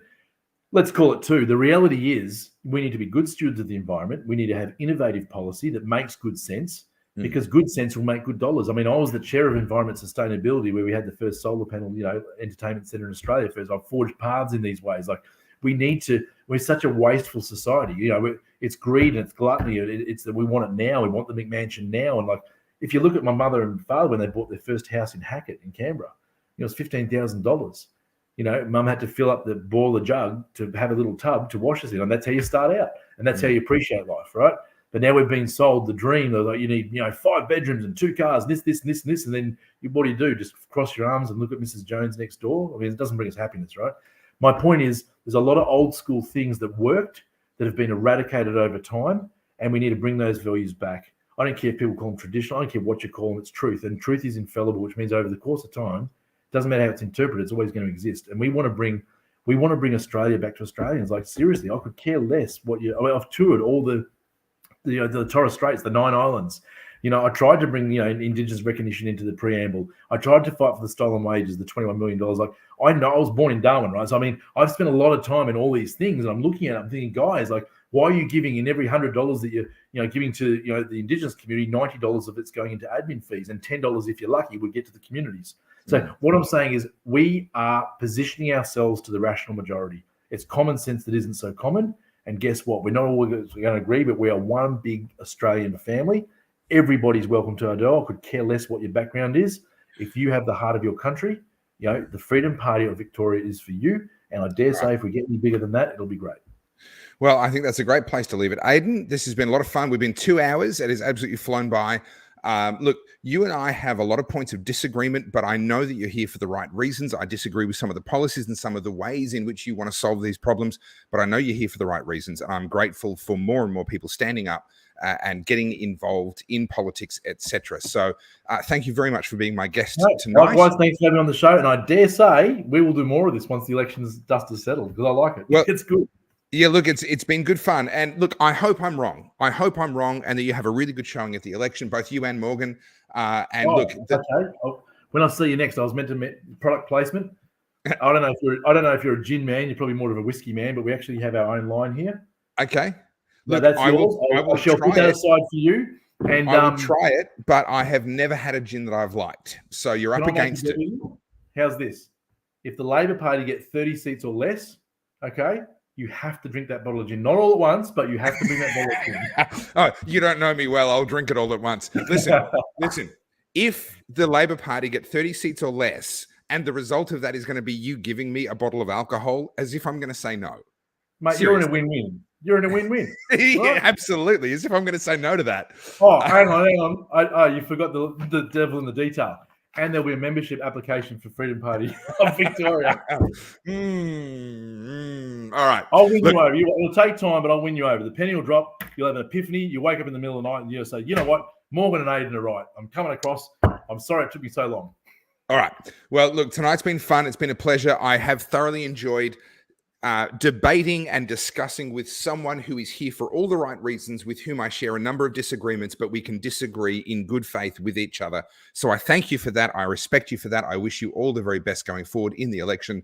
let's call it 2. The reality is, we need to be good stewards of the environment. We need to have innovative policy that makes good sense, because good sense will make good dollars. I mean, I was the chair of environment sustainability, where we had the first solar panel, entertainment center in Australia. First, I've forged paths in these ways. Like, we're such a wasteful society. It's greed and it's gluttony. It's that we want it now. We want the McMansion now. And like, if you look at my mother and father when they bought their first house in Hackett in Canberra, it was $15,000. Mum had to boil the jug to have a little tub to wash us in, and that's how you start out, and that's how you appreciate life, right? But now we've been sold the dream that you need, 5 bedrooms and 2 cars, this, and then what do? Just cross your arms and look at Mrs. Jones next door? I mean, it doesn't bring us happiness, right? My point is, there's a lot of old school things that worked that have been eradicated over time, and we need to bring those values back. I don't care if people call them traditional. I don't care what you call them. It's truth, and truth is infallible, which means over the course of time, doesn't matter how it's interpreted, it's always going to exist. And we want to bring Australia back to Australians. Like, seriously, I could care less I've toured all the Torres Straits, the 9 islands. I tried to bring Indigenous recognition into the preamble. I tried to fight for the stolen wages, the $21 million. Like, I know I was born in Darwin, right? So I mean, I've spent a lot of time in all these things, and I'm looking at it, I'm thinking, guys, like, why are you giving in every $100 that you're giving to the Indigenous community, $90 of it's going into admin fees, and $10 if you're lucky would get to the communities. So what I'm saying is, we are positioning ourselves to the rational majority. It's common sense that isn't so common. And guess what? We're not all going to agree, but we are one big Australian family. Everybody's welcome to our door. I could care less what your background is. If you have the heart of your country, the Freedom Party of Victoria is for you. And I dare say if we get any bigger than that, it'll be great. Well, I think that's a great place to leave it. Aidan, this has been a lot of fun. We've been 2 hours. It has absolutely flown by. Look, you and I have a lot of points of disagreement, but I know that you're here for the right reasons. I disagree with some of the policies and some of the ways in which you want to solve these problems, but I know you're here for the right reasons. And I'm grateful for more and more people standing up and getting involved in politics, etc. So thank you very much for being my guest tonight. Likewise, thanks for having me on the show. And I dare say we will do more of this once the election's dust is settled, because I like it. Well, it's good. Yeah, look, it's been good fun. And look, I hope I'm wrong. I hope I'm wrong and that you have a really good showing at the election, both you and Morgan. Okay. When I see you next, I was meant to make product placement. I don't know if you're a gin man. You're probably more of a whiskey man, but we actually have our own line here. Okay. Look, that's yours. I shall put that aside for you. And I will try it, but I have never had a gin that I've liked. So you're up against it. How's this? If the Labor Party get 30 seats or less, okay, you have to drink that bottle of gin. Not all at once, but you have to bring that bottle of gin. Oh, you don't know me well. I'll drink it all at once. Listen. If the Labor Party get 30 seats or less, and the result of that is going to be you giving me a bottle of alcohol, as if I'm going to say no. Mate, seriously. You're in a win-win. You're in a win-win. Yeah, right? Absolutely. As if I'm going to say no to that. Oh, hang on. You forgot the devil in the detail. And there'll be a membership application for Freedom Party of Victoria. All right. I'll win you over. It'll take time, but I'll win you over. The penny will drop. You'll have an epiphany. You wake up in the middle of the night and you'll say, you know what? Morgan and Aidan are right. I'm coming across. I'm sorry it took me so long. All right. Well, look, tonight's been fun. It's been a pleasure. I have thoroughly enjoyed debating and discussing with someone who is here for all the right reasons, with whom I share a number of disagreements, but we can disagree in good faith with each other. So I thank you for that. I respect you for that. I wish you all the very best going forward in the election.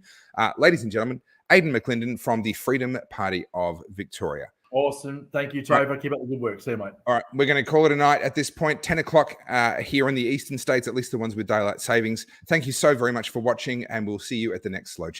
Ladies and gentlemen, Aidan McLindon from the Freedom Party of Victoria. Awesome. Thank you, Topher. Right. Keep up the good work. See you, mate. All right. We're going to call it a night at this point, 10 o'clock here in the eastern states, at least the ones with daylight savings. Thank you so very much for watching, and we'll see you at the next Slow Chat.